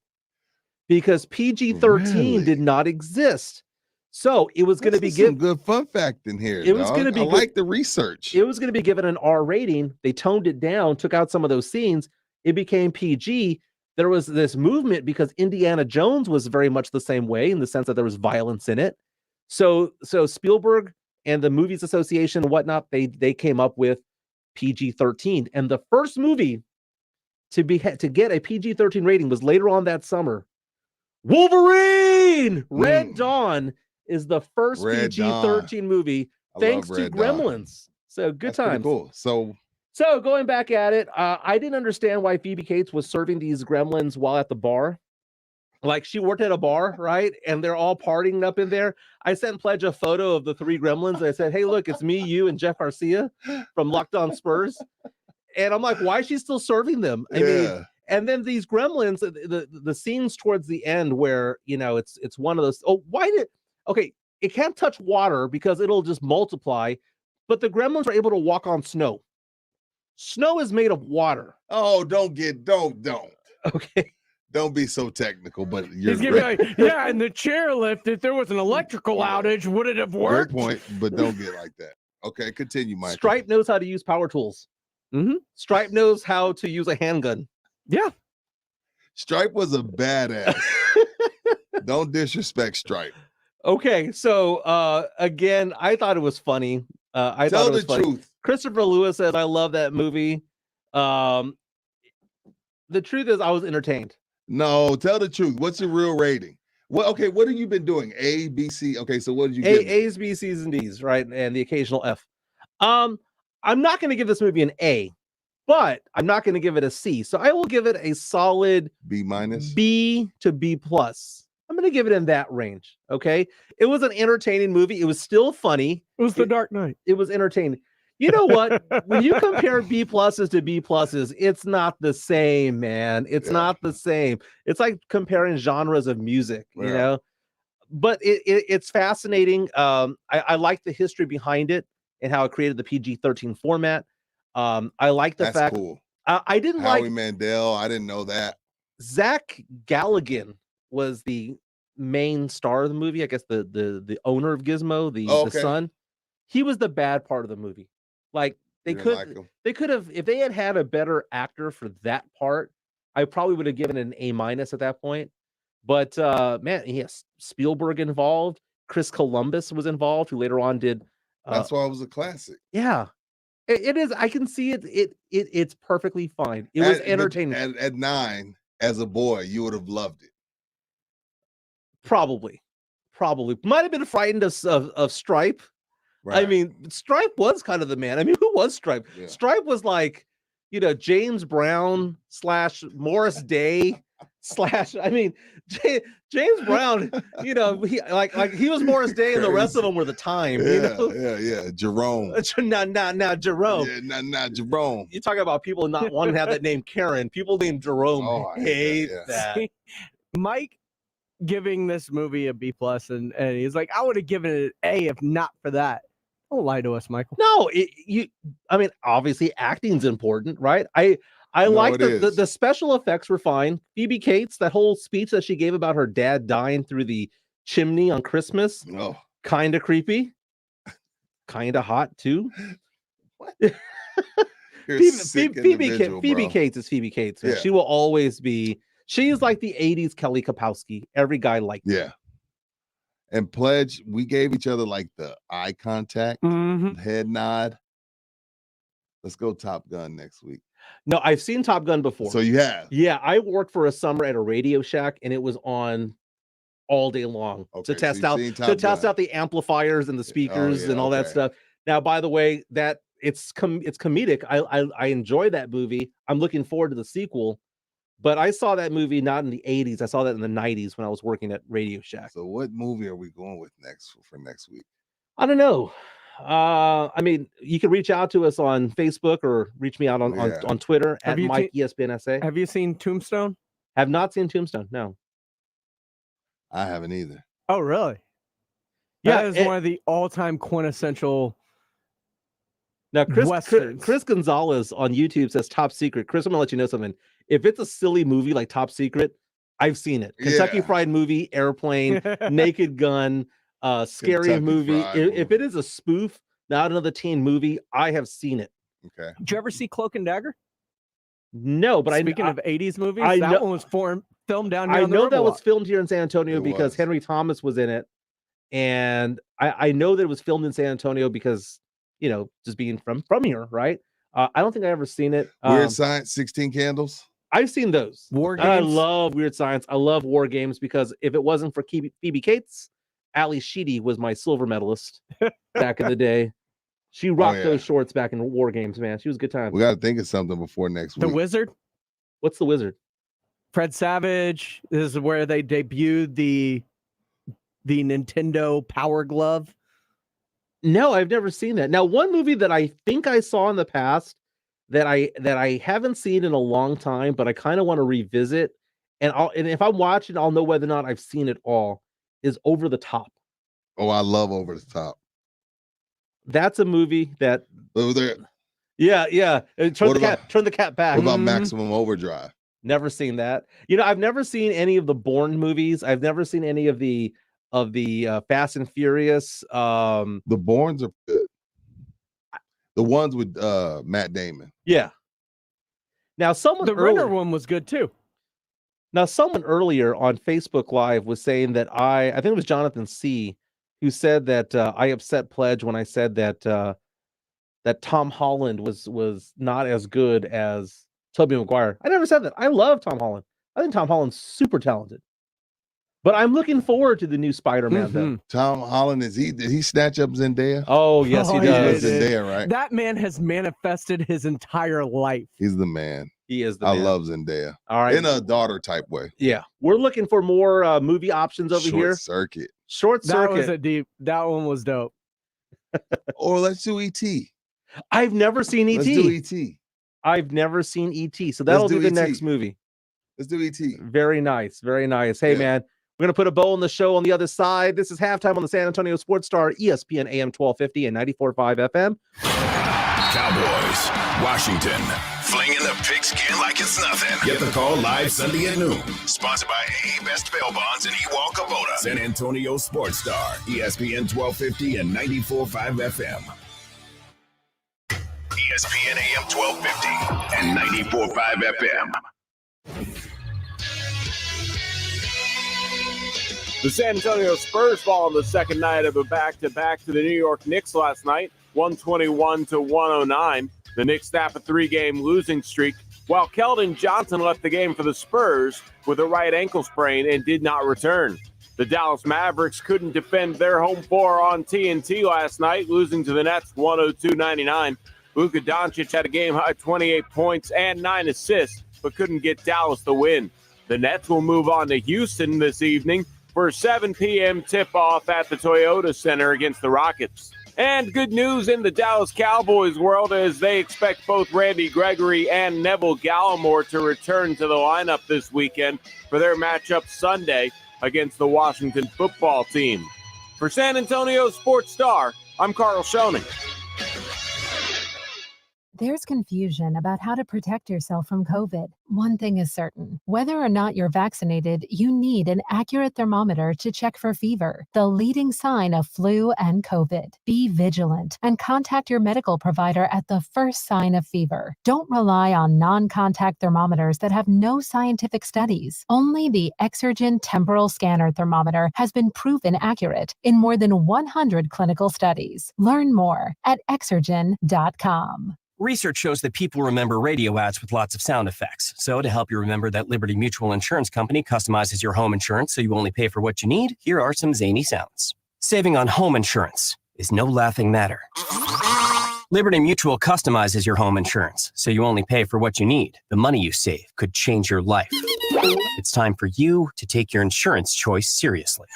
Because PG-13 did not exist. So it was going to be some good fun fact in here. It was going to be I like the research. It was going to be given an R rating. They toned it down, took out some of those scenes. It became PG. There was this movement because Indiana Jones was very much the same way in the sense that there was violence in it. So Spielberg and the Movies Association and whatnot, they came up with PG-13. And the first movie to get a PG-13 rating was later on that summer. Wolverine! Red Dawn is the first PG-13 movie, thanks to Gremlins. So good times. Cool. So going back at it, I didn't understand why Phoebe Cates was serving these gremlins while at the bar. Like she worked at a bar, right? And they're all partying up in there. I sent Pledge a photo of the three gremlins. I said, hey, look, it's me, you, and Jeff Garcia from Locked On Spurs. And I'm like, why is she still serving them? I mean, and then these gremlins, the scenes towards the end where, it's one of those, it can't touch water because it'll just multiply. But the gremlins are able to walk on snow. Snow is made of water. Oh, don't. Okay. Don't be so technical, but you're He's gonna be like, yeah, and the chairlift, if there was an electrical outage, would it have worked? Great point, but don't get like that. Okay, continue, Mike. Stripe knows how to use power tools. Stripe knows how to use a handgun. Yeah. Stripe was a badass. Don't disrespect Stripe. Okay, so again, I thought it was funny. Tell the truth. Christopher Lewis says, I love that movie. The truth is I was entertained. No, tell the truth. What's your real rating? What have you been doing? A, B, C. Okay, so what did you get? A's, B's, C's, and D's, right? And the occasional F. I'm not going to give this movie an A, but I'm not going to give it a C. So I will give it a solid B minus, B to B plus. I'm going to give it in that range. Okay. It was an entertaining movie. It was still funny. It was The Dark Knight. It was entertaining. You know what? When you compare B pluses to B pluses, it's not the same, man. It's not the same. It's like comparing genres of music, you know, but it's fascinating. I like the history behind it and how it created the PG-13 format. I like the fact cool. I didn't Howie like Mandel. I didn't know that. Zach Galligan was the main star of the movie. I guess the owner of Gizmo, the son. He was the bad part of the movie. Like they could have, if they had a better actor for that part, I probably would have given it an A minus at that point. But man, yes, Spielberg involved. Chris Columbus was involved, who later on did. That's why it was a classic. Yeah, it is. I can see it. It's perfectly fine. It was entertaining. At 9, as a boy, you would have loved it. Probably might have been frightened of Stripe. Right. I mean, Stripe was kind of the man. I mean, who was Stripe? Yeah. Stripe was like, James Brown / Morris Day / I mean, James Brown, he was Morris Day and the rest of them were the time. Yeah. Jerome. Now Jerome. Yeah, not Jerome. You talk about people not wanting to have that name Karen. People named Jerome hate that. Mike giving this movie a B plus, and he's like, I would have given it an A if not for that. Don't lie to us, Michael. No, obviously acting's important, right? I like the special effects were fine. Phoebe Cates, that whole speech that she gave about her dad dying through the chimney on Christmas, kind of creepy, kind of hot too. What? Phoebe Cates is Phoebe Cates. Yeah. She will always be. She's like the 80s Kelly Kapowski. Every guy liked her. And Pledge, we gave each other like the eye contact, head nod. Let's go Top Gun next week. No, I've seen Top Gun before. So you have? Yeah, I worked for a summer at a Radio Shack, and it was on all day long Okay, to test so out you've seen Top Gun. the amplifiers and the speakers yeah, and all that okay. stuff. Now, by the way, that it's comedic. I enjoy that movie. I'm looking forward to the sequel. But I saw that movie not in the 80s. I saw that in the 90s when I was working at Radio Shack. So what movie are we going with next for next week? I don't know. I mean, you can reach out to us on Facebook or reach me out on Twitter at Mike ESPNSA. Have you seen Tombstone? Have not seen Tombstone. No, I haven't either. Oh, really? Yeah, That is one of the all-time quintessential. Now, Chris Westerns. Gonzalez on YouTube says Top Secret. Chris, I'm gonna let you know something. If it's a silly movie like Top Secret, I've seen it. Kentucky Fried Movie, Airplane, Naked Gun, Scary Kentucky Movie. Fried If it is a spoof, not another teen movie, I have seen it. Okay. Did you ever see Cloak and Dagger? No, but Speaking of 80s movies, I that know- one was filmed down here I on the know that Riverwalk. was filmed here in San Antonio It because was. Henry Thomas was in it, and I know that it was filmed in San Antonio because just being from here, right? I don't think I ever seen it. Weird Science, 16 Candles. I've seen those. War And I Games? love Weird Science. I love War Games because if it wasn't for Phoebe Cates, Ali Sheedy was my silver medalist back in the day. She rocked those shorts back in War Games, man. She was a good time. We got to think of something before next The week. Wizard? What's The Wizard? Fred Savage. This is where they debuted the Nintendo Power Glove. No, I've never seen that. Now, one movie that I think I saw in the past that I haven't seen in a long time, but I kind of want to revisit, and if I'm watching, I'll know whether or not I've seen it all. Is Over the Top. Oh, I love Over the Top. That's a movie that. Over there. Yeah. Turn the cat back. What about Maximum Overdrive? Never seen that. I've never seen any of the Bourne movies. I've never seen any of the Fast and Furious. The Bournes are good. The ones with Matt Damon. Yeah. Now someone The Renner one was good too. Now someone earlier on Facebook Live was saying that I think it was Jonathan C, who said that I upset Pledge when I said that that Tom Holland was not as good as Tobey Maguire. I never said that. I love Tom Holland. I think Tom Holland's super talented. But I'm looking forward to the new Spider-Man though. Tom Holland, did he snatch up Zendaya? Oh, yes, he does. Zendaya, right? That man has manifested his entire life. He's the man. He is the I man. love Zendaya. All right. In a daughter type way. Yeah. We're looking for more movie options over here. Circuit. Short Circuit. That one was dope. Or let's do E.T. I've never seen E.T. Let's do E.T. I've never seen E.T. So that'll be the next movie. Let's do E.T. Very nice. Very nice. Hey, man, we're going to put a bow on the show on the other side. This is Halftime on the San Antonio Sports Star, ESPN AM 1250 and 94.5 FM. Cowboys, Washington, flinging the pigskin like it's nothing. Get the call live Sunday at noon. Sponsored by AA Best Bail Bonds and Ewald Kubota. San Antonio Sports Star, ESPN 1250 and 94.5 FM. ESPN AM 1250 and 94.5 FM. The San Antonio Spurs fall on the second night of a back-to-back to the New York Knicks last night, 121-109. The Knicks snap a three-game losing streak, while Keldon Johnson left the game for the Spurs with a right ankle sprain and did not return. The Dallas Mavericks couldn't defend their home floor on TNT last night, losing to the Nets 102-99. Luka Doncic had a game-high 28 points and 9 assists, but couldn't get Dallas the win. The Nets will move on to Houston this evening for a 7 p.m. tip-off at the Toyota Center against the Rockets. And good news in the Dallas Cowboys world as they expect both Randy Gregory and Neville Gallimore to return to the lineup this weekend for their matchup Sunday against the Washington football team. For San Antonio Sports Star, I'm Carl Schoening. There's confusion about how to protect yourself from COVID. One thing is certain. Whether or not you're vaccinated, you need an accurate thermometer to check for fever, the leading sign of flu and COVID. Be vigilant and contact your medical provider at the first sign of fever. Don't rely on non-contact thermometers that have no scientific studies. Only the Exergen temporal scanner thermometer has been proven accurate in more than 100 clinical studies. Learn more at exergen.com. Research shows that people remember radio ads with lots of sound effects. So to help you remember that Liberty Mutual Insurance Company customizes your home insurance so you only pay for what you need, here are some zany sounds. Saving on home insurance is no laughing matter. Liberty Mutual customizes your home insurance so you only pay for what you need. The money you save could change your life. It's time for you to take your insurance choice seriously.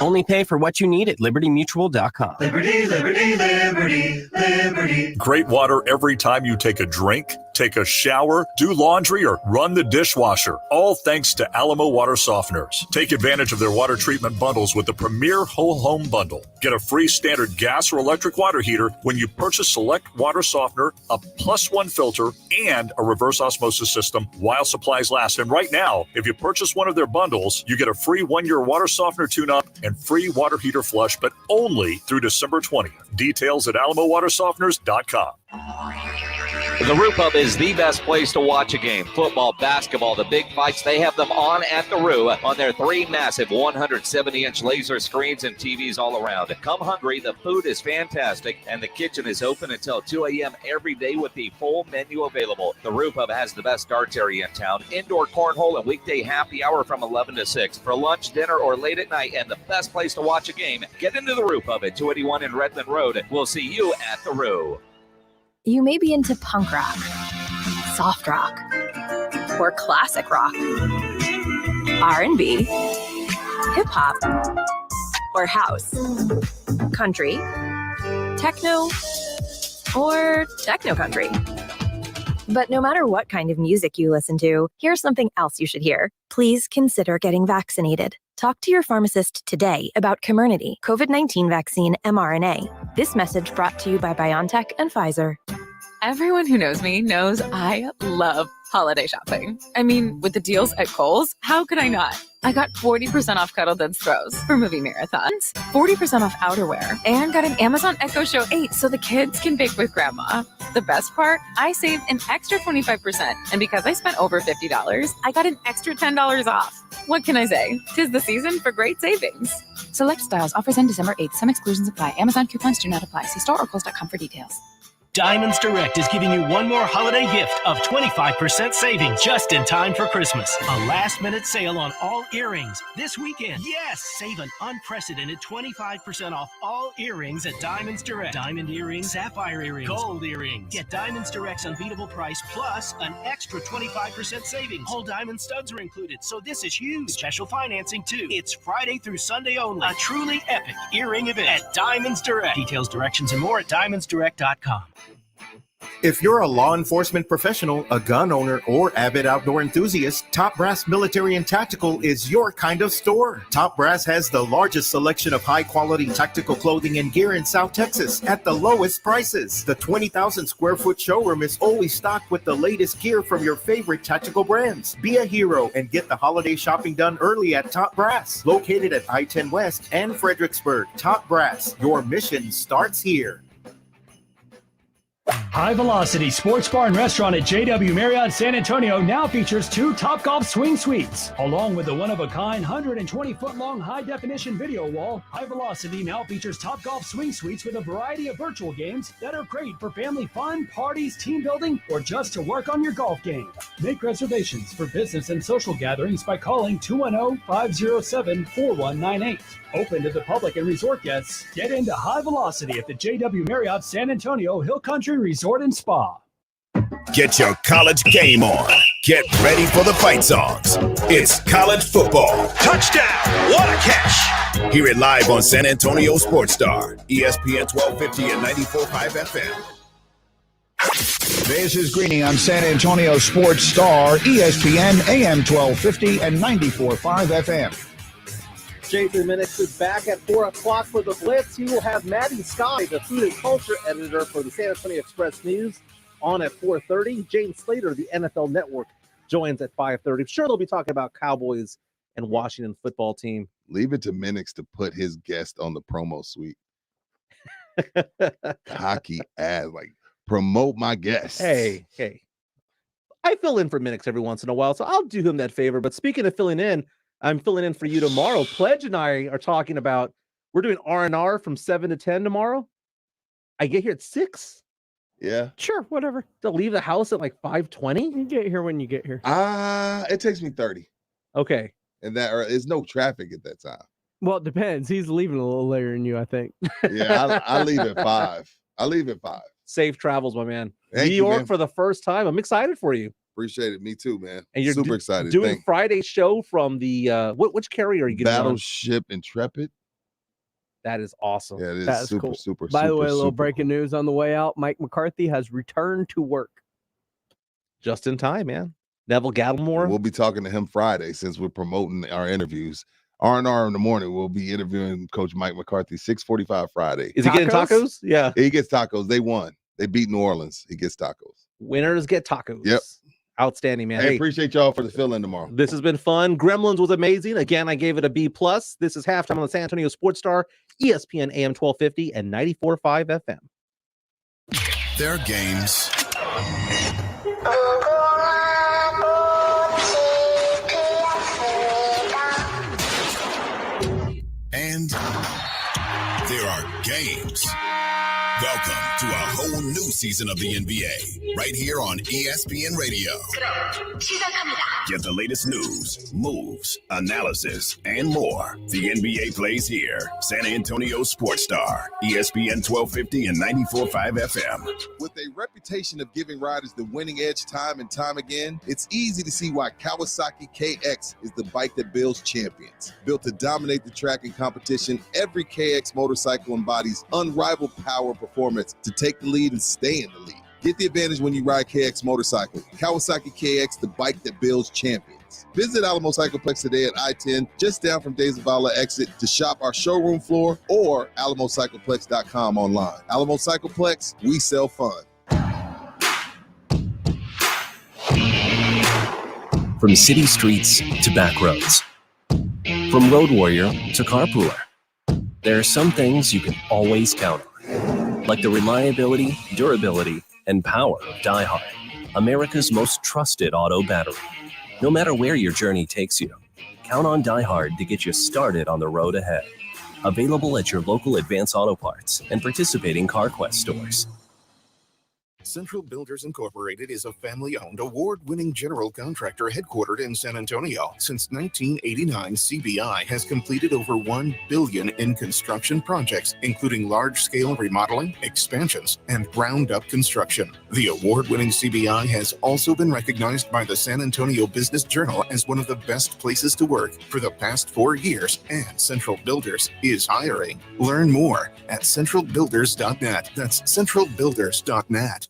Only pay for what you need at libertymutual.com. Liberty, liberty, liberty, liberty. Great water every time you take a drink, take a shower, do laundry, or run the dishwasher. All thanks to Alamo Water Softeners. Take advantage of their water treatment bundles with the Premier Whole Home Bundle. Get a free standard gas or electric water heater when you purchase select water softener, a +1 filter, and a reverse osmosis system while supplies last. And right now, if you purchase one of their bundles, you get a free 1-year water softener tune-up and free water heater flush, but only through December 20th. Details at alamowatersofteners.com. The Roo Pub is the best place to watch a game. Football, basketball, the big fights, they have them on at the Roo on their 3 massive 170-inch laser screens and TVs all around. Come hungry, the food is fantastic, and the kitchen is open until 2 a.m. every day with the full menu available. The Roo Pub has the best darts area in town, indoor cornhole and weekday happy hour from 11 to 6. For lunch, dinner, or late at night, and the best place to watch a game, get into the Roo Pub at 281 in Redmond Road. We'll see you at the Roo. You may be into punk rock, soft rock, or classic rock, R&B, hip-hop, or house, country, techno, or techno-country. But no matter what kind of music you listen to, here's something else you should hear. Please consider getting vaccinated. Talk to your pharmacist today about Comirnaty, COVID-19 vaccine mRNA. This message brought to you by BioNTech and Pfizer. Everyone who knows me knows I love holiday shopping. I mean, with the deals at Kohl's, how could I not? I got 40% off Cuddle Duds throws for movie marathons, 40% off outerwear, and got an Amazon Echo Show 8 so the kids can bake with grandma. The best part, I saved an extra 25%, and because I spent over $50, I got an extra $10 off. What can I say? 'Tis the season for great savings. Select styles, offers end December 8th. Some exclusions apply. Amazon coupons do not apply. See store or Kohl's.com for details. Diamonds Direct is giving you one more holiday gift of 25% savings just in time for Christmas. A last-minute sale on all earrings this weekend. Yes, save an unprecedented 25% off all earrings at Diamonds Direct. Diamond earrings, sapphire earrings, gold earrings. Get Diamonds Direct's unbeatable price plus an extra 25% savings. Whole diamond studs are included, so this is huge. Special financing, too. It's Friday through Sunday only. A truly epic earring event at Diamonds Direct. Details, directions, and more at diamondsdirect.com. If you're a law enforcement professional, a gun owner, or avid outdoor enthusiast, Top Brass Military and Tactical is your kind of store. Top Brass has the largest selection of high-quality tactical clothing and gear in South Texas at the lowest prices. The 20,000 square foot showroom is always stocked with the latest gear from your favorite tactical brands. Be a hero and get the holiday shopping done early at Top Brass. Located at I-10 West and Fredericksburg, Top Brass, your mission starts here. High Velocity Sports Bar and Restaurant at JW Marriott San Antonio now features 2 Topgolf swing suites. Along with the one-of-a-kind 120-foot-long high-definition video wall, High Velocity now features Topgolf swing suites with a variety of virtual games that are great for family fun, parties, team building, or just to work on your golf game. Make reservations for business and social gatherings by calling 210-507-4198. Open to the public and resort guests. Get into High Velocity at the JW Marriott San Antonio Hill Country Resort and Spa. Get your college game on. Get ready for the fight songs. It's college football. Touchdown! What a catch! Hear it live on San Antonio Sports Star, ESPN 1250 and 94.5 FM. This is Greeny on San Antonio Sports Star, ESPN AM 1250 and 94.5 FM. J3 Minix is back at 4 o'clock for the Blitz. He will have Maddie Sky, the food and culture editor for the San Antonio Express News, on at 4:30. James Slater, the NFL Network, joins at 5:30. I'm sure they'll be talking about Cowboys and Washington football team. Leave it to Minix to put his guest on the promo suite. Hockey ass, like, promote my guest. Hey. I fill in for Minix every once in a while, so I'll do him that favor. But speaking of filling in, I'm filling in for you tomorrow. Pledge and I are talking about, we're doing R&R from 7 to 10 tomorrow. I get here at 6. Yeah. Sure, whatever. To leave the house at like 5:20? You get here when you get here. It takes me 30. Okay. And there's no traffic at that time. Well, it depends. He's leaving a little later than you, I think. Yeah, I leave at 5. I leave at 5. Safe travels, my man. Thank New you, York man. for the first time. I'm excited for you. Appreciate it. Me too, man. And you're super excited. doing Friday's show from the which carrier are you getting on? Battleship Intrepid. That is awesome. Yeah, it is That's super, cool. super, By the super, way, a little super breaking news on the way out. Mike McCarthy has returned to work. Just in time, man. Neville Gallimore. We'll be talking to him Friday since we're promoting our interviews. R&R in the morning. We'll be interviewing Coach Mike McCarthy 6:45 Friday. Is he getting tacos? Yeah. He gets tacos. They won. They beat New Orleans. He gets tacos. Winners get tacos. Yep. Outstanding, man. Hey, appreciate y'all for the fill-in tomorrow. This has been fun. Gremlins was amazing. Again, I gave it a B+. This is halftime on the San Antonio Sports Star, ESPN AM 1250 and 94.5 FM. Their games. And there are games. Welcome to a whole new season of the NBA, right here on ESPN Radio. Get the latest news, moves, analysis, and more. The NBA plays here. San Antonio Sports Star, ESPN 1250 and 94.5 FM. With a reputation of giving riders the winning edge time and time again, it's easy to see why Kawasaki KX is the bike that builds champions. Built to dominate the track and competition, every KX motorcycle embodies unrivaled power performance to take the lead and stay in the lead. Get the advantage when you ride KX motorcycle. Kawasaki KX, the bike that builds champions. Visit Alamo Cycleplex today at I-10, just down from De Zavala exit, to shop our showroom floor or alamocycleplex.com online. Alamo Cycleplex, we sell fun. From city streets to back roads, from road warrior to carpooler, there are some things you can always count on, like the reliability, durability, and power of DieHard, America's most trusted auto battery. No matter where your journey takes you, count on DieHard to get you started on the road ahead. Available at your local Advance Auto Parts and participating CarQuest stores. Central Builders Incorporated is a family-owned, award-winning general contractor headquartered in San Antonio. Since 1989, CBI has completed over $1 billion in construction projects, including large-scale remodeling, expansions, and ground-up construction. The award-winning CBI has also been recognized by the San Antonio Business Journal as one of the best places to work for the past 4 years, and Central Builders is hiring. Learn more at centralbuilders.net. That's centralbuilders.net.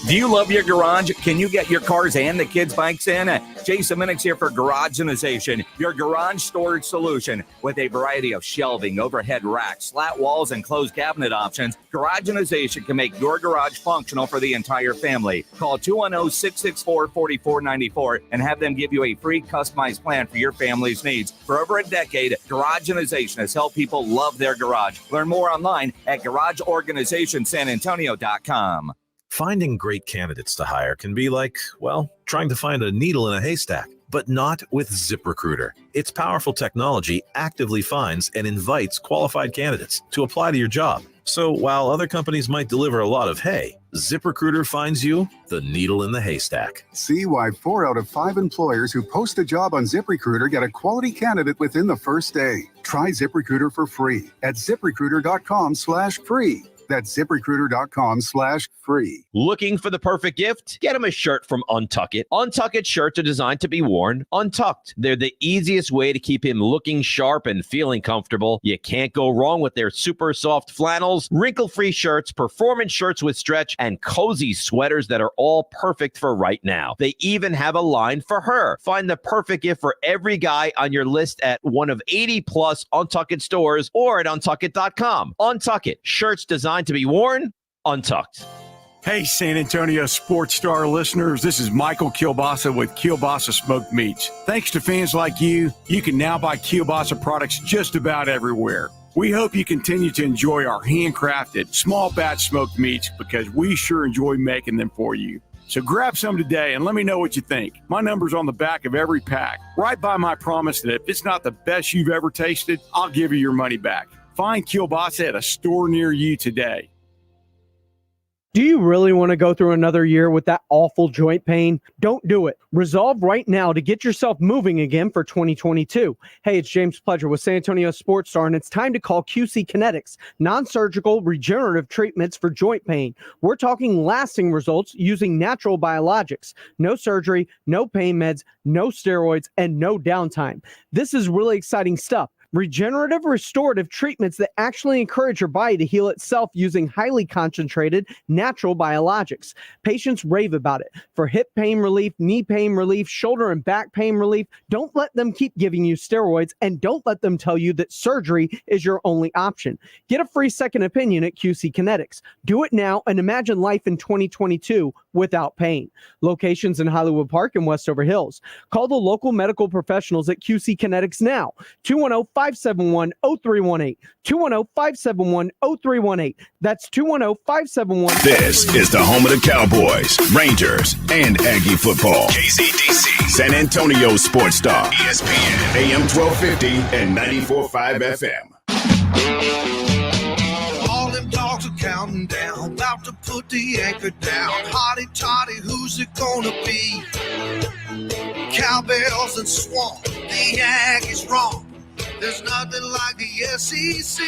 Do you love your garage? Can you get your cars and the kids' bikes in? Jason Minix here for Garageization, your garage storage solution. With a variety of shelving, overhead racks, slat walls, and closed cabinet options, Garageization can make your garage functional for the entire family. Call 210-664-4494 and have them give you a free customized plan for your family's needs. For over a decade, Garageization has helped people love their garage. Learn more online at garageorganizationsanantonio.com. Finding great candidates to hire can be like, well, trying to find a needle in a haystack, but not with ZipRecruiter. Its powerful technology actively finds and invites qualified candidates to apply to your job. So while other companies might deliver a lot of hay, ZipRecruiter finds you the needle in the haystack. See why 4 out of 5 employers who post a job on ZipRecruiter get a quality candidate within the first day. Try ZipRecruiter for free at ZipRecruiter.com/free. That's ZipRecruiter.com/free. Looking for the perfect gift? Get them a shirt from Untuck It. Untuck It shirts are designed to be worn untucked. They're the easiest way to keep him looking sharp and feeling comfortable. You can't go wrong with their super soft flannels, wrinkle-free shirts, performance shirts with stretch, and cozy sweaters that are all perfect for right now. They even have a line for her. Find the perfect gift for every guy on your list at one of 80-plus Untuck It stores or at untuckit.com. Untuck It, shirts designed to be worn untucked. Hey, San Antonio Sports Star listeners, this is Michael Kielbasa with Kielbasa Smoked Meats. Thanks to fans like you, you can now buy Kielbasa products just about everywhere. We hope you continue to enjoy our handcrafted, small batch smoked meats because we sure enjoy making them for you. So grab some today and let me know what you think. My number's on the back of every pack. Right by my promise that if it's not the best you've ever tasted, I'll give you your money back. Find Kielbasa at a store near you today. Do you really want to go through another year with that awful joint pain? Don't do it. Resolve right now to get yourself moving again for 2022. Hey, it's James Pledger with San Antonio Sports Star, and it's time to call QC Kinetics, non-surgical regenerative treatments for joint pain. We're talking lasting results using natural biologics. No surgery, no pain meds, no steroids, and no downtime. This is really exciting stuff. Regenerative restorative treatments that actually encourage your body to heal itself using highly concentrated natural biologics. Patients rave about it. For hip pain relief, knee pain relief, shoulder and back pain relief, don't let them keep giving you steroids, and don't let them tell you that surgery is your only option. Get a free second opinion at QC Kinetics. Do it now and imagine life in 2022 without pain. Locations in Hollywood Park and Westover Hills. Call the local medical professionals at QC Kinetics now. 210-571-0318. 210-571-0318. That's 210-571. This is the home of the Cowboys, Rangers, and Aggie football. KCDC, San Antonio Sports Star, ESPN, AM 1250 and 94.5 FM. All them dogs are counting down, about to put the anchor down. Hotty toddy, who's it gonna be? Cowbells and swamp, the Aggies wrong. There's nothing like the SEC.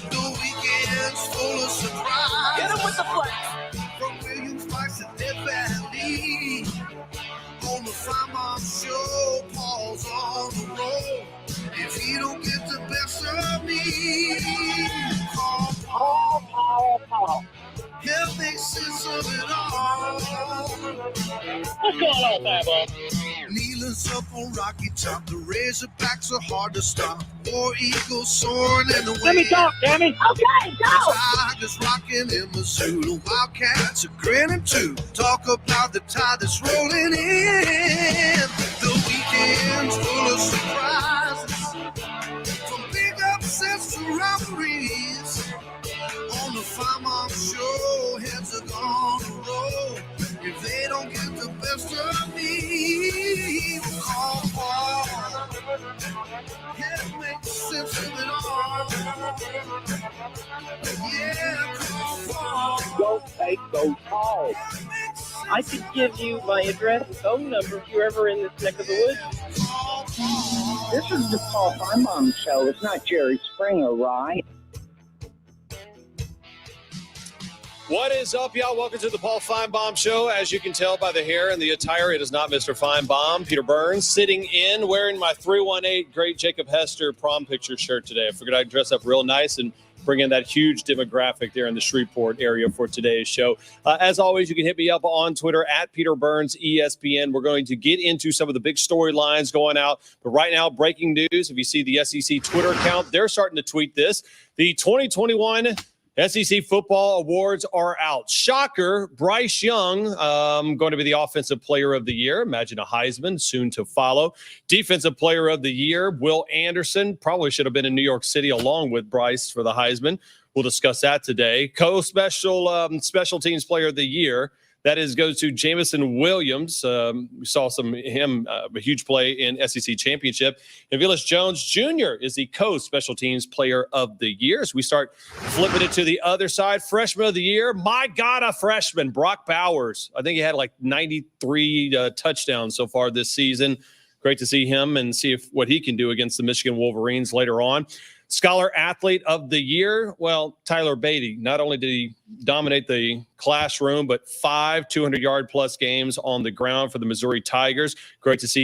The weekend's full of surprise. Get him with the flex. From Williams Pikes to Death Valley. On the Fireman Show, Paul's on the road. If he don't get the best of me, call Paul. He'll make sense of it all. What's going on, Fabo? Kneeling up on Rocky Top, the Razorbacks are hard to stop. War Eagles soaring in the wind. Let me talk, damn it. Okay, go. Tigers rocking in Missoula, Wildcats are grinning too. Talk about the tide that's rolling in. The weekend's full of surprises, from big upsets to robberies. On the Fireman Show, heads are gonna roll. If they don't get the best of me, we'll call Paul. Yeah, make sense of it all. Yeah, call Paul. Don't take those calls. I could give you my address and phone number if you're ever in this neck of the woods. This is the Paul Fireman Show. It's not Jerry Springer, right? What is up, y'all? Welcome to the Paul Feinbaum Show. As you can tell by the hair and the attire, it is not Mr. Feinbaum. Peter Burns sitting in, wearing my 318 Great Jacob Hester prom picture shirt today. I figured I'd dress up real nice and bring in that huge demographic there in the Shreveport area for today's show. As always, you can hit me up on Twitter at Peter Burns ESPN. We're going to get into some of the big storylines going out. But right now, breaking news. If you see the SEC Twitter account, they're starting to tweet this. The 2021 SEC football awards are out. Shocker, Bryce Young going to be the Offensive Player of the Year. Imagine a Heisman soon to follow. Defensive Player of the Year, Will Anderson. Probably should have been in New York City along with Bryce for the Heisman. We'll discuss that today. Special Teams Player of the Year. That goes to Jamison Williams. We saw him a huge play in SEC Championship. And Velus Jones Jr. is the co-Special Teams Player of the Year. As we start flipping it to the other side, Freshman of the Year. My God, a freshman, Brock Bowers. I think he had like 93 touchdowns so far this season. Great to see him and see what he can do against the Michigan Wolverines later on. Scholar Athlete of the Year, well, Tyler Beatty. Not only did he dominate the classroom, but 5 200-yard-plus games on the ground for the Missouri Tigers. Great to see